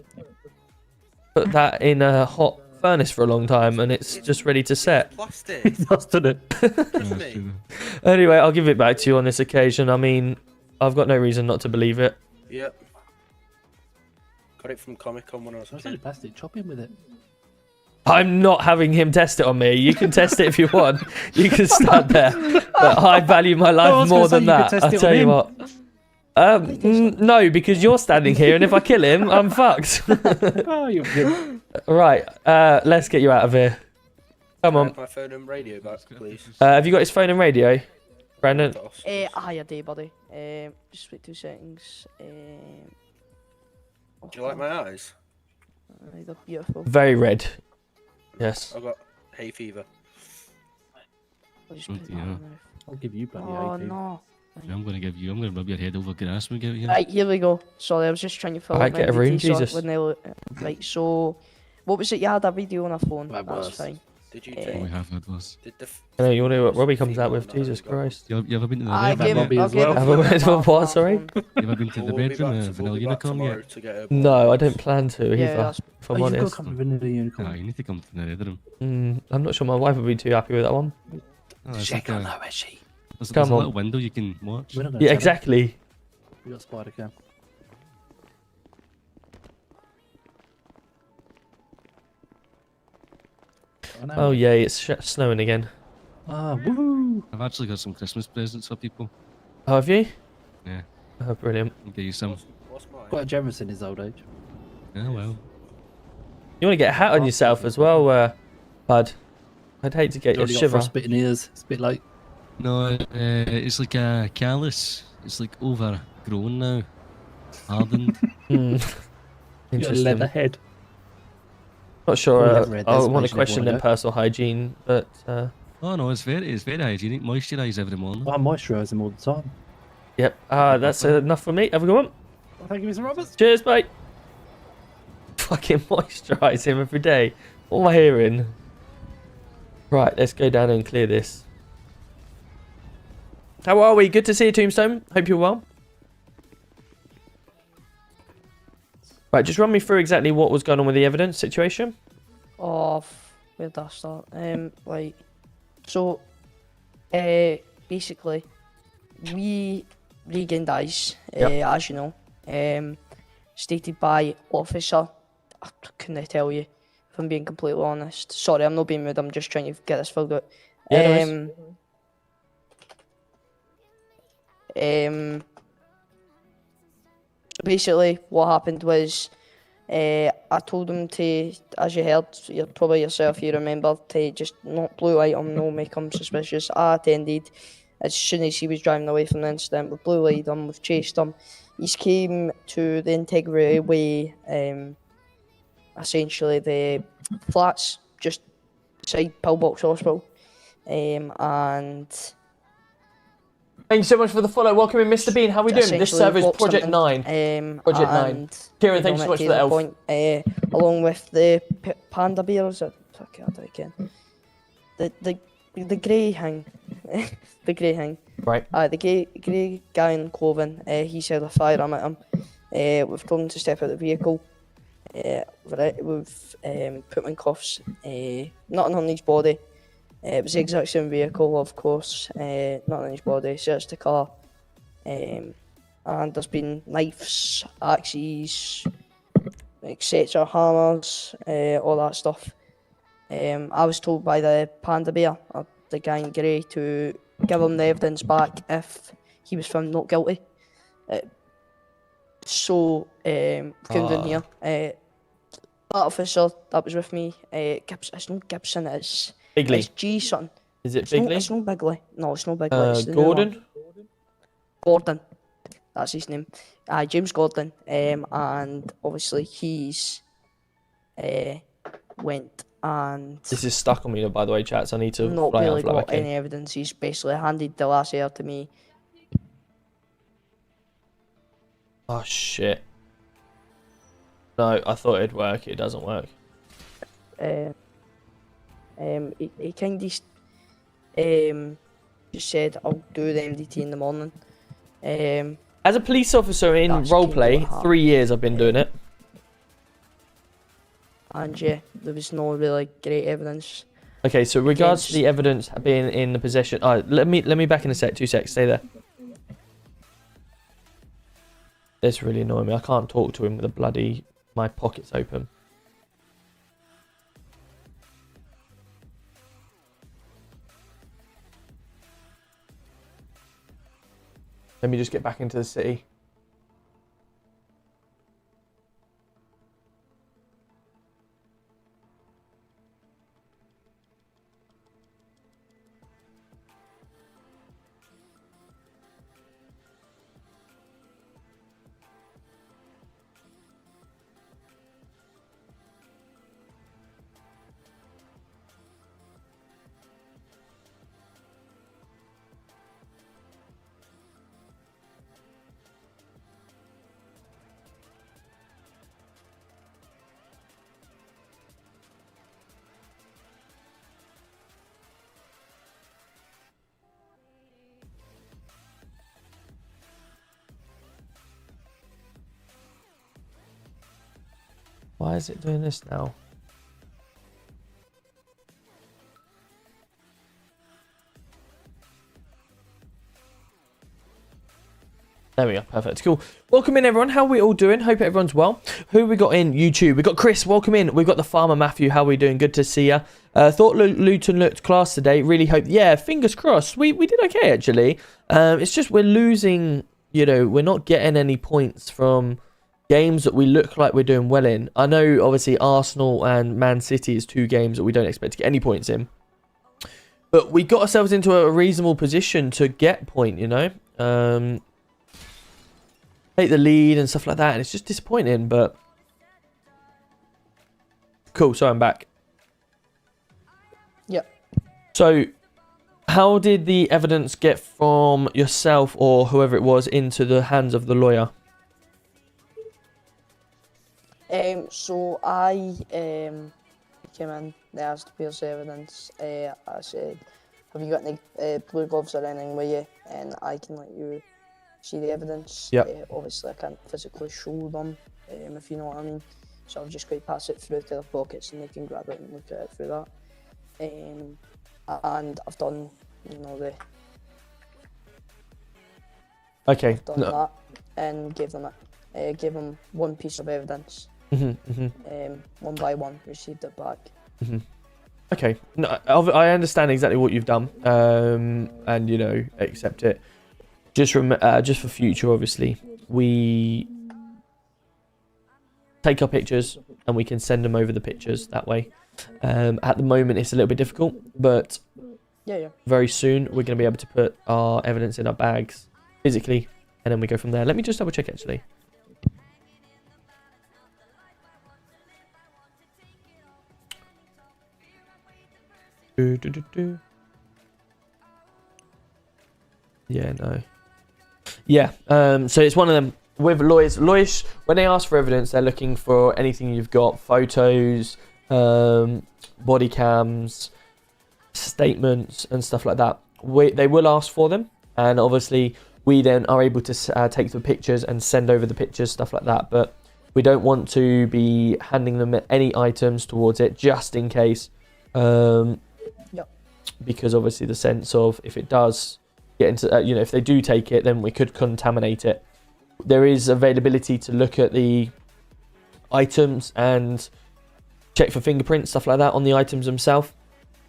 Speaker 2: put that in a hot furnace for a long time, and it's just ready to set.
Speaker 16: Plastic.
Speaker 15: It does, doesn't it?
Speaker 16: Trust
Speaker 14: That's
Speaker 16: me.
Speaker 14: true.
Speaker 2: Anyway, I'll give it back to you on this occasion. I mean, I've got no reason not to believe it.
Speaker 16: Yep. Got it from Comic Con when I was a
Speaker 15: It's only
Speaker 16: kid.
Speaker 15: plastic. Chop in with it.
Speaker 2: I'm not having him test it on me. You can test it if you want. You can start there. But I value my
Speaker 15: I
Speaker 2: life
Speaker 15: was
Speaker 2: more
Speaker 15: gonna say
Speaker 2: than
Speaker 15: you could
Speaker 2: that.
Speaker 15: test
Speaker 2: I'll
Speaker 15: it
Speaker 2: tell
Speaker 15: on
Speaker 2: you
Speaker 15: him.
Speaker 2: what. No, because you're standing here, and if I kill him, I'm fucked.
Speaker 15: Oh, you're good.
Speaker 2: Right, let's get you out of here. Come
Speaker 16: Can I
Speaker 2: on.
Speaker 16: have my phone and radio back, please.
Speaker 2: Have you got his phone and radio, Brandon?
Speaker 6: Hiya, day, buddy. Just wait 2 seconds.
Speaker 16: Do you like my eyes?
Speaker 6: They're beautiful.
Speaker 2: Very red. Yes.
Speaker 16: I've got hay fever.
Speaker 6: I'll just
Speaker 14: Oh
Speaker 6: put that
Speaker 14: dear.
Speaker 6: on there.
Speaker 15: I'll give you bloody
Speaker 6: Oh
Speaker 15: hay fever.
Speaker 6: no.
Speaker 14: I'm gonna rub your head over grass and give you.
Speaker 6: Right, here we go. Sorry, I was just trying to fill
Speaker 2: Alright,
Speaker 6: my
Speaker 2: get a room,
Speaker 6: MDT, so
Speaker 2: Jesus.
Speaker 6: when they right, so what was it? You had a video on a phone.
Speaker 15: That
Speaker 6: That's
Speaker 15: was.
Speaker 6: fine.
Speaker 16: Did you
Speaker 10: We
Speaker 16: take?
Speaker 10: have had those.
Speaker 16: Did the
Speaker 2: I know, you want to know what Robbie comes out
Speaker 16: female
Speaker 2: with?
Speaker 16: not
Speaker 2: Jesus
Speaker 16: got-
Speaker 2: Christ.
Speaker 14: You ever been to the
Speaker 6: I
Speaker 14: bedroom?
Speaker 6: gave
Speaker 14: yet?
Speaker 6: I gave
Speaker 2: Have a word for what, sorry?
Speaker 14: You ever been to the
Speaker 16: We'll be
Speaker 14: bedroom
Speaker 16: back
Speaker 14: of
Speaker 16: to-
Speaker 14: Vanilla
Speaker 16: we'll be back
Speaker 14: Unicorn
Speaker 16: tomorrow
Speaker 14: yet?
Speaker 16: to get her
Speaker 2: No, I don't
Speaker 16: blood.
Speaker 2: plan to either,
Speaker 6: that's-
Speaker 2: if I'm
Speaker 15: You've got to
Speaker 2: honest.
Speaker 15: come with Vanilla Unicorn.
Speaker 14: Nah, you need to come to the bedroom.
Speaker 2: I'm not sure my wife would be too happy with that one.
Speaker 14: Oh, it's
Speaker 15: Check
Speaker 14: like
Speaker 15: on
Speaker 14: a,
Speaker 15: her, is she?
Speaker 14: there's
Speaker 2: Come
Speaker 14: a
Speaker 2: on.
Speaker 14: little window you can watch.
Speaker 15: We're not gonna
Speaker 2: Yeah,
Speaker 15: tell her.
Speaker 2: exactly.
Speaker 15: We got spider cam.
Speaker 2: Oh, yay, it's snowing again.
Speaker 15: Ah, woohoo!
Speaker 14: I've actually got some Christmas presents for people.
Speaker 2: Oh, have you?
Speaker 14: Yeah,
Speaker 2: Oh, brilliant.
Speaker 14: I'll get you some.
Speaker 16: What's mine?
Speaker 15: Quite generous in his old age.
Speaker 14: Yeah, well.
Speaker 2: You want to get a hat on yourself as well, bud? I'd hate to get
Speaker 15: He's
Speaker 2: you a
Speaker 15: already got
Speaker 2: shiver.
Speaker 15: frostbite in ears. It's a bit late.
Speaker 14: No, it's like a callus. It's like overgrown now. Hardened.
Speaker 15: You got a
Speaker 2: Interesting.
Speaker 15: leather head.
Speaker 2: Not sure.
Speaker 15: Well, I've read
Speaker 2: I
Speaker 15: this,
Speaker 2: want
Speaker 15: makes
Speaker 2: to
Speaker 15: you
Speaker 2: question
Speaker 15: wanna
Speaker 2: their
Speaker 15: go.
Speaker 2: personal hygiene, but
Speaker 14: Oh no, it's very hygienic. Moisturise every morning.
Speaker 15: I moisturise him all the time.
Speaker 2: yep. That's enough for me. Have a good one.
Speaker 15: Well, thank you, Mr. Roberts.
Speaker 2: Cheers, mate. Fucking moisturise him every day. What am I hearing? Right, let's go down and clear this. How are we? Good to see you, Tombstone. Hope you're well. Right, just run me through exactly what was going on with the evidence situation.
Speaker 6: Oh, where did I start? Like, so, basically, we regained eyes, as you know, stated by officer. I couldn't tell you, if I'm being completely honest. Sorry, I'm not being rude. I'm just trying to get this filled out.
Speaker 2: Yeah, no
Speaker 6: So basically, what happened was, I told him to, as you heard, probably yourself, you remember, to just not blue light him, no make him suspicious. I attended. As soon as he was driving away from the incident, we've blue lighted him, we've chased him. He's came to the Integrity Way, essentially the flats just beside Pillbox Hospital, and
Speaker 2: Thank you so much for the follow. Welcome in, Mr. Bean. How are we doing? This
Speaker 6: essentially
Speaker 2: server is
Speaker 6: boxed him
Speaker 2: Project
Speaker 6: in,
Speaker 2: 9. Project 9.
Speaker 6: and
Speaker 2: Kieran, thank you so much for the elf.
Speaker 6: point, along with the panda bear, is it? Okay, I'll do it again. The grey thing, the grey thing.
Speaker 2: Right.
Speaker 6: The grey guy in clothing. He said a firearm at him. We've told him to step out of the vehicle. We've put him in cuffs. Nothing on his body. It was the exact same vehicle, of course. Nothing on his body. Searched the car. And there's been knives, axes, etc., hammers, all that stuff. I was told by the panda bear, the guy in grey, to give him the evidence back if he was found not guilty. So, came down here. That officer that was with me, it's not Gibson, it's
Speaker 2: Bigley.
Speaker 6: It's G something.
Speaker 2: Is it
Speaker 6: It's not-
Speaker 2: Bigley?
Speaker 6: It's not Bigley. No, it's not Bigley. It's the new
Speaker 2: Gordon?
Speaker 6: one. Gordon. That's his name. James Gordon. And obviously he's went and
Speaker 2: This is stuck on me, by the way, chats. I need to
Speaker 6: not
Speaker 2: fly
Speaker 6: really
Speaker 2: out, fly
Speaker 6: got
Speaker 2: back in.
Speaker 6: any evidence. He's basically handed the last air to me.
Speaker 2: Oh, shit. No, I thought it'd work. It doesn't work.
Speaker 6: He kind of just said, I'll do the MDT in the morning.
Speaker 2: As a police officer in
Speaker 6: That's
Speaker 2: roleplay,
Speaker 6: kind of what
Speaker 2: 3 years I've been doing it.
Speaker 6: And yeah, there was no really great evidence.
Speaker 2: Okay, so regards to
Speaker 6: Against-
Speaker 2: the evidence being in the possession... let me back in a sec. 2 secs. Stay there. That's really annoying me. I can't talk to him with my pockets open. Let me just get back into the city. Why is it doing this now? There we go, perfect, cool. Welcome in everyone, how are we all doing? Hope everyone's well. Who we got in YouTube? We got Chris, welcome in. We've got the farmer Matthew, how are we doing? Good to see ya. Thought Luton looked class today, really hope, yeah, fingers crossed. We did okay actually. It's just we're losing, you know, we're not getting any points from games that we look like we're doing well in. I know obviously Arsenal and Man City is 2 games that we don't expect to get any points in. But we got ourselves into a reasonable position to get point, you know. Take the lead and stuff like that, and it's just disappointing, but cool. So I'm back.
Speaker 6: Yep.
Speaker 2: So how did the evidence get from yourself or whoever it was into the hands of the lawyer?
Speaker 6: So I came in, they asked where's the evidence. I said, have you got any blue gloves or anything with you, and I can let you see the evidence.
Speaker 2: Yep.
Speaker 6: Obviously I can't physically show them, if you know what I mean. So I'll just go pass it through to their pockets and they can grab it and look at it through that. And I've done, you know,
Speaker 2: Okay.
Speaker 6: done that and gave them one piece of evidence. One by one, received it back.
Speaker 2: Okay. No, I understand exactly what you've done, and you know, accept it. Just for future, obviously, we take our pictures and we can send them over the pictures that way. At the moment, it's a little bit difficult, but very soon we're going to be able to put our evidence in our bags physically, and then we go from there. Let me just double check actually. Yeah, no. Yeah, so it's one of them with lawyers. Lawyers, when they ask for evidence, they're looking for anything you've got: photos, body cams, statements, and stuff like that. They will ask for them, and obviously we then are able to take the pictures and send over the pictures, stuff like that. But we don't want to be handing them any items towards it, just in case. Because obviously the sense of if it does get into, you know, if they do take it, then we could contaminate it. There is availability to look at the items and check for fingerprints, stuff like that on the items themselves,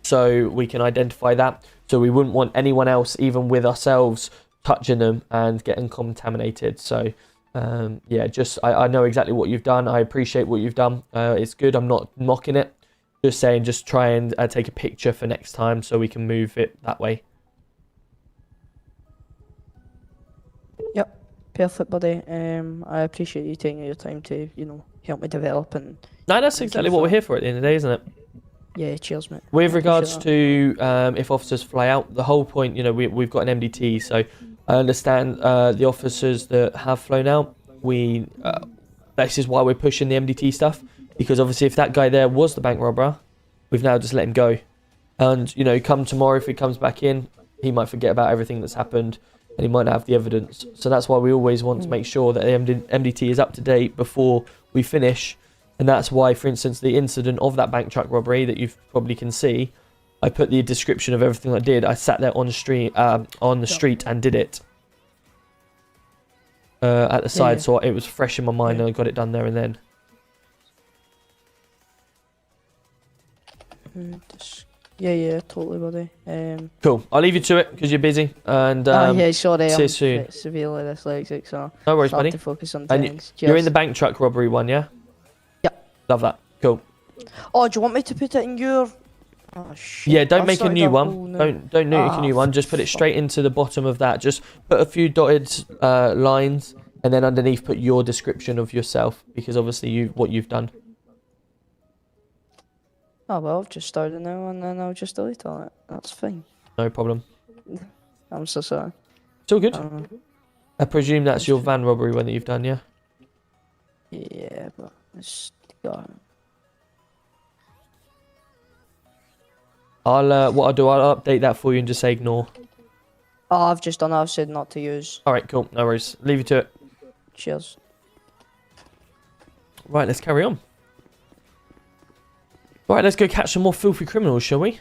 Speaker 2: so we can identify that. So we wouldn't want anyone else, even with ourselves, touching them and getting contaminated. So yeah, just I know exactly what you've done. I appreciate what you've done. It's good. I'm not mocking it. Just saying, just try and take a picture for next time so we can move it that way.
Speaker 6: Yep, perfect, buddy. I appreciate you taking your time to, you know, help me develop and.
Speaker 2: No, that's exactly what we're here for at the end of the day, isn't it?
Speaker 6: Yeah, cheers, mate.
Speaker 2: With regards to if officers fly out, the whole point, you know, we've got an MDT, so I understand the officers that have flown out. This is why we're pushing the MDT stuff, because obviously if that guy there was the bank robber, we've now just let him go. And, you know, come tomorrow, if he comes back in, he might forget about everything that's happened and he might not have the evidence. So that's why we always want to make sure that the MDT is up to date before we finish. And that's why, for instance, the incident of that bank truck robbery that you probably can see, I put the description of everything I did. I sat there on the street and did it at the side, so it was fresh in my mind and I got it done there and then.
Speaker 6: Yeah, totally, buddy.
Speaker 2: Cool. I'll leave you to it because you're busy. And
Speaker 6: yeah, sorry,
Speaker 2: see you
Speaker 6: I'm
Speaker 2: soon.
Speaker 6: severely dyslexic, so
Speaker 2: no worries,
Speaker 6: hard
Speaker 2: buddy.
Speaker 6: to focus on
Speaker 2: And
Speaker 6: things.
Speaker 2: you're in the bank truck robbery one, yeah?
Speaker 6: Yep.
Speaker 2: Love that. Cool.
Speaker 6: Oh, do you want me to put it in your? Oh, shit.
Speaker 2: Yeah, don't
Speaker 6: I've
Speaker 2: make a
Speaker 6: started
Speaker 2: new
Speaker 6: whole
Speaker 2: one.
Speaker 6: new-
Speaker 2: Don't make a new one. Just put it straight into the bottom of that. Just put a few dotted lines, and then underneath put your description of yourself, because obviously what you've done.
Speaker 6: Oh well, I've just started now, and then I'll just delete all it. That's fine.
Speaker 2: No problem.
Speaker 6: I'm so sorry.
Speaker 2: It's all good. I presume that's your van robbery one that you've done, yeah?
Speaker 6: Yeah, but it's got.
Speaker 2: What I'll do, I'll update that for you and just say ignore.
Speaker 6: Oh, I've just done. I've said not to use.
Speaker 2: All right, cool. No worries. Leave you to it.
Speaker 6: Cheers.
Speaker 2: Right, let's carry on. Right, let's go catch some more filthy criminals, shall we?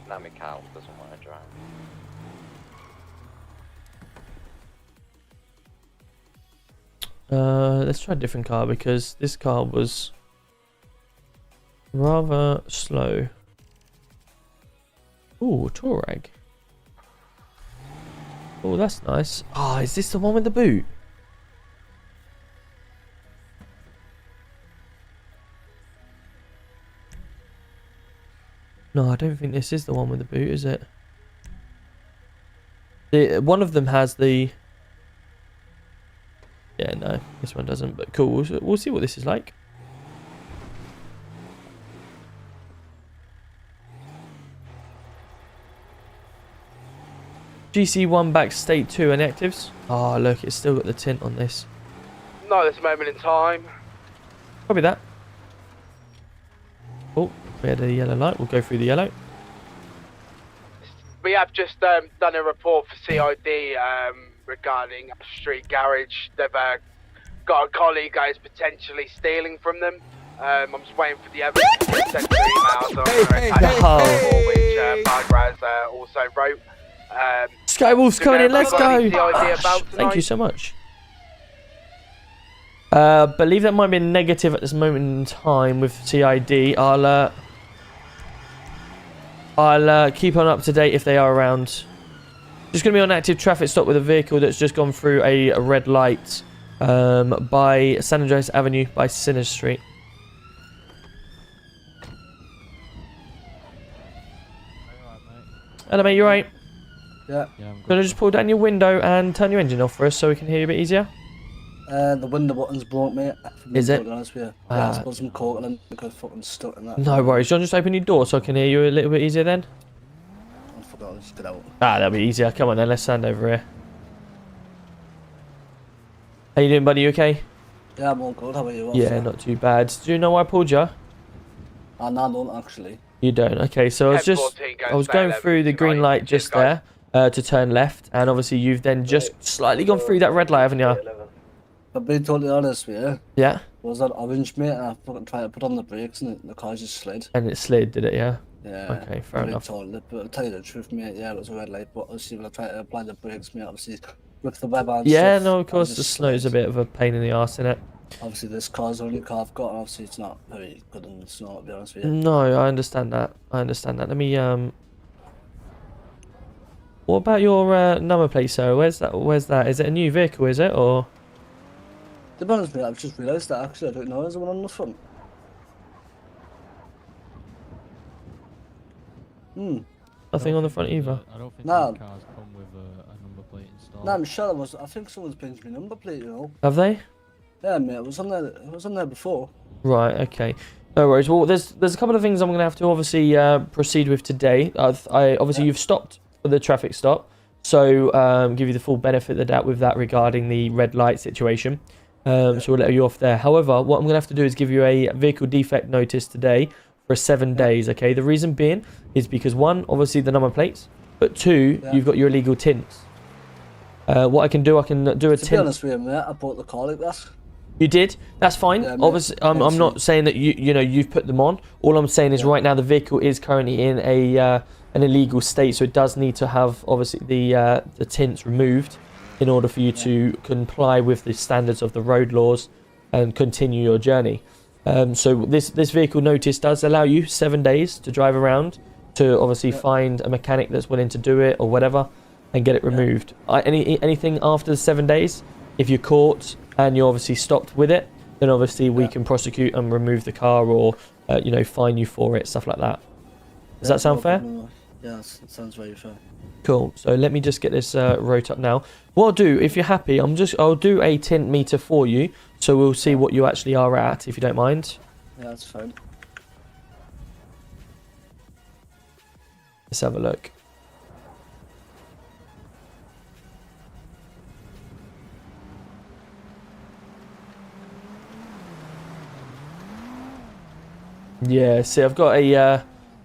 Speaker 11: Now my cow doesn't want to drive.
Speaker 2: Let's try a different car because this car was rather slow. Ooh, Touareg. Oh, that's nice. Ah, is this the one with the boot? No, I don't think this is the one with the boot, is it? One of them has the... Yeah, no, this one doesn't, but cool. We'll see what this is like. GC1 back state 2 inactives. Oh, look, it's still got the tint on this.
Speaker 17: Not at this moment in time.
Speaker 2: Probably that. Oh, we had a yellow light. We'll go through the yellow.
Speaker 17: We have just done a report for CID regarding a street garage. They've got a colleague that is potentially stealing from them. I'm just waiting for the evidence to be sent to emails on which Margaret also wrote.
Speaker 2: Skywolf's coming in, let's go! Thank you so much. Believe that might be negative at this moment in time with CID. I'll keep on up to date if they are around. Just going to be on active traffic stop with a vehicle that's just gone through a red light by San Andreas Avenue by Sinners Street. Hello mate, you right?
Speaker 18: Yeah.
Speaker 2: Could I just pull down your window and turn your engine off for us so we can hear you a bit easier?
Speaker 18: The window button's broke, mate.
Speaker 2: Is it?
Speaker 18: To be honest with you. Yeah, I suppose I'm caught and I got fucking stuck in that.
Speaker 2: No worries. Do you want to just open your door so I can hear you a little bit easier then?
Speaker 18: I forgot, just get out.
Speaker 2: Ah, that'll be easier. Come on then, let's stand over here. How you doing, buddy? You okay?
Speaker 18: Yeah, I'm all good. How are you?
Speaker 2: Yeah, not too bad. Do you know why I pulled you?
Speaker 18: No, I don't actually.
Speaker 2: You don't? Okay, so I was going through the green light just there to turn left, and obviously you've then just slightly gone through that red light, haven't you?
Speaker 18: But being totally honest with you,
Speaker 2: Yeah.
Speaker 18: was that orange, mate, and I fucking tried to put on the brakes and the car just slid.
Speaker 2: And it slid, did it? Yeah.
Speaker 18: Yeah.
Speaker 2: Okay, fair enough.
Speaker 18: But I'll tell you the truth, mate. Yeah, it was a red light, but obviously when I tried to apply the brakes, mate, obviously with the web and
Speaker 2: Yeah,
Speaker 18: stuff,
Speaker 2: no, of
Speaker 18: I
Speaker 2: course
Speaker 18: just
Speaker 2: the snow's a bit of a pain in the arse, isn't it?
Speaker 18: Obviously, this car's the only car I've got, and obviously it's not very good in the snow, to be honest with you.
Speaker 2: No, I understand that. Let me What about your number plate, sir? Where's that? Is it a new vehicle, is it, or?
Speaker 18: To be honest with you, I've just realised that actually I don't know there's one on the front.
Speaker 2: Nothing on the front either.
Speaker 19: I don't think
Speaker 18: Nah.
Speaker 19: these cars come with a number plate installed.
Speaker 18: Nah, I'm sure I think someone's changed my number plate, you know.
Speaker 2: Have they?
Speaker 18: Yeah, mate, it was on there. It was on there before.
Speaker 2: Right, okay. No worries. Well, there's a couple of things I'm going to have to obviously proceed with today. You've stopped for the traffic stop, so give you the full benefit of the doubt with that regarding the red light situation. So we'll let you off there. However, what I'm going to have to do is give you a vehicle defect notice today for 7 days, okay? The reason being is because, one, obviously the number plates, but two, you've got your illegal tints. What I can do a tint.
Speaker 18: To be honest with you, mate, I bought the car like that.
Speaker 2: You did? That's fine.
Speaker 18: Yeah,
Speaker 2: Obviously, I'm not saying that you've put them on. All I'm saying is right now the vehicle is currently in an illegal state, so it does need to have obviously the tints removed in order for you to comply with the standards of the road laws and continue your journey. So this vehicle notice does allow you 7 days to drive around to obviously find a mechanic that's willing to do it or whatever and get it removed. Anything after the 7 days, if you're caught and you're obviously stopped with it, then obviously we can prosecute and remove the car or fine you for it, stuff like that. Does that sound fair?
Speaker 18: Yeah, it sounds very fair.
Speaker 2: Cool. So let me just get this wrote up now. What I'll do, if you're happy, I'll do a tint meter for you, so we'll see what you actually are at, if you don't mind.
Speaker 18: Yeah, that's fine.
Speaker 2: Let's have a look. Yeah, see, I've got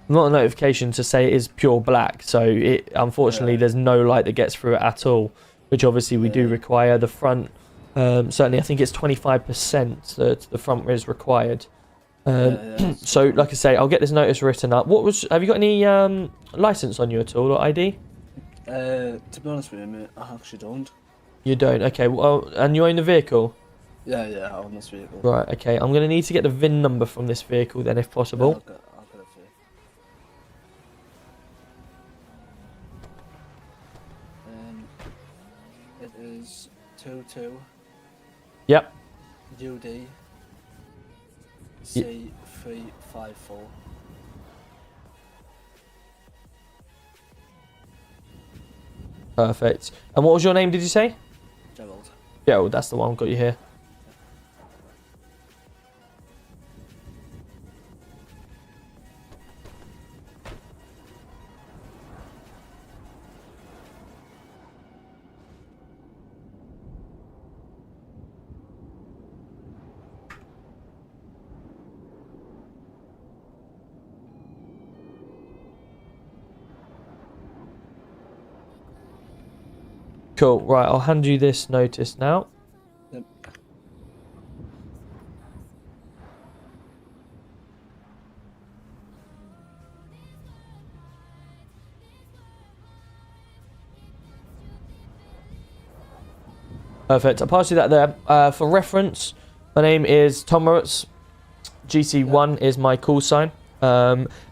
Speaker 2: not a notification to say it is pure black, so it unfortunately there's no light that gets through it at all, which obviously we do require. The front, certainly I think it's 25% that the front is required. So like I say, I'll get this notice written up. Have you got any license on you at all or ID?
Speaker 18: To be honest with you, mate, I actually don't.
Speaker 2: You don't? Okay, well, and you own the vehicle?
Speaker 18: Yeah, I own this vehicle.
Speaker 2: Right, okay. I'm going to need to get the VIN number from this vehicle then, if possible.
Speaker 18: I'll get it for you. It is 22.
Speaker 2: Yep.
Speaker 18: UD C354.
Speaker 2: Perfect. And what was your name, did you say?
Speaker 18: Gerald.
Speaker 2: Gerald, that's the one. Got you here. Cool. Right, I'll hand you this notice now.
Speaker 18: Yep.
Speaker 2: Perfect. I'll pass you that there. For reference, my name is Tom Roberts. GC1 is my call sign.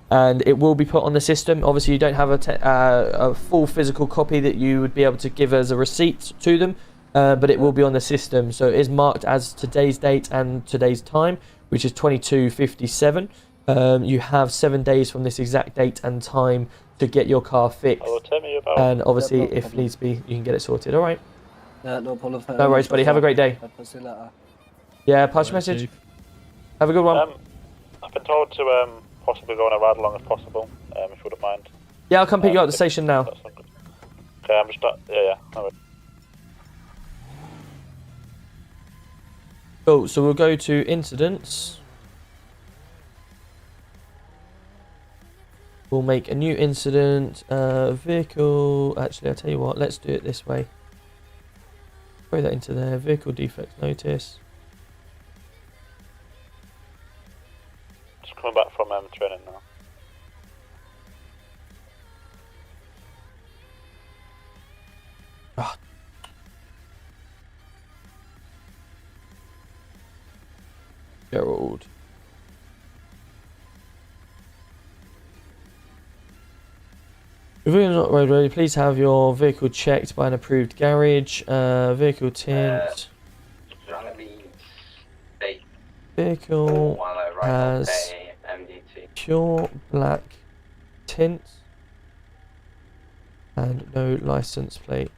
Speaker 2: And it will be put on the system. Obviously, you don't have a full physical copy that you would be able to give as a receipt to them, but it will be on the system. So it is marked as today's date and today's time, which is 22:57. You have 7 days from this exact date and time to get your car fixed. And obviously, if needs be, you can get it sorted. All right.
Speaker 18: Yeah, no problem.
Speaker 2: No worries, buddy. Have a great day.
Speaker 18: I'll see you later.
Speaker 2: Yeah, pass your message. Have a good one.
Speaker 20: I've been told to possibly go on a ride along if possible, if you wouldn't mind.
Speaker 2: Yeah, I'll come pick you up at the station now.
Speaker 20: Okay, I'm just yeah. No worries.
Speaker 2: Cool, so we'll go to incidents. We'll make a new incident. Vehicle. Actually, I'll tell you what, let's do it this way. Throw that into there. Vehicle defect notice.
Speaker 20: Just coming back from training now.
Speaker 2: Gerald. If you're not road ready, please have your vehicle checked by an approved garage. Vehicle tint. Vehicle has pure black tint and no license plate.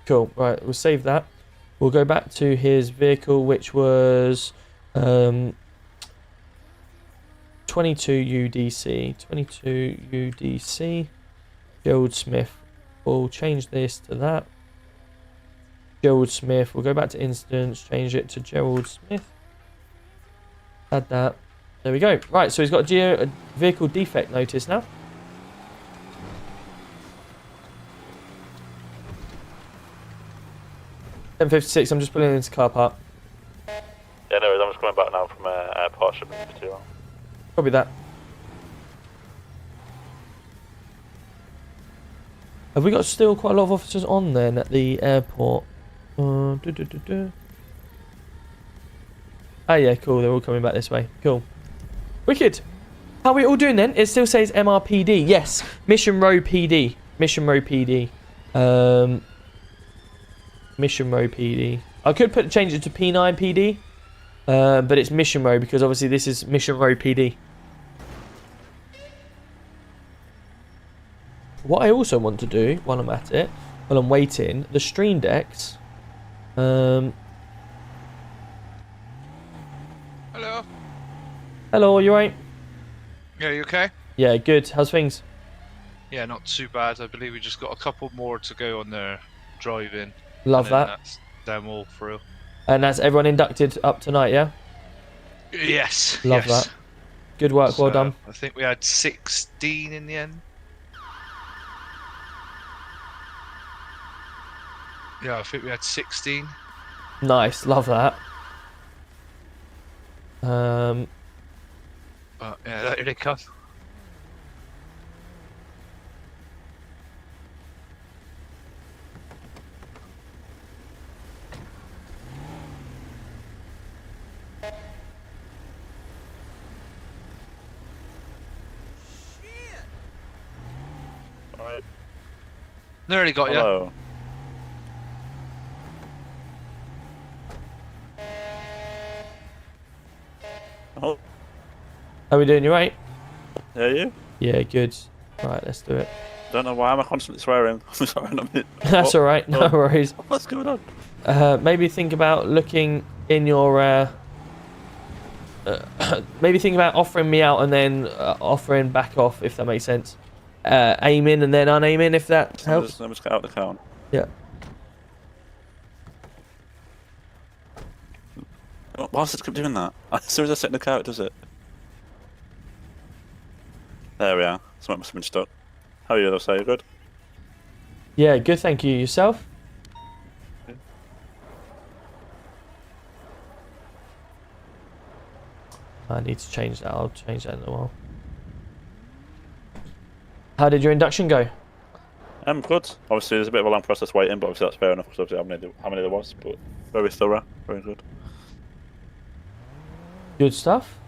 Speaker 2: Cool, right, we'll save that. We'll go back to his vehicle, which was 22 UDC. 22 UDC. Gerald Smith. We'll change this to that. Gerald Smith. We'll go back to incidents, change it to Gerald Smith. Add that. There we go. Right, so he's got a vehicle defect notice now. M56, I'm just pulling into car park.
Speaker 20: Yeah, no worries, I'm just coming back now from airport, should be too long.
Speaker 2: Copy that. Have we got still quite a lot of officers on then at the airport? Ah, yeah, cool, they're all coming back this way. Cool. Wicked. How are we all doing then? It still says MRPD. Yes, Mission Row PD. Mission Row PD. Mission Row PD. I could change it to P9 PD, but it's Mission Row because obviously this is Mission Row PD. What I also want to do while I'm at it, while I'm waiting, the stream decks.
Speaker 21: Hello.
Speaker 2: Hello, you right?
Speaker 21: Yeah, you okay?
Speaker 2: Yeah, good. How's things?
Speaker 21: Yeah, not too bad. I believe we just got a couple more to go on their drive-in.
Speaker 2: Love
Speaker 21: and then
Speaker 2: that.
Speaker 21: That's them all through.
Speaker 2: And that's everyone inducted up tonight, yeah?
Speaker 21: Yes.
Speaker 2: Love
Speaker 21: yes.
Speaker 2: that. Good work, well done.
Speaker 21: I think we had 16 in the end. Yeah, I think we had 16.
Speaker 2: Nice, love that.
Speaker 21: Yeah, here they come.
Speaker 20: Alright.
Speaker 21: Nearly got you.
Speaker 20: Hello. Oh.
Speaker 2: How we doing, you right?
Speaker 20: Yeah, you?
Speaker 2: Yeah, good. Right, let's do it.
Speaker 20: Don't know why am I constantly swearing. I'm sorry, I'm
Speaker 2: That's alright, no worries.
Speaker 20: What's going on?
Speaker 2: Maybe think about looking in your... maybe think about offering me out and then offering back off, if that makes sense. Aiming and then unaiming, if that helps.
Speaker 20: Let me just get out the count.
Speaker 2: Yeah.
Speaker 20: Why does it keep doing that? As soon as I sit in the couch, does it? There we are. Something must have been stuck. How are you, though? Say you good?
Speaker 2: Yeah, good, thank you. Yourself? I need to change that. I'll change that in a while. How did your induction go?
Speaker 20: Good. Obviously, there's a bit of a long process waiting, but obviously that's fair enough because obviously how many there was, but very thorough, very good.
Speaker 2: Good stuff.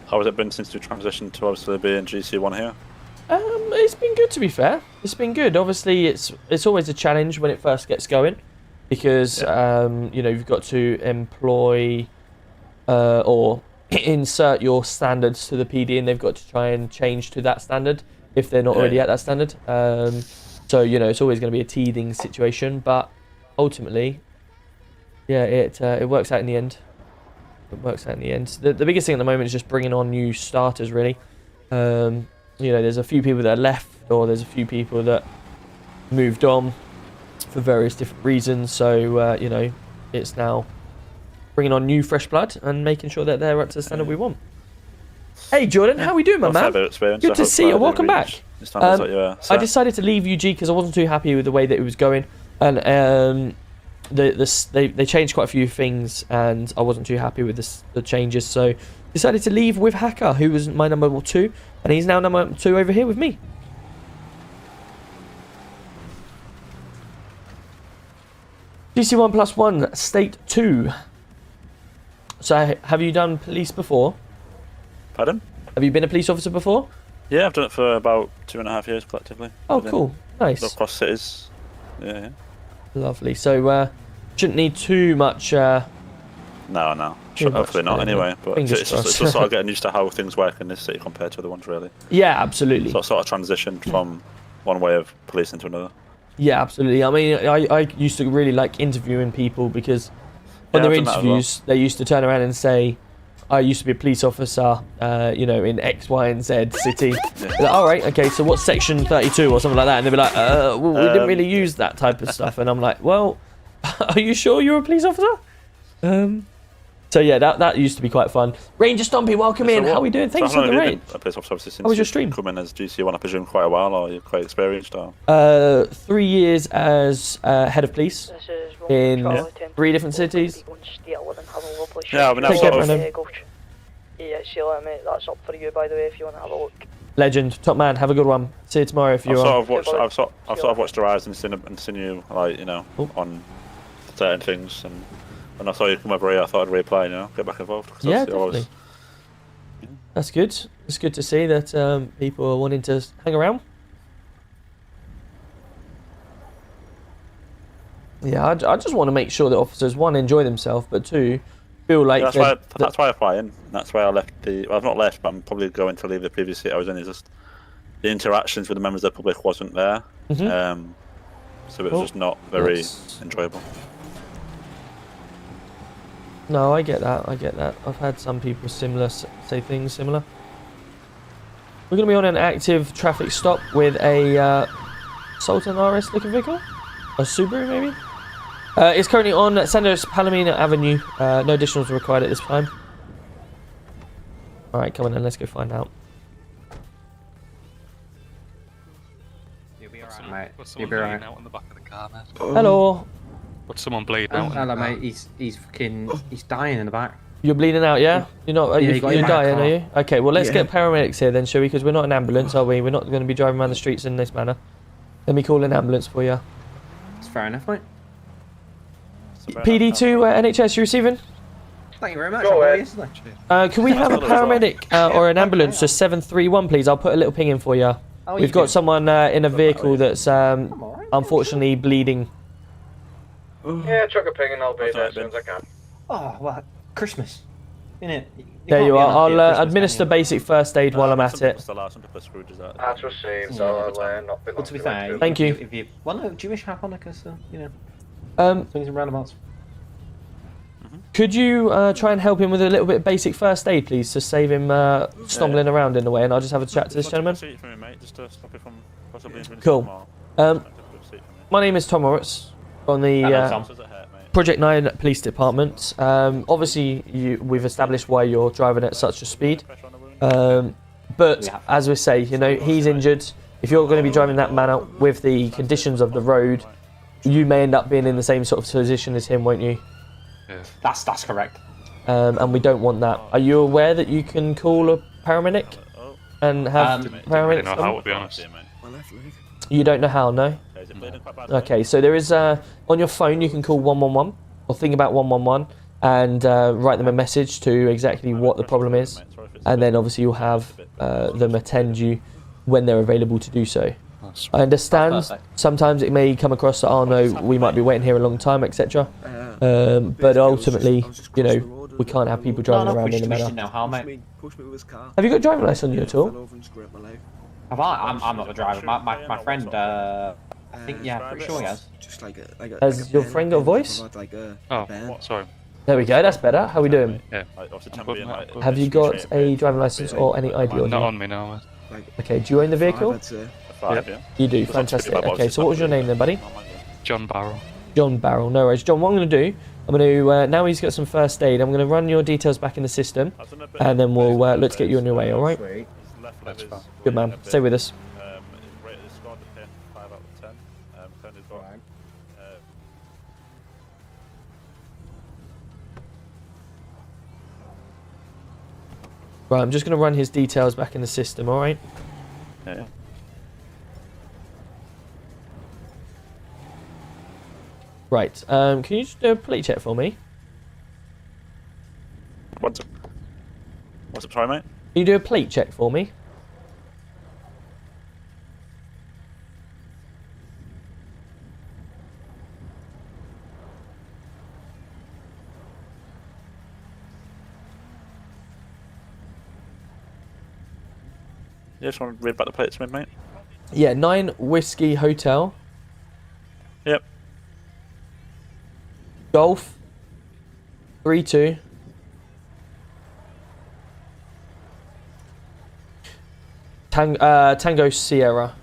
Speaker 20: How has it been since you transitioned to obviously being GC1 here?
Speaker 2: It's been good, to be fair. It's been good. Obviously, it's always a challenge when it first gets going, because you know, you've got to employ or insert your standards to the PD, and they've got to try and change to that standard if they're not already at that standard. So you know, it's always going to be a teething situation, but ultimately, yeah, it works out in the end. It works out in the end. The biggest thing at the moment is just bringing on new starters, really. You know, there's a few people that are left, or there's a few people that moved on for various different reasons. So you know, it's now bringing on new fresh blood and making sure that they're up to the standard we want. Hey Jordan, how we doing, my man? Good to see you. Welcome back. I decided to leave UG because I wasn't too happy with the way that it was going, and they changed quite a few things, and I wasn't too happy with the changes. So decided to leave with Hacker, who was my number 2, and he's now number 2 over here with me. GC1+1, State 2. So, have you done police before?
Speaker 20: Pardon?
Speaker 2: Have you been a police officer before?
Speaker 20: Yeah, I've done it for about 2.5 years collectively.
Speaker 2: Oh, cool. Nice.
Speaker 20: Across cities. Yeah.
Speaker 2: Lovely. So, shouldn't need too much...
Speaker 20: No. Hopefully not anyway. But it's just sort of getting used to how things work in this city compared to other ones, really.
Speaker 2: Yeah, absolutely.
Speaker 20: So sort of transition from one way of policing to another.
Speaker 2: Yeah, absolutely. I mean, I used to really like interviewing people, because on their interviews, they used to turn around and say, I used to be a police officer, you know, in X, Y, and Z city. Like, all right, okay, so what's section 32 or something like that? And they'd be like, well, we didn't really use that type of stuff. And I'm like, well, are you sure you're a police officer? So yeah, that used to be quite fun. Ranger Stompy, welcome in. How are we doing? Thanks for the raid.
Speaker 20: A police officer since
Speaker 2: How was your stream?
Speaker 20: Come in as GC1, I presume, quite a while, or you're quite experienced, or?
Speaker 2: 3 years as head of police in 3 different cities.
Speaker 20: Yeah, I mean, that's sort of...
Speaker 6: Yeah, Sheila, mate, that's up for you, by the way, if you want to have a look.
Speaker 2: Legend, top man. Have a good one. See you tomorrow if you're
Speaker 20: I've sort of watched your eyes and seen you, like, you know, on certain things, and when I saw you come over here, I thought I'd reapply, you know, get back involved.
Speaker 2: Yeah, definitely. That's good. It's good to see that people are wanting to hang around. Yeah, I just want to make sure that officers, 1, enjoy themselves, but 2, feel like...
Speaker 20: Yeah, that's why I apply in. That's why I left the... Well, I've not left, but I'm probably going to leave the previous seat I was in. It's just the interactions with the members of the public wasn't there. So it was just not very enjoyable.
Speaker 2: No, I get that. I get that. I've had some people similar say things similar. We're going to be on an active traffic stop with a Sultan RS looking vehicle. A Subaru, maybe? It's currently on San Andreas Palomino Avenue. No additionals are required at this time. Alright, come on then. Let's go find out.
Speaker 1: You'll be alright, mate. You'll be alright. Out on the back of the car, mate.
Speaker 2: Hello.
Speaker 1: What's someone bleeding out? Hello, mate. He's dying in the back.
Speaker 2: You're bleeding out, yeah? You're not.
Speaker 1: Yeah,
Speaker 2: you're dying, are you? Okay, well let's get paramedics here then, shall we? Because we're not an ambulance, are we? We're not going to be driving around the streets in this manner. Let me call an ambulance for you.
Speaker 1: It's fair enough, mate.
Speaker 2: PD2 NHS, you receiving?
Speaker 1: Thank you very much.
Speaker 2: Can we have a paramedic or an ambulance to 731, please? I'll put a little ping in for you. We've got someone in a vehicle that's unfortunately bleeding.
Speaker 11: Yeah, chuck a ping and I'll be there as soon as I can.
Speaker 1: Oh, well, Christmas, innit?
Speaker 2: There you are. I'll administer basic first aid while I'm at it.
Speaker 11: That's received, so I'll not be long.
Speaker 1: To be fair,
Speaker 2: thank you.
Speaker 1: If you, well, no, Jewish harmonica, so, you know. Swings and roundabouts.
Speaker 2: Could you try and help him with a little bit of basic first aid, please, to save him stumbling around in the way, and I'll just have a chat to this gentleman. Cool. My name is Tom Moritz from the Project9 Police Department. Obviously, we've established why you're driving at such a speed. But as we say, you know, he's injured. If you're going to be driving that manner with the conditions of the road, you may end up being in the same sort of position as him, won't you?
Speaker 1: Yeah. That's correct.
Speaker 2: And we don't want that. Are you aware that you can call a paramedic and have paramedics?
Speaker 1: I don't know how, to be honest.
Speaker 2: You don't know how, no? Okay, so there is on your phone you can call 111 or think about 111 and write them a message to exactly what the problem is, and then obviously you'll have them attend you when they're available to do so. I understand sometimes it may come across that, oh no, we might be waiting here a long time, etc. But ultimately, you know, we can't have people driving around in a manner. Have you got a driving license on you at all?
Speaker 1: Have I? I'm not the driver. My friend, I think, yeah, pretty sure he has.
Speaker 2: Has your friend got a voice?
Speaker 1: Oh, sorry.
Speaker 2: There we go, that's better. How are we doing?
Speaker 1: Yeah.
Speaker 2: Have you got a driving license or any ID on you?
Speaker 1: Not on me now.
Speaker 2: Okay, do you own the vehicle?
Speaker 1: Yeah.
Speaker 2: You do, fantastic. Okay, so what was your name then, buddy?
Speaker 1: John Barrell.
Speaker 2: John Barrell, no worries. John, what I'm going to do, I'm going to, now he's got some first aid, I'm going to run your details back in the system, and then we'll let's get you on your way, alright? Good man, stay with us. Right, I'm just going to run his details back in the system, alright?
Speaker 20: Yeah.
Speaker 2: Right, can you just do a plate check for me?
Speaker 20: What's up, sorry, mate?
Speaker 2: Can you do a plate check for me?
Speaker 20: You just want to read back the plates to me, mate?
Speaker 2: Yeah, 9 Whiskey Hotel.
Speaker 20: Yep.
Speaker 2: Golf 32 Tango Sierra.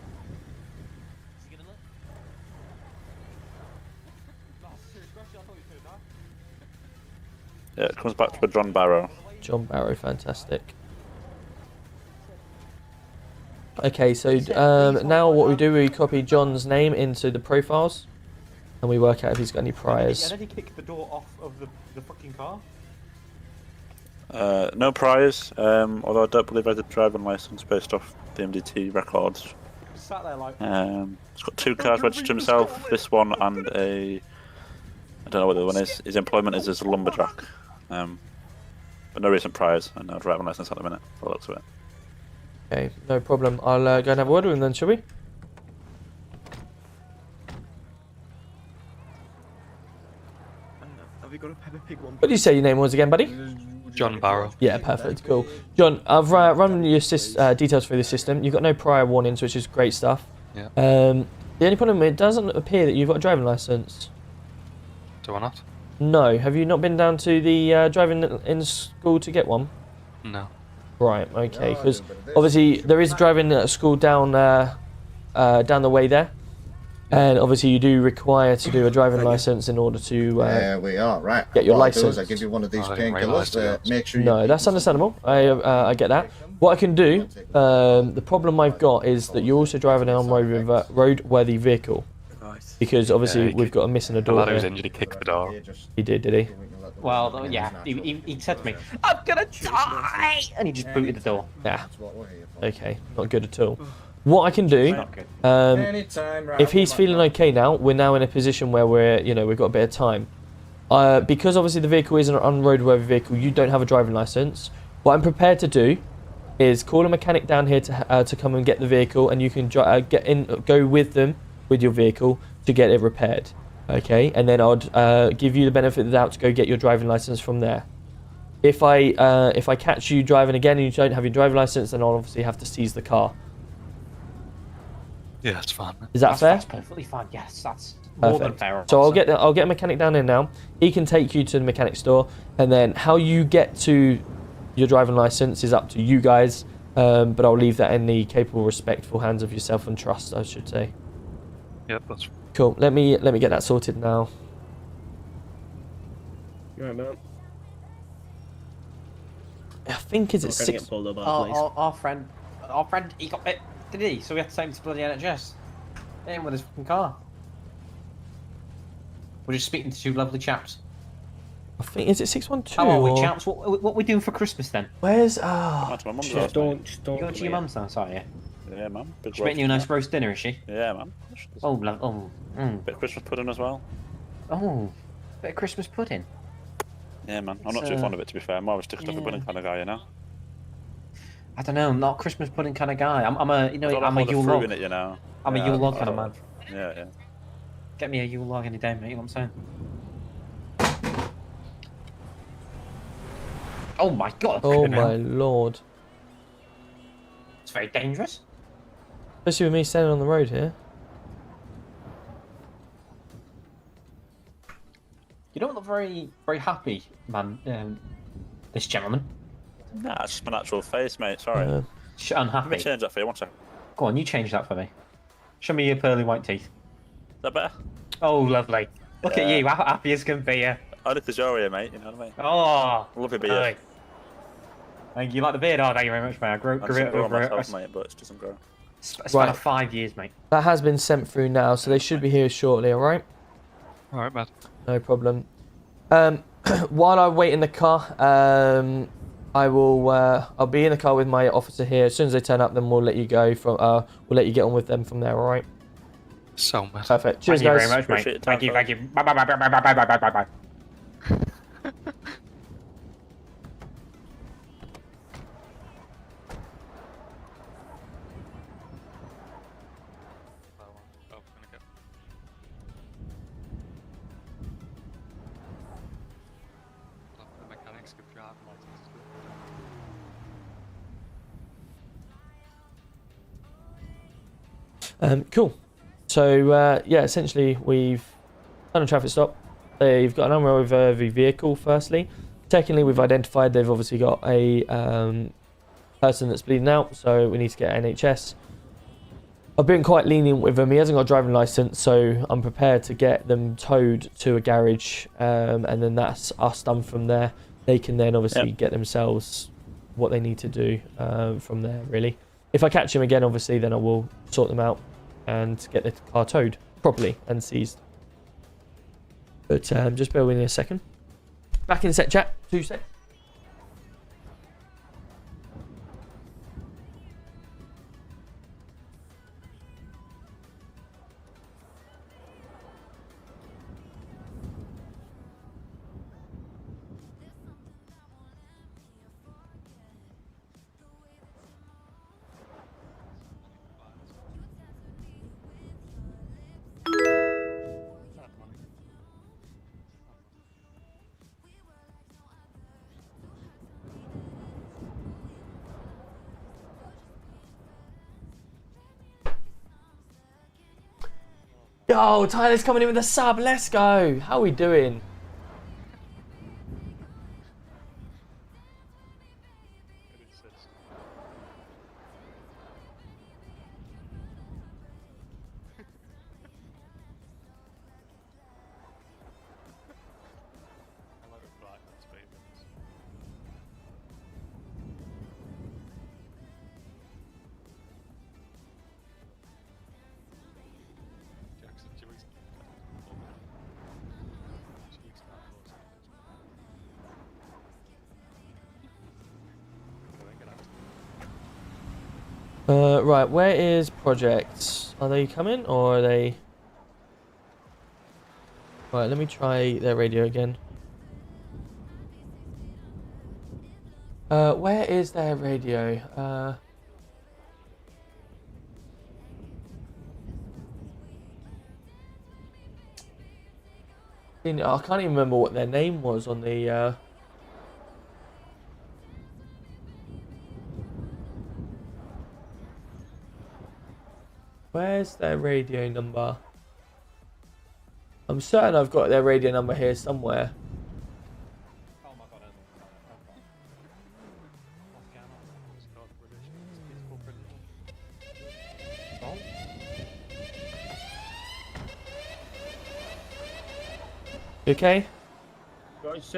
Speaker 20: Yeah, it comes back to a John Barrow.
Speaker 2: John Barrow, fantastic. Okay, so now what we do, we copy John's name into the profiles, and we work out if he's got any priors.
Speaker 1: Did he kick the door off of the fucking car?
Speaker 20: No priors, although I don't believe I had a driving license based off the MDT records.
Speaker 1: Sat there like.
Speaker 20: He's got 2 cars registered to himself, this one and a... I don't know what the other one is. His employment is as a lumberjack. But no recent priors, and no driving license at the minute, by the looks of it.
Speaker 2: Okay, no problem. I'll go and have a word with him then, shall we?
Speaker 22: Have you got a Peppa Pig one?
Speaker 2: What did you say your name was again, buddy?
Speaker 1: John Barrow.
Speaker 2: Yeah, perfect, cool. John, I've run your details through the system. You've got no prior warnings, which is great stuff.
Speaker 1: Yeah.
Speaker 2: The only problem, it doesn't appear that you've got a driving license.
Speaker 1: Do I not?
Speaker 2: No. Have you not been down to the driving in school to get one?
Speaker 14: No.
Speaker 2: Right. Okay. Because obviously there is driving at school down down the way there, and obviously you do require to do a driving license in order to
Speaker 8: There we are. Right.
Speaker 2: get your
Speaker 8: What I'll do
Speaker 2: license.
Speaker 8: is I give you one of these
Speaker 14: I didn't
Speaker 8: painkillers.
Speaker 14: realise
Speaker 8: Make sure you.
Speaker 2: No, that's understandable. I get that. What I can do, the problem I've got is that you're also driving an roadworthy vehicle. Because obviously we've got a missing a
Speaker 14: The
Speaker 2: door
Speaker 14: lad who was
Speaker 2: here.
Speaker 14: injured, he kicked the door.
Speaker 2: He did he?
Speaker 1: Well, yeah, he said to me, I'm gonna die! And he just booted the door.
Speaker 2: Yeah. Okay, not good at all. What I can do, if he's feeling okay now, we're now in a position where we've got a bit of time. Because obviously the vehicle is an unroadworthy vehicle, you don't have a driving license. What I'm prepared to do is call a mechanic down here to come and get the vehicle, and you can go with them with your vehicle to get it repaired. Okay, and then I'd give you the benefit of the doubt to go get your driving license from there. If I catch you driving again and you don't have your driving license, then I'll obviously have to seize the car.
Speaker 14: Yeah, that's fine.
Speaker 2: Is that fair?
Speaker 1: That's perfectly fine. Yes, that's more than
Speaker 2: Perfect.
Speaker 1: fair.
Speaker 2: So I'll get a mechanic down here now. He can take you to the mechanic store, and then how you get to your driving license is up to you guys. But I'll leave that in the capable, respectful hands of yourself and trust, I should say.
Speaker 14: Yep, that's
Speaker 2: Cool. Let me get that sorted now.
Speaker 4: Right, man.
Speaker 2: I think is it 6?
Speaker 1: Our friend, he got it, did he? So we had to take him to bloody NHS. In with his fucking car. We're just speaking to two lovely chaps.
Speaker 2: I think is it 612?
Speaker 1: How are we,
Speaker 2: or-
Speaker 1: chaps? What are we doing for Christmas then?
Speaker 2: Where's
Speaker 20: That's my mum's house, mate.
Speaker 4: Don't.
Speaker 1: You going to your mum's house, are you?
Speaker 20: Yeah, man. Big
Speaker 1: She's making you a nice roast dinner, is she?
Speaker 20: Yeah, man.
Speaker 1: Oh,
Speaker 20: Bit of Christmas pudding as well.
Speaker 1: Oh, bit of Christmas pudding.
Speaker 20: Yeah, man. I'm not too fond of it, to be fair. I'm more of a stick stuff pudding kind of guy, you know.
Speaker 1: I don't know. I'm not a Christmas pudding kind of guy. I'm a
Speaker 20: There's a lot
Speaker 1: I'm a
Speaker 20: of
Speaker 1: Yule
Speaker 20: fruit
Speaker 1: log.
Speaker 20: in it, you know.
Speaker 1: I'm a
Speaker 20: Yeah,
Speaker 1: Yule log
Speaker 20: I
Speaker 1: kind of
Speaker 20: don't-
Speaker 1: man.
Speaker 20: Yeah, yeah.
Speaker 1: Get me a Yule log any day, mate. You know what I'm saying? Oh my god!
Speaker 2: Oh
Speaker 1: flipping hell.
Speaker 2: my lord!
Speaker 1: It's very dangerous.
Speaker 2: Especially with me standing on the road here.
Speaker 1: You don't look very happy, man. This gentleman.
Speaker 20: Nah, it's just my natural face, mate. Sorry. Let
Speaker 1: Unhappy.
Speaker 20: me change that for you. One second.
Speaker 1: Go on, you change that for me. Show me your pearly white teeth.
Speaker 20: Is that better?
Speaker 1: Oh, lovely. Look at
Speaker 20: Yeah.
Speaker 1: you, how happy as can be.
Speaker 20: I need to show you, mate. You know what I mean?
Speaker 1: Oh,
Speaker 20: Love your beard.
Speaker 1: aye. Thank you. Like the beard? Oh, thank you very much, mate. I grew
Speaker 20: I
Speaker 1: it
Speaker 20: just grow
Speaker 1: over
Speaker 20: myself,
Speaker 1: a
Speaker 20: mate, but it doesn't grow.
Speaker 1: span
Speaker 2: Right.
Speaker 1: of 5 years, mate.
Speaker 2: That has been sent through now, so they should be here shortly. All right.
Speaker 14: all right, man.
Speaker 2: No problem. While I wait in the car, I will. I'll be in the car with my officer here. As soon as they turn up, then we'll let you go from. We'll let you get on with them from there. All right.
Speaker 14: So much.
Speaker 2: Perfect. Cheers,
Speaker 1: Thank you
Speaker 2: guys.
Speaker 1: very much, mate.
Speaker 20: Appreciate your
Speaker 1: Thank you,
Speaker 20: time,
Speaker 1: thank you. Bye, bye, bye, bye, bye, bye, bye, bye, bye.
Speaker 2: Cool. So yeah, essentially we've done a traffic stop. They've got an unroadworthy vehicle. Firstly, secondly, we've identified they've obviously got a person that's bleeding out, so we need to get NHS. I've been quite lenient with him. He hasn't got a driving license, so I'm prepared to get them towed to a garage, and then that's us done from there. They can then obviously get themselves what they need to do from there, really. If I catch him again, obviously, then I will sort them out and get the car towed properly and seized. But just bear with me a second. Back in set, chat. 2 seconds. Yo, Tyler's coming in with a sub. Let's go. How are we doing? Right, where is Project? Are they coming or are they... Right, let me try their radio again. Where is their radio? I can't even remember what their name was on the... Where's their radio number? I'm certain I've got their radio number here somewhere. You okay?
Speaker 8: Guys,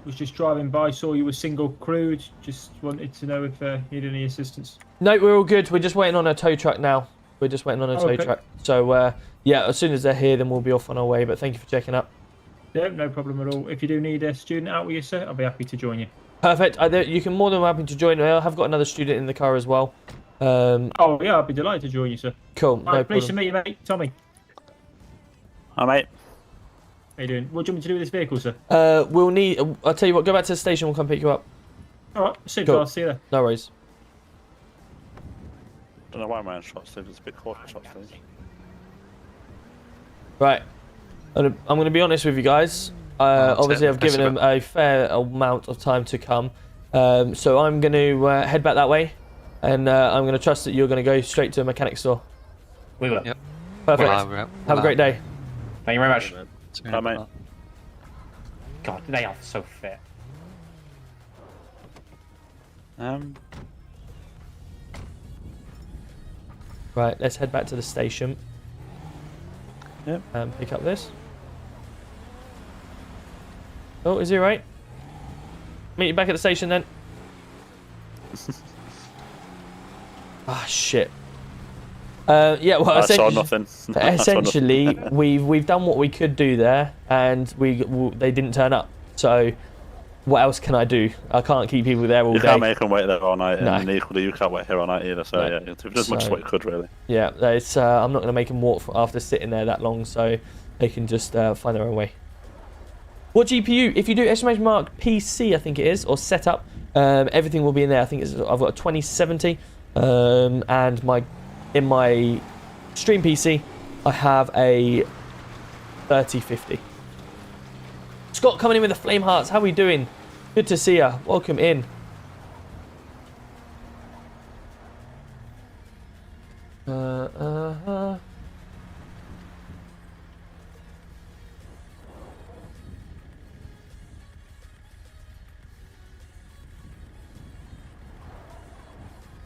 Speaker 8: was just driving by, saw you were single crew. Just wanted to know if you need any assistance.
Speaker 2: No, we're all good. We're just waiting on a tow truck now. We're just waiting on a tow truck. So, yeah, as soon as they're here, then we'll be off on our way. But thank you for checking up.
Speaker 8: Yeah, no problem at all. If you do need a student out with you, sir, I'll be happy to join you.
Speaker 2: Perfect. You can more than happy to join. I have got another student in the car as well.
Speaker 8: Oh, yeah, I'll be delighted to join you, sir.
Speaker 2: Cool.
Speaker 8: No problem. Pleased to meet you, mate. Tommy.
Speaker 20: Hi, mate.
Speaker 8: How you doing? What do you want me to do with this vehicle, sir?
Speaker 2: We'll need... I'll tell you what, go back to the station. We'll come pick you up.
Speaker 8: All right, super.
Speaker 2: Cool.
Speaker 8: I'll see you there.
Speaker 2: No worries.
Speaker 20: Don't know why I'm wearing short sleeves. It's a bit cold for short sleeves.
Speaker 2: Right. I'm going to be honest with you guys. Obviously, I've given him a fair amount of time to come. So I'm going to head back that way. And I'm going to trust that you're going to go straight to a mechanic store.
Speaker 1: We will.
Speaker 2: Yep. Perfect. Have a great day.
Speaker 1: Thank you very much.
Speaker 20: Bye, mate.
Speaker 1: God, they are so fit.
Speaker 2: Right, let's head back to the station.
Speaker 20: Yep.
Speaker 2: And pick up this. Oh, is he right? Meet you back at the station then. Ah, shit. Yeah, well,
Speaker 20: I saw nothing.
Speaker 2: Essentially, we've done what we could do there, and they didn't turn up. So, what else can I do? I can't keep people there all day.
Speaker 20: You can't make them wait there all night,
Speaker 2: No.
Speaker 20: and equally you can't wait here all night either. So yeah, you did as much as what you could really.
Speaker 2: Yeah, it's, I'm not going to make them walk after sitting there that long, so they can just find their own way. What GPU? If you do exclamation mark PC, I think it is, or setup, everything will be in there. I think I've got a 2070, and in my stream PC, I have a 3050. Scott coming in with the flame hearts. How are we doing? Good to see ya. Welcome in.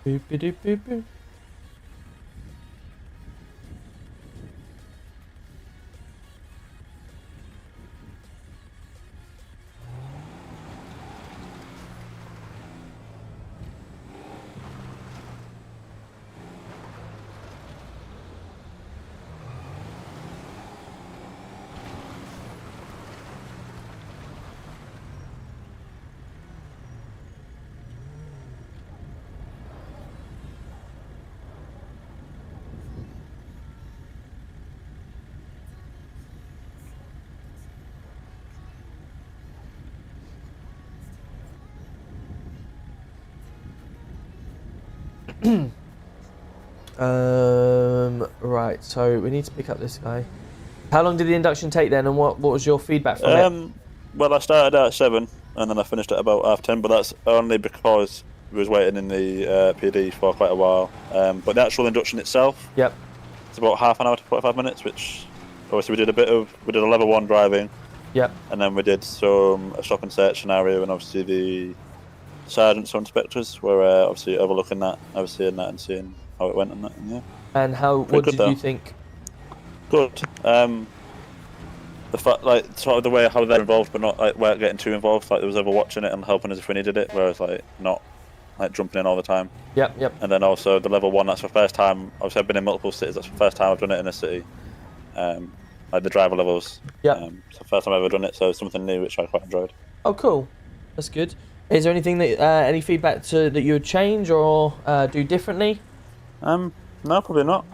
Speaker 2: Boop doop boop boop. Right, so we need to pick up this guy. How long did the induction take then, and what was your feedback from it?
Speaker 20: Well, I started at 7 and then I finished at about 10:30, but that's only because we was waiting in the PD for quite a while. But the actual induction itself,
Speaker 2: yep,
Speaker 20: it's about half an hour to 45 minutes, which obviously we did a level 1 driving,
Speaker 2: yep,
Speaker 20: and then we did a stop and search scenario, and obviously the sergeants or inspectors were obviously overlooking that, overseeing that and seeing how it went and that, and yeah.
Speaker 2: And what did you think?
Speaker 20: Good. The fact, like, sort of the way how they're involved, but not like weren't getting too involved. Like, there was overwatching it and helping us if we needed it, whereas like not like jumping in all the time.
Speaker 2: Yep, yep.
Speaker 20: And then also the level 1. That's the first time. Obviously, I've been in multiple cities. That's the first time I've done it in a city. Like the driver levels.
Speaker 2: Yeah.
Speaker 20: It's the first time I've ever done it, so it's something new which I quite enjoyed.
Speaker 2: Oh, cool. That's good. Is there anything that any feedback that you would change or do differently?
Speaker 20: No, probably not.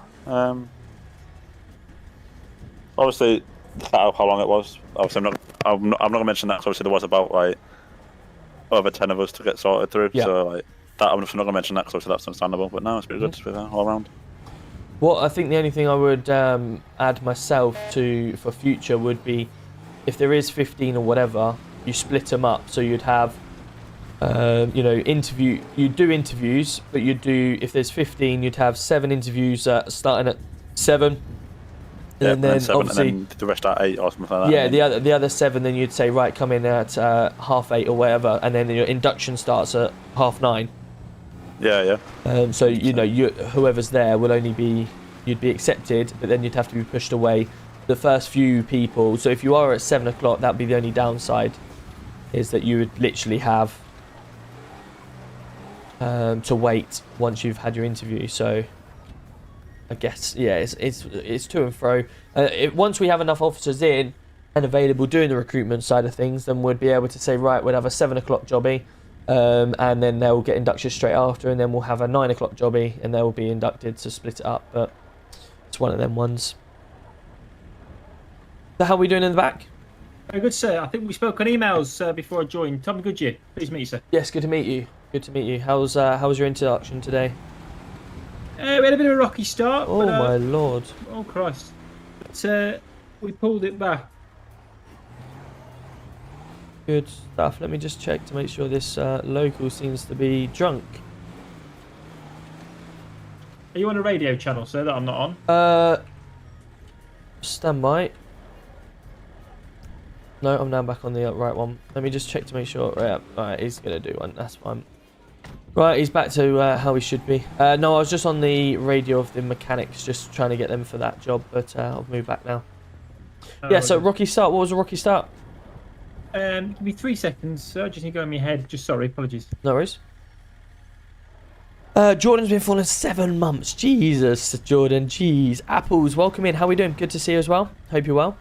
Speaker 20: Obviously, how long it was. Obviously, I'm not going to mention that. 'Cause obviously, there was about like over 10 of us to get sorted through.
Speaker 2: Yeah.
Speaker 20: So like that, I'm just not going to mention that because obviously that's understandable. But no, it's pretty good to be there all around.
Speaker 2: Well, I think the only thing I would add myself to for future would be if there is 15 or whatever, you split them up. So you'd have, you do interviews, but you'd do, if there's 15, you'd have 7 interviews starting at 7.
Speaker 20: Yeah,
Speaker 2: and then
Speaker 20: 7,
Speaker 2: obviously,
Speaker 20: and then the rest at 8 or something like that.
Speaker 2: yeah, the other 7, then you'd say, right, come in at 8:30 or whatever, and then your induction starts at 9:30.
Speaker 20: Yeah.
Speaker 2: So whoever's there will only be, you'd be accepted, but then you'd have to be pushed away. The first few people. So if you are at 7 o'clock, that'd be the only downside, is that you would literally have to wait once you've had your interview. So I guess it's to and fro. Once we have enough officers in and available doing the recruitment side of things, then we'd be able to say, right, we'd have a 7 o'clock jobby. And then they'll get inducted straight after, and then we'll have a 9 o'clock jobby, and they'll be inducted to split it up. But it's one of them ones. So how are we doing in the back?
Speaker 8: Very good, sir. I think we spoke on emails before I joined. Tom Goodyear, pleased to meet you, sir.
Speaker 2: Yes, good to meet you. Good to meet you. How was your introduction today?
Speaker 8: We had a bit of a rocky start.
Speaker 2: Oh
Speaker 8: but,
Speaker 2: my lord!
Speaker 8: Oh Christ! But we pulled it back.
Speaker 2: Good stuff. Let me just check to make sure this local seems to be drunk.
Speaker 8: Are you on a radio channel, sir, that I'm not on?
Speaker 2: Stand by. No, I'm now back on the right one. Let me just check to make sure. Yeah, alright, he's going to do one. That's fine. Right, he's back to how he should be. No, I was just on the radio of the mechanics, just trying to get them for that job, but I'll move back now. Yeah, so rocky start. What was a rocky start?
Speaker 8: Give me 3 seconds, sir. I just need to go in my head. Just sorry, apologies.
Speaker 2: No worries. Jordan's been falling 7 months. Jesus, Jordan. Jeez. Apples, welcome in. How are we doing? Good to see you as well. Hope you're well.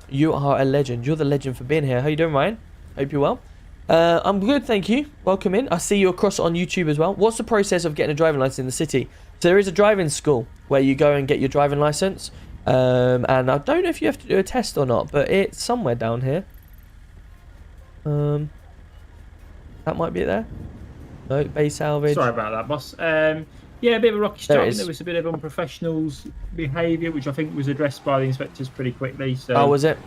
Speaker 2: You are a legend. You're the legend for being here. How you doing, Ryan? Hope you're well. I'm good, thank you. Welcome in. I see you across on YouTube as well. What's the process of getting a driving license in the city? So there is a driving school where you go and get your driving license. And I don't know if you have to do a test or not, but it's somewhere down here. That might be it there. No, bay salvage.
Speaker 8: Sorry about that, boss. Yeah, a bit of a rocky start.
Speaker 2: There it is.
Speaker 8: There was a bit of unprofessional behaviour, which I think was addressed by the inspectors pretty quickly. So,
Speaker 2: Oh, was it?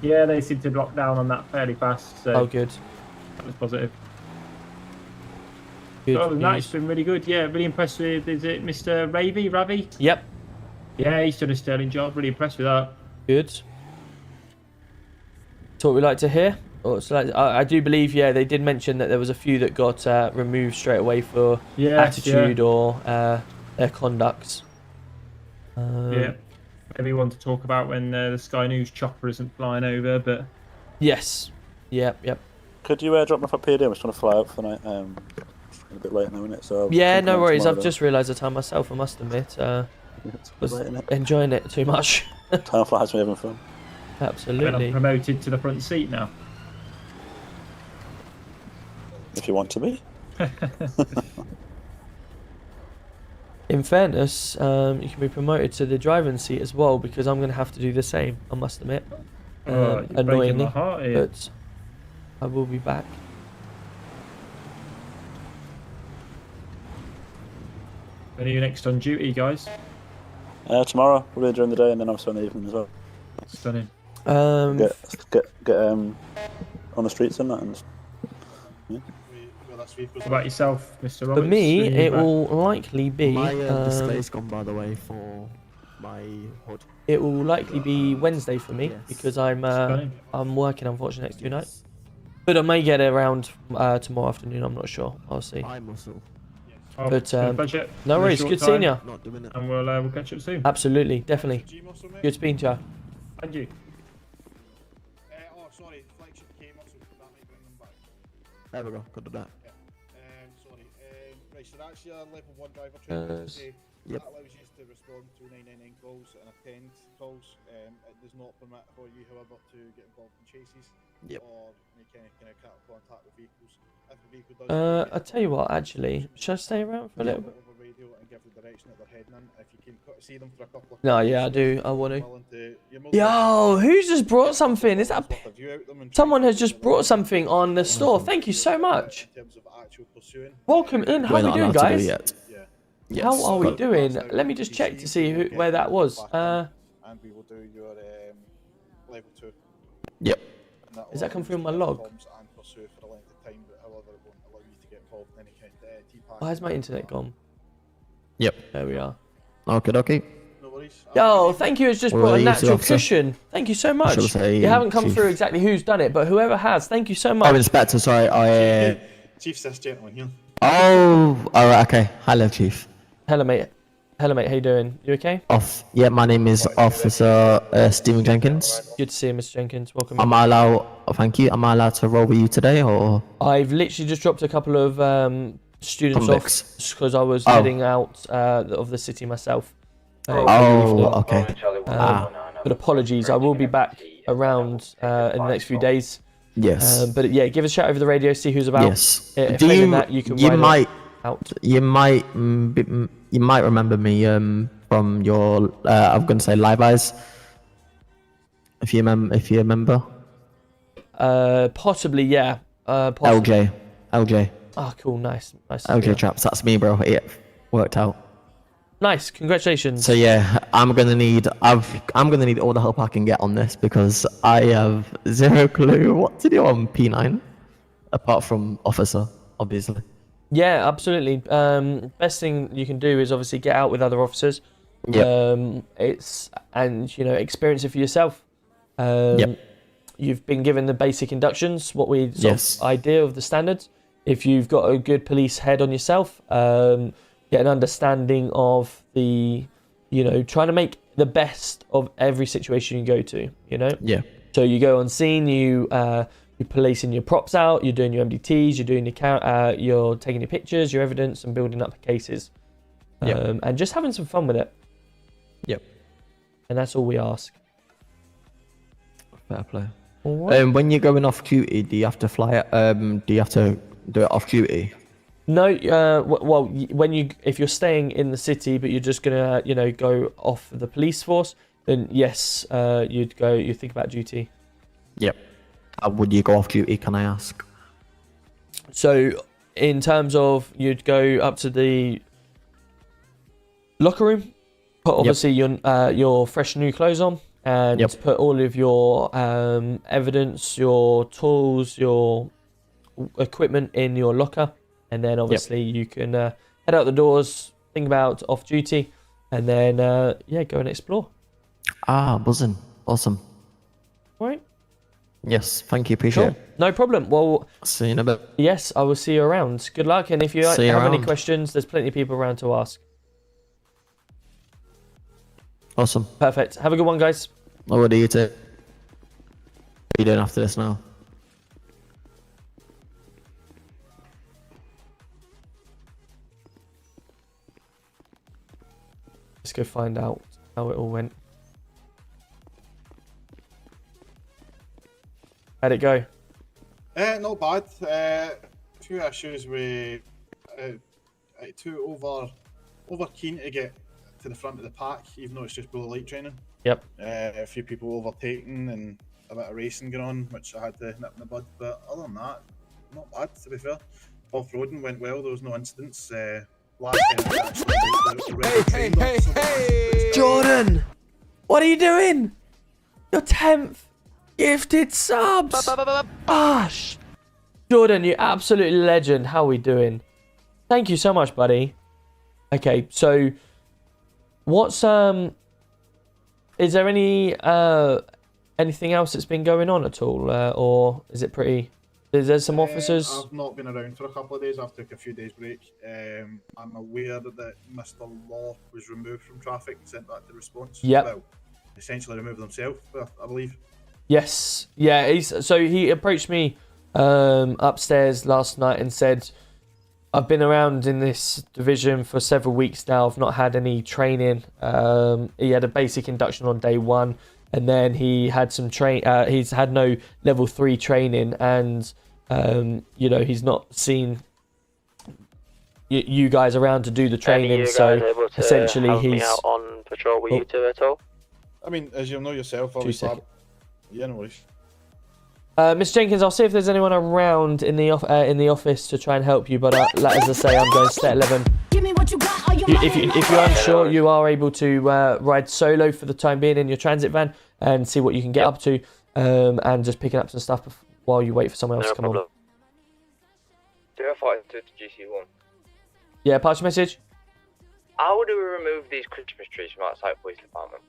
Speaker 8: Yeah, they seemed to lock down on that fairly fast. So
Speaker 2: Oh, good.
Speaker 8: that was positive.
Speaker 2: Good
Speaker 8: Other than that,
Speaker 2: news.
Speaker 8: it's been really good. Yeah, really impressed with, is it Mr. Ravi?
Speaker 2: Yep.
Speaker 8: Yeah, he's done a sterling job. Really impressed with that.
Speaker 2: Good. That's what we like to hear. I do believe, yeah, they did mention that there was a few that got removed straight away for attitude or their conduct.
Speaker 8: Yeah. Maybe one to talk about when the Sky News chopper isn't flying over, but...
Speaker 2: Yes. Yep.
Speaker 20: Could you drop me off at PD? I'm just trying to fly out for the night. It's a bit late now, isn't it? So
Speaker 2: Yeah, no worries.
Speaker 20: tomorrow
Speaker 2: I've just realised the time myself, I must admit. Was
Speaker 20: late, innit?
Speaker 2: enjoying it too much.
Speaker 20: Time flies when you're having fun.
Speaker 2: Absolutely.
Speaker 8: I'm promoted to the front seat now.
Speaker 20: If you want to be.
Speaker 2: In fairness, you can be promoted to the driving seat as well, because I'm going to have to do the same, I must admit.
Speaker 8: Oh, you're breaking
Speaker 2: Annoyingly,
Speaker 8: my heart here.
Speaker 2: but I will be back.
Speaker 8: When are you next on duty, guys?
Speaker 20: Tomorrow, probably during the day, and then also in the evening as well.
Speaker 8: Stunning.
Speaker 20: Get on the streets and that. And, yeah.
Speaker 8: What about yourself, Mr.
Speaker 2: For
Speaker 8: Roberts?
Speaker 2: me,
Speaker 8: When are you
Speaker 2: it
Speaker 8: back?
Speaker 2: will likely be.
Speaker 3: My display's gone, by the way, for my hood.
Speaker 2: It will likely be Wednesday for me,
Speaker 3: Yes.
Speaker 2: because I'm working, unfortunately, next 2 nights. But I may get it around tomorrow afternoon. I'm not sure. I'll see.
Speaker 3: I muscle.
Speaker 8: Oh,
Speaker 2: But
Speaker 8: budget
Speaker 2: no
Speaker 8: in a
Speaker 2: worries.
Speaker 8: short
Speaker 2: Good seeing you.
Speaker 8: time, And we'll catch up soon.
Speaker 2: Absolutely, definitely. Good speaking to you.
Speaker 8: And you.
Speaker 3: There we go. Could do that.
Speaker 22: Right, so that's your level 1 driver training.
Speaker 5: That allows you to respond to 999 calls and attend calls. It does not permit for you, however, to get involved in chases or any kind of contact with vehicles. If the vehicle does
Speaker 2: I'll tell you what, actually. Should I stay around for a little bit?
Speaker 5: over radio and give the direction that they're heading in. If you can see them for a couple of
Speaker 2: No,
Speaker 5: calls,
Speaker 2: yeah, I do. I want
Speaker 5: willing
Speaker 2: to.
Speaker 5: you're more
Speaker 2: Yo, who's just brought something? Is that...
Speaker 5: likely to view out them and
Speaker 2: Someone has just brought something on the store. Thank you so much.
Speaker 5: in terms of actual pursuing.
Speaker 2: Welcome in. How
Speaker 3: We're
Speaker 2: are we
Speaker 3: not
Speaker 2: doing,
Speaker 3: allowed to do
Speaker 2: guys?
Speaker 3: yet. Yes,
Speaker 2: How are we
Speaker 3: but-
Speaker 2: doing? Let me just check to see where that was.
Speaker 5: And we will do your level 2.
Speaker 3: Yep.
Speaker 2: Does that come through in my log?
Speaker 5: And pursue for a length of time, but however, it won't allow you to get involved in any kind of T-pack.
Speaker 2: Why has my internet gone?
Speaker 3: Yep.
Speaker 2: There we are.
Speaker 3: Okay.
Speaker 5: No worries.
Speaker 2: Yo, thank you. It's just
Speaker 3: Well,
Speaker 2: brought a
Speaker 3: you
Speaker 2: natural
Speaker 3: officer.
Speaker 2: cushion. Thank you so much.
Speaker 3: Shall I say
Speaker 2: You haven't come
Speaker 3: chief?
Speaker 2: through exactly who's done it, but whoever has, thank you so much.
Speaker 3: Oh, Inspector, sorry,
Speaker 5: Chief's this gentleman here.
Speaker 3: Oh, alright, okay. Hello, Chief.
Speaker 2: Hello, mate. Hello, mate. How you doing? You okay?
Speaker 3: Yeah, my name is Officer Stephen Jenkins.
Speaker 2: Good to see you, Mr. Jenkins. Welcome.
Speaker 3: Am I allowed? Thank you. Am I allowed to roll with you today, or?
Speaker 2: I've literally just dropped a couple of students
Speaker 3: Convicts.
Speaker 2: off because I was
Speaker 3: Oh.
Speaker 2: heading out of the city myself.
Speaker 3: Okay.
Speaker 2: But apologies, I will be back around in the next few days.
Speaker 3: Yes.
Speaker 2: But yeah, give us a shout over the radio, see who's about.
Speaker 3: Yes.
Speaker 2: If
Speaker 3: Do
Speaker 2: failing
Speaker 3: you?
Speaker 2: that, you can
Speaker 3: You
Speaker 2: ride it
Speaker 3: might.
Speaker 2: out.
Speaker 3: You might. You might remember me from your. I'm going to say Live Eyes. If you remember.
Speaker 2: Possibly, yeah. Possibly.
Speaker 3: LJ.
Speaker 2: Ah, cool, nice.
Speaker 3: LJ Traps. That's me, bro. Yeah, worked out.
Speaker 2: Nice, congratulations.
Speaker 3: So yeah, I'm gonna need all the help I can get on this because I have zero clue what to do on P9, apart from officer, obviously.
Speaker 2: Yeah, absolutely. Best thing you can do is obviously get out with other officers.
Speaker 3: Yep.
Speaker 2: Experience it for yourself.
Speaker 3: Yep.
Speaker 2: You've been given the basic inductions, what we
Speaker 3: Yes.
Speaker 2: idea of the standards. If you've got a good police head on yourself, get an understanding of the, trying to make the best of every situation you go to,
Speaker 3: Yeah.
Speaker 2: So you go on scene, you're policing your props out, you're doing your MDTs, you're doing you're taking your pictures, your evidence, and building up the cases, and just having some fun with it.
Speaker 3: Yep.
Speaker 2: And that's all we ask.
Speaker 3: Fair play.
Speaker 2: All right.
Speaker 3: When you're going off duty, do you have to fly it? Do you have to do it off duty?
Speaker 2: No, if you're staying in the city, but you're just gonna, go off the police force, then yes, you'd think about duty.
Speaker 3: Yep. Would you go off duty? Can I ask?
Speaker 2: So, in terms of, you'd go up to the locker room, put obviously your fresh new clothes on, and put all of your evidence, your tools, your equipment in your locker. And then obviously you can head out the doors, think about off duty, and then go and explore.
Speaker 3: Buzzing. Awesome.
Speaker 2: All right.
Speaker 3: Yes, thank you. Appreciate it.
Speaker 2: No problem. Well,
Speaker 3: see you in a bit.
Speaker 2: Yes, I will see you around. Good luck, and if you have any questions, there's plenty of people around to ask.
Speaker 3: Awesome.
Speaker 2: Perfect. Have a good one, guys.
Speaker 3: What do you take? What are you doing after this now?
Speaker 2: Let's go find out how it all went. How'd it go?
Speaker 5: Not bad. A few issues with too over keen to get to the front of the pack, even though it's just bullet light training.
Speaker 2: Yep.
Speaker 5: A few people overtaking and a bit of racing going on, which I had to nip in the bud. But other than that, not bad, to be fair. Off-roading went well. There was no incidents. Last
Speaker 2: Hey! Jordan! What are you doing? Your 10th gifted subs! Gosh! Jordan, you absolute legend. How are we doing? Thank you so much, buddy. Okay, so what's is there any anything else that's been going on at all, or is it pretty? Is there some officers?
Speaker 5: I've not been around for a couple of days. I've took a few days break. I'm aware that Mr. Law was removed from traffic and sent back to response.
Speaker 2: Yep.
Speaker 5: Well, essentially removed himself, I believe.
Speaker 2: Yes. Yeah. So he approached me upstairs last night and said, I've been around in this division for several weeks now. I've not had any training. He had a basic induction on day 1, and then he had some he's had no level 3 training, and you know, he's not seen you guys around to do the training. So essentially, he's
Speaker 7: out on patrol with you two at all?
Speaker 5: I mean, as you'll know yourself, obviously. Yeah, no worries.
Speaker 2: Miss Jenkins, I'll see if there's anyone around in the office to try and help you. But as I say, I'm going to stay at 11. If you're unsure, you are able to ride solo for the time being in your transit van and see what you can get up to, and just picking up some stuff while you wait for someone else to come on.
Speaker 7: 052 to GC1.
Speaker 2: Yeah, pass your message.
Speaker 7: How do we remove these Christmas trees from outside police department?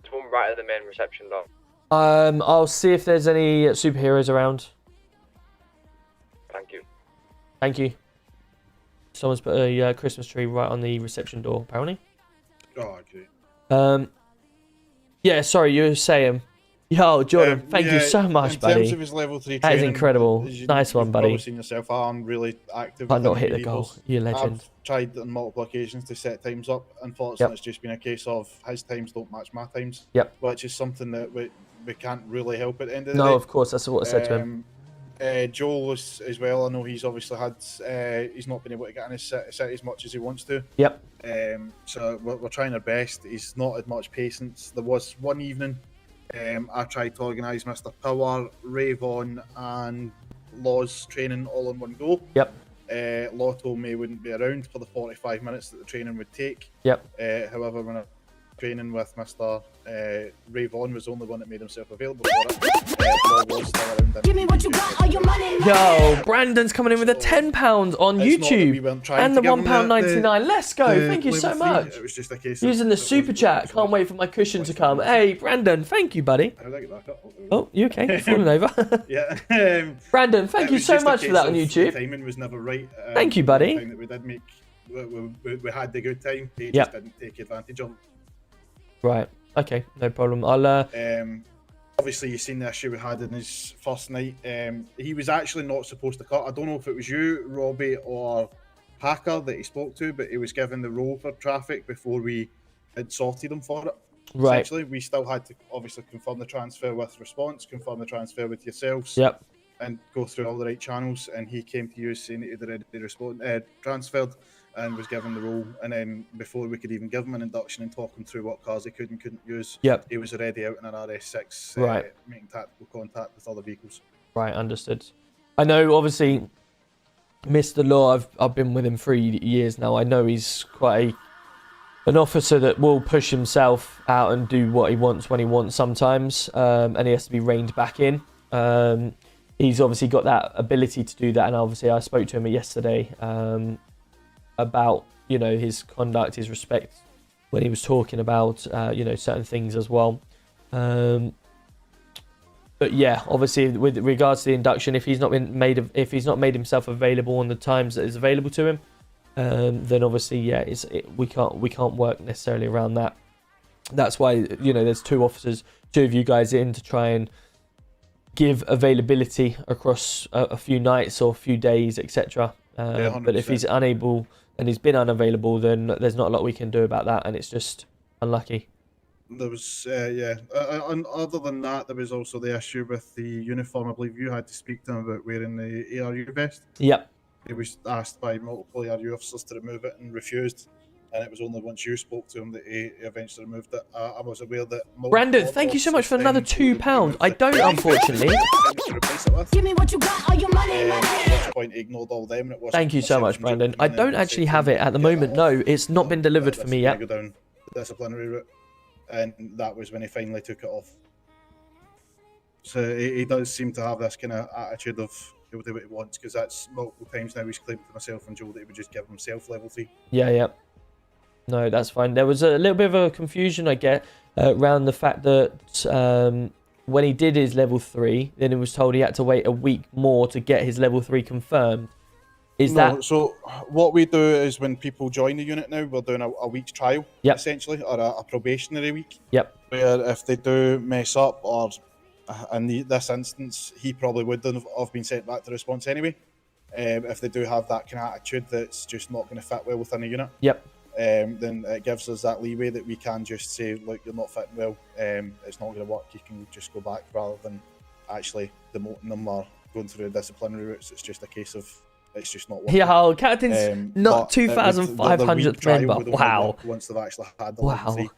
Speaker 7: There's one right at the main reception door.
Speaker 2: I'll see if there's any superheroes around.
Speaker 7: Thank you.
Speaker 2: Thank you. Someone's put a Christmas tree right on the reception door, apparently.
Speaker 5: Oh, okay.
Speaker 2: Yeah, sorry, you were saying. Yo, Jordan, thank you so much, buddy.
Speaker 5: In terms of his level 3
Speaker 2: that is
Speaker 5: training,
Speaker 2: incredible. Nice one, buddy.
Speaker 5: You've seen yourself, I'm really active.
Speaker 2: Can't not
Speaker 5: within
Speaker 2: hit the
Speaker 5: vehicles.
Speaker 2: goal. You legend.
Speaker 5: I've tried on multiple occasions to set times up. Unfortunately, it's just been a case of his times don't match my times.
Speaker 2: Yep.
Speaker 5: Which is something that we can't really help at the end of the day.
Speaker 2: No, of course, that's what I said to him.
Speaker 5: Joel as well. I know he's obviously had he's not been able to get in his city as much as he wants to.
Speaker 2: Yep.
Speaker 5: So we're trying our best. He's not had much patience. There was one evening I tried to organise Mr. Power, Ravon, and Law's training all in one go.
Speaker 2: Yep.
Speaker 5: Law told me he wouldn't be around for the 45 minutes that the training would take.
Speaker 2: Yep.
Speaker 5: However, when I was training with Mr. Ravon was the only one that made himself available for it. Law was still around. Give me what you got, all your money.
Speaker 2: Yo, Brandon's coming in with a £10 on YouTube and the £1.99. Let's go. Thank you so much.
Speaker 5: It was just a case
Speaker 2: using the super chat. Can't wait for my cushion to come. Hey, Brandon, thank you, buddy.
Speaker 5: How did I get back up?
Speaker 2: Oh, you okay? You're falling over.
Speaker 5: Yeah.
Speaker 2: Brandon, thank you so much for that on YouTube.
Speaker 5: The timing was never right.
Speaker 2: Thank you, buddy.
Speaker 5: The time that we did make, we had the good time. They
Speaker 2: Yep.
Speaker 5: just didn't take advantage of it.
Speaker 2: Right. Okay. No problem. I'll.
Speaker 5: Obviously, you've seen the issue we had in his first night. He was actually not supposed to cut. I don't know if it was you, Robbie, or Hacker that he spoke to, but he was given the roll for traffic before we had sorted him for it.
Speaker 2: Right.
Speaker 5: Essentially, we still had to obviously confirm the transfer with response, confirm the transfer with yourselves.
Speaker 2: Yep.
Speaker 5: And go through all the right channels. And he came to you saying that he'd already transferred and was given the role. And then before we could even give him an induction and talk him through what cars he could and couldn't use,
Speaker 2: Yep.
Speaker 5: he was already out in an RS6,
Speaker 2: Right.
Speaker 5: making tactical contact with other vehicles.
Speaker 2: Right. Understood. I know. Obviously, Mr. Law. I've been with him 3 years now. I know he's quite an officer that will push himself out and do what he wants when he wants sometimes, and he has to be reined back in. He's obviously got that ability to do that, and obviously I spoke to him yesterday about, you know, his conduct, his respect when he was talking about, you know, certain things as well. But yeah, obviously with regards to the induction, if he's not made himself available on the times that is available to him, then obviously we can't work necessarily around that. That's why, you know, there's two of you guys in to try and give availability across a few nights or a few days, etc. But if he's unable and he's been unavailable, then there's not a lot we can do about that, and it's just unlucky.
Speaker 5: There was, and other than that, there was also the issue with the uniform. I believe you had to speak to him about wearing the ARU vest.
Speaker 2: Yep.
Speaker 5: He was asked by multiple ARU officers to remove it and refused, and it was only once you spoke to him that he eventually removed it. I was aware that...
Speaker 2: Brandon, thank you so much for another £2. I don't, unfortunately.
Speaker 5: Give me what you got, all your money. At which point he ignored all them, and it was...
Speaker 2: Thank you so much, Brandon. I don't actually have it at the moment. No, it's not been delivered for me yet.
Speaker 5: Go down the disciplinary route, and that was when he finally took it off. So he does seem to have this kind of attitude of he'll do what he wants, because that's multiple times now he's claimed to myself and Joe that he would just give himself level 3.
Speaker 2: Yeah. No, that's fine. There was a little bit of a confusion, I get, around the fact that when he did his level 3, then he was told he had to wait a week more to get his level 3 confirmed.
Speaker 5: So what we do is when people join the unit now, we're doing a week's trial, essentially, or a probationary week.
Speaker 2: Yep.
Speaker 5: Where if they do mess up, or in this instance, he probably would have been sent back to response anyway. if they do have that kind of attitude that's just not going to fit well within a unit.
Speaker 2: Yep.
Speaker 5: Then it gives us that leeway that we can just say, look, you're not fitting well, it's not going to work, you can just go back, rather than actually demoting them or going through disciplinary routes. It's just a case of it's just not working.
Speaker 2: Yeah, Captain's not
Speaker 5: but
Speaker 2: 2,500 men, but wow.
Speaker 5: Once they've actually had the
Speaker 2: Wow.
Speaker 5: level 3.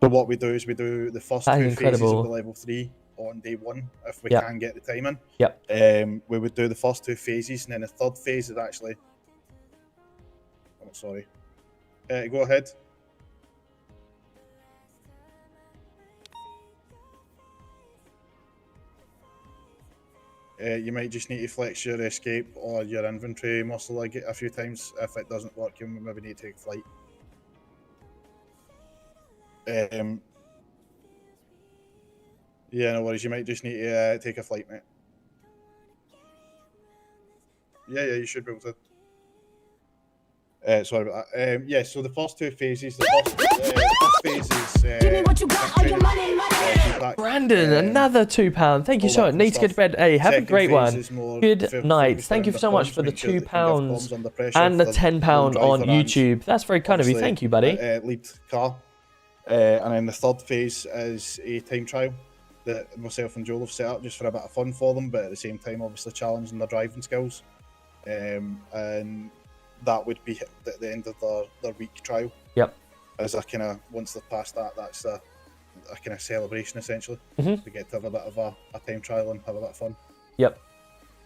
Speaker 5: So what we do is we do the first
Speaker 2: That
Speaker 5: 2
Speaker 2: is
Speaker 5: phases of
Speaker 2: incredible.
Speaker 5: the level 3 on day 1, if we
Speaker 2: Yep.
Speaker 5: can get the time in.
Speaker 2: Yep.
Speaker 5: We would do the first 2 phases, and then the third phase is actually... Oh, sorry. Go ahead. You might just need to flex your escape or your inventory muscle a few times. If it doesn't work, you maybe need to take a flight. Yeah, no worries. You might just need to take a flight, mate. Yeah, you should be able to. Sorry about that. Yeah, so the first 2 phases. The first phase is...
Speaker 2: Brandon, another £2. Thank you so much. Need to go to bed. Hey, have a great one. Good night. Thank you so much for the £2 and the £10 on YouTube. That's very kind of you. Thank you, buddy.
Speaker 5: Lead car. And then the third phase is a time trial that myself and Joel have set up just for a bit of fun for them, but at the same time, obviously challenging their driving skills. And that would be at the end of their week trial.
Speaker 2: Yep.
Speaker 5: As a kind of, once they've passed that, that's a kind of celebration essentially.
Speaker 2: Mhm.
Speaker 5: We get to have a bit of a time trial and have a bit of fun.
Speaker 2: Yep.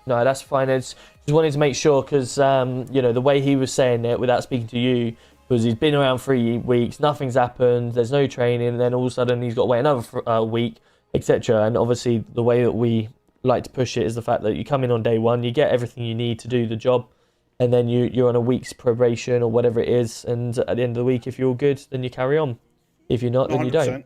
Speaker 2: No, that's fine. Just wanted to make sure because, you know, the way he was saying it without speaking to you was he's been around 3 weeks, nothing's happened, there's no training, and then all of a sudden he's got to wait another week, etc. And obviously the way that we like to push it is the fact that you come in on day 1, you get everything you need to do the job, and then you're on a week's probation or whatever it is, and at the end of the week, if you're all good, then you carry on. If you're not, then you don't.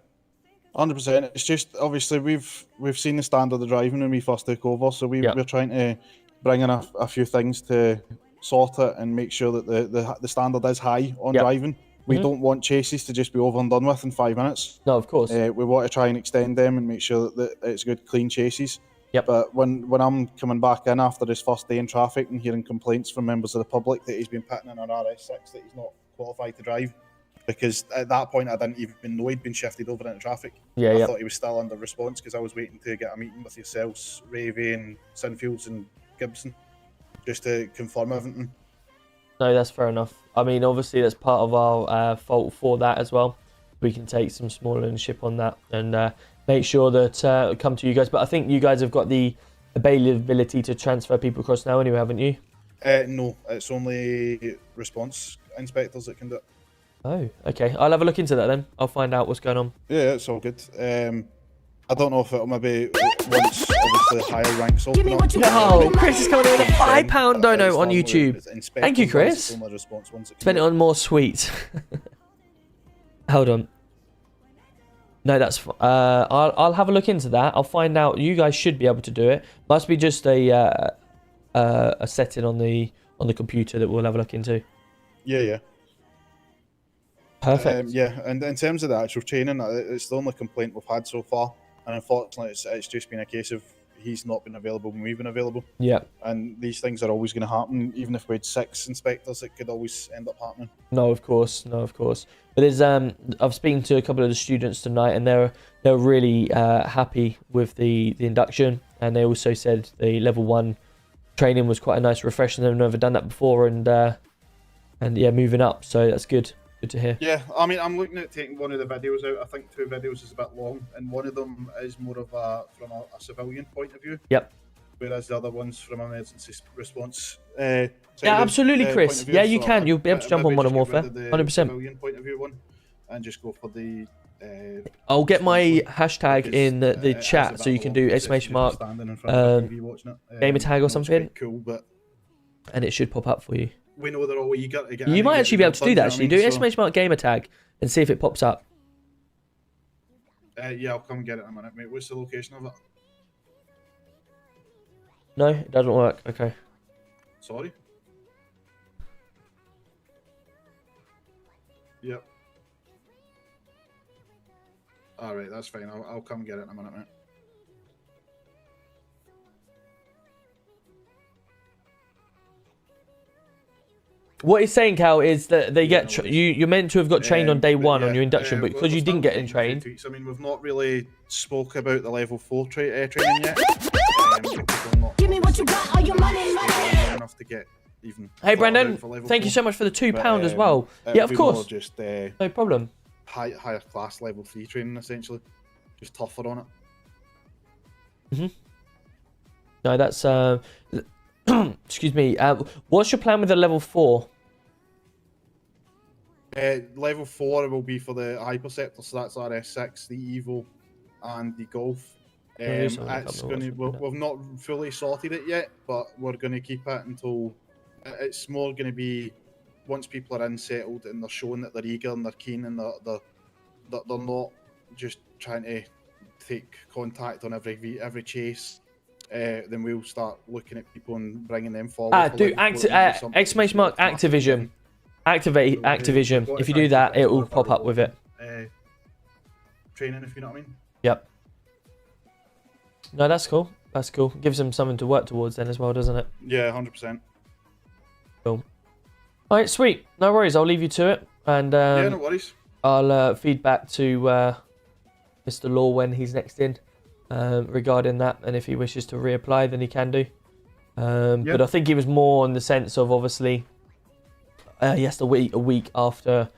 Speaker 5: 100%. It's just, obviously, we've seen the standard of driving when we first took over, so we're trying to bring in a few things to sort it and make sure that the standard is high on driving. We don't want chases to just be over and done with in 5 minutes.
Speaker 2: No, of course.
Speaker 5: We want to try and extend them and make sure that it's good, clean chases.
Speaker 2: Yep.
Speaker 5: But when I'm coming back in after his first day in traffic and hearing complaints from members of the public that he's been putting in an RS6 that he's not qualified to drive, because at that point I didn't even know he'd been shifted over into traffic. I thought he was still under response because I was waiting to get a meeting with yourselves, Ravy and Sinfields and Gibson, just to confirm everything.
Speaker 2: No, that's fair enough. I mean, obviously that's part of our fault for that as well. We can take some small ownership on that and make sure that come to you guys. But I think you guys have got the availability to transfer people across now anyway, haven't you?
Speaker 5: No, it's only response inspectors that can do it.
Speaker 2: Oh, okay. I'll have a look into that then. I'll find out what's going on.
Speaker 5: Yeah, it's all good. I don't know if it'll maybe once obviously higher ranks open up.
Speaker 2: No, Chris is coming in with a £5 dono on YouTube. Thank you, Chris. Spent it on more sweets. Hold on. No, that's I'll have a look into that. I'll find out. You guys should be able to do it. Must be just a setting on the computer that we'll have a look into.
Speaker 5: Yeah.
Speaker 2: Perfect.
Speaker 5: Yeah, and in terms of the actual training, it's the only complaint we've had so far, and unfortunately, it's just been a case of he's not been available when we've been available.
Speaker 2: Yeah.
Speaker 5: And these things are always going to happen. Even if we had 6 inspectors, it could always end up happening.
Speaker 2: No, of course. But there's I've spoken to a couple of the students tonight, and they're really happy with the induction, and they also said the level 1 training was quite a nice refresher. They've never done that before, and yeah, moving up. So that's good. Good to hear.
Speaker 5: Yeah, I mean, I'm looking at taking one of the videos out. I think 2 videos is a bit long, and one of them is more of from a civilian point of view.
Speaker 2: Yep.
Speaker 5: Whereas the other one's from an emergency response.
Speaker 2: Yeah, absolutely, Chris. Yeah, you can. You'll be able to jump on Modern Warfare. 100%.
Speaker 5: Civilian point of view one, and just go for the.
Speaker 2: I'll get my hashtag in the chat so you can do exclamation mark gamer tag or something.
Speaker 5: Cool, but
Speaker 2: and it should pop up for you.
Speaker 5: We know they're all eager to get.
Speaker 2: You might actually be able to do that. Actually, do exclamation mark gamer tag and see if it pops up.
Speaker 5: Yeah, I'll come and get it in a minute, mate. What's the location of it?
Speaker 2: No, it doesn't work. Okay.
Speaker 5: Sorry. Yep. All right, that's fine. I'll come and get it in a minute, mate.
Speaker 2: What he's saying, Cal, is that they you're meant to have got trained on day one on your induction, but because you didn't get in trained.
Speaker 5: I mean, we've not really spoke about the level 4 training yet. Give me what you got, all your money. Enough to get even.
Speaker 2: Hey, Brandon, thank you so much for the £2 as well. Yeah, of course.
Speaker 5: Just,
Speaker 2: no problem.
Speaker 5: Higher class level 3 training, essentially. Just tougher on it.
Speaker 2: No, that's excuse me. What's your plan with the level 4?
Speaker 5: Level 4 will be for the Hyperceptor, so that's RS6, the Evo, and the Golf. It's gonna, we've not fully sorted it yet, but we're going to keep it until it's more going to be once people are in settled and they're showing that they're eager and they're keen and they're not just trying to take contact on every chase. Then we'll start looking at people and bringing them forward.
Speaker 2: Do exclamation mark Activision. Activate Activision. If you do that, it will pop up with it.
Speaker 5: Training, if you know what I mean.
Speaker 2: Yep. No, that's cool. That's cool. Gives them something to work towards then as well, doesn't it?
Speaker 5: Yeah, 100%.
Speaker 2: Cool. All right, sweet. No worries. I'll leave you to it, and
Speaker 5: yeah, no worries.
Speaker 2: I'll feed back to Mr. Law when he's next in regarding that, and if he wishes to reapply, then he can do. But I think he was more in the sense of obviously, yes, a week after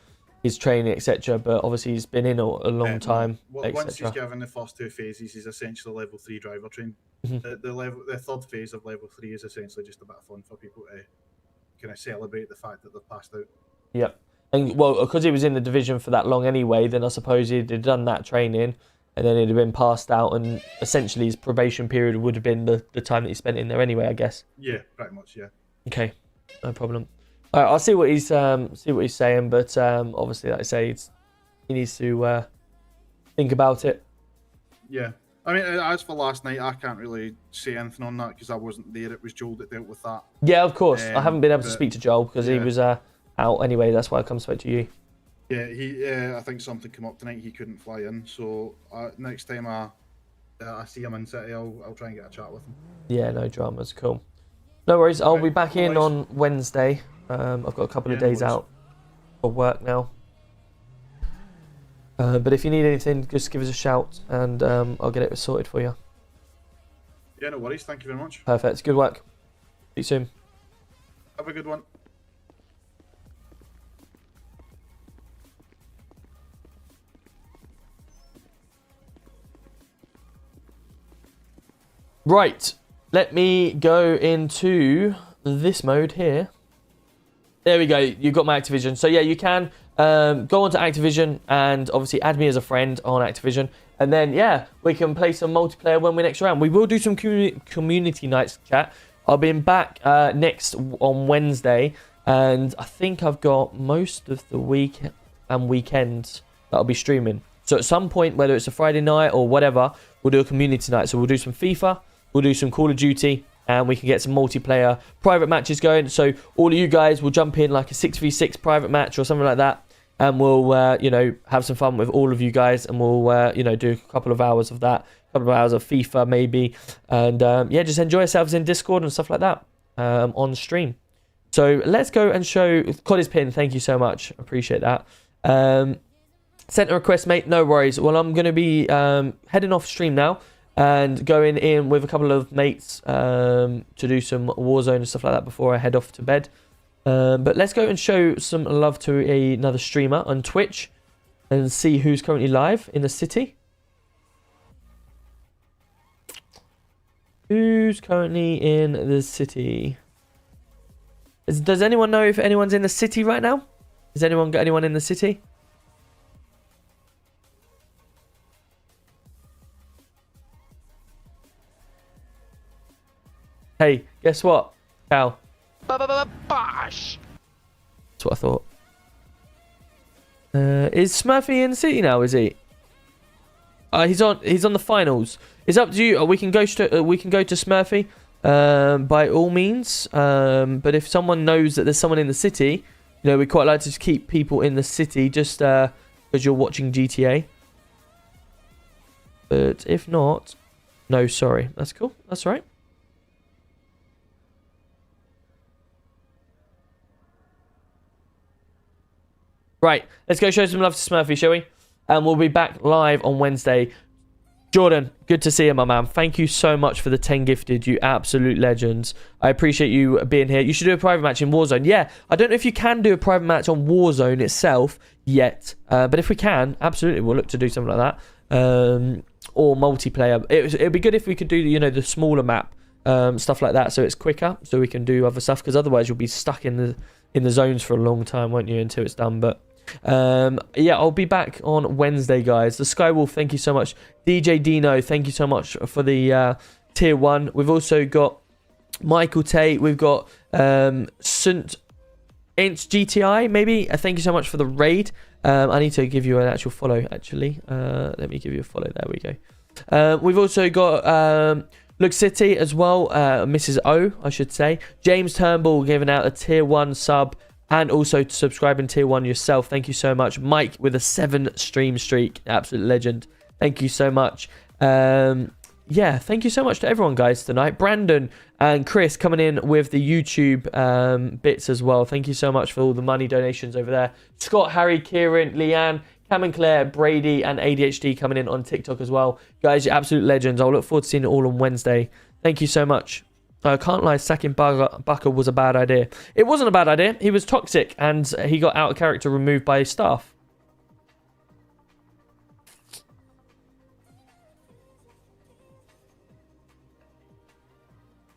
Speaker 2: his training, etc. But obviously he's been in a long time.
Speaker 5: Once he's given the first 2 phases, he's essentially level 3 driver trained. The third phase of level 3 is essentially just a bit of fun for people to kind of celebrate the fact that they've passed out.
Speaker 2: Yep. And well, because he was in the division for that long anyway, then I suppose he'd have done that training, and then he'd have been passed out, and essentially his probation period would have been the time that he spent in there anyway, I guess.
Speaker 5: Yeah, pretty much, yeah.
Speaker 2: Okay, no problem. All right, I'll see what he's saying, but obviously, like I say, he needs to think about it.
Speaker 5: Yeah, I mean, as for last night, I can't really say anything on that because I wasn't there. It was Joel that dealt with that.
Speaker 2: Yeah, of course. I haven't been able to speak to Joel because he was out anyway. That's why I come straight to you.
Speaker 5: Yeah, I think something came up tonight. He couldn't fly in, so next time I see him in City, I'll try and get a chat with him.
Speaker 2: Yeah, no dramas. Cool. No worries. I'll be back in on Wednesday. I've got a couple of days out for work now. But if you need anything, just give us a shout and I'll get it sorted for you.
Speaker 5: Yeah, no worries. Thank you very much.
Speaker 2: Perfect. Good work. See you soon.
Speaker 5: Have a good one.
Speaker 2: Right. Let me go into this mode here. There we go. You've got my Activision. So yeah, you can go onto Activision and obviously add me as a friend on Activision. And then, yeah, we can play some multiplayer when we're next round. We will do some community nights, chat. I'll be back next on Wednesday. And I think I've got most of the week and weekends that I'll be streaming. So at some point, whether it's a Friday night or whatever, we'll do a community night. So we'll do some FIFA, we'll do some Call of Duty, and we can get some multiplayer private matches going. So all of you guys will jump in like a 6v6 private match or something like that. And we'll, have some fun with all of you guys. And we'll, do a couple of hours of that. A couple of hours of FIFA maybe. And, just enjoy yourselves in Discord and stuff like that on stream. So let's go and show Coddy's pin. Thank you so much. Appreciate that. Sent a request, mate. No worries. Well, I'm going to be heading off stream now. And going in with a couple of mates to do some Warzone and stuff like that before I head off to bed. But let's go and show some love to another streamer on Twitch and see who's currently live in the city. Who's currently in the city? Does anyone know if anyone's in the city right now? Has anyone got anyone in the city? Hey, guess what, Cal?
Speaker 21: Bosh!
Speaker 2: That's what I thought. Is Smurfy in the city now? Is he? He's on the finals. It's up to you. We can go to Smurfy, by all means. But if someone knows that there's someone in the city, we quite like to just keep people in the city just because you're watching GTA. But if not, no, sorry. That's cool. That's all right. Right, let's go show some love to Smurfy, shall we? And we'll be back live on Wednesday. Jordan, good to see you, my man. Thank you so much for the 10 gifted, you absolute legends. I appreciate you being here. You should do a private match in Warzone. Yeah, I don't know if you can do a private match on Warzone itself yet. But if we can, absolutely, we'll look to do something like that. Or multiplayer. It'd be good if we could do, you know, the smaller map, stuff like that, so it's quicker, so we can do other stuff, because otherwise you'll be stuck in the zones for a long time, won't you, until it's done. But yeah, I'll be back on Wednesday, guys. The Skywolf, thank you so much. DJ Dino, thank you so much for the tier 1. We've also got Michael Tate. We've got St. Inch GTI, maybe. Thank you so much for the raid. I need to give you an actual follow, actually. Let me give you a follow. There we go. We've also got Look City as well. Mrs. O, I should say. James Turnbull giving out a tier 1 sub. And also subscribing tier 1 yourself. Thank you so much. Mike with a 7 stream streak. Absolute legend. Thank you so much. Yeah, thank you so much to everyone, guys, tonight. Brandon and Chris coming in with the YouTube bits as well. Thank you so much for all the money donations over there. Scott, Harry, Kieran, Leanne, Cam and Claire, Brady, and ADHD coming in on TikTok as well. Guys, you're absolute legends. I'll look forward to seeing it all on Wednesday. Thank you so much. I can't lie, sacking Bucker was a bad idea. It wasn't a bad idea. He was toxic, and he got out of character removed by his staff.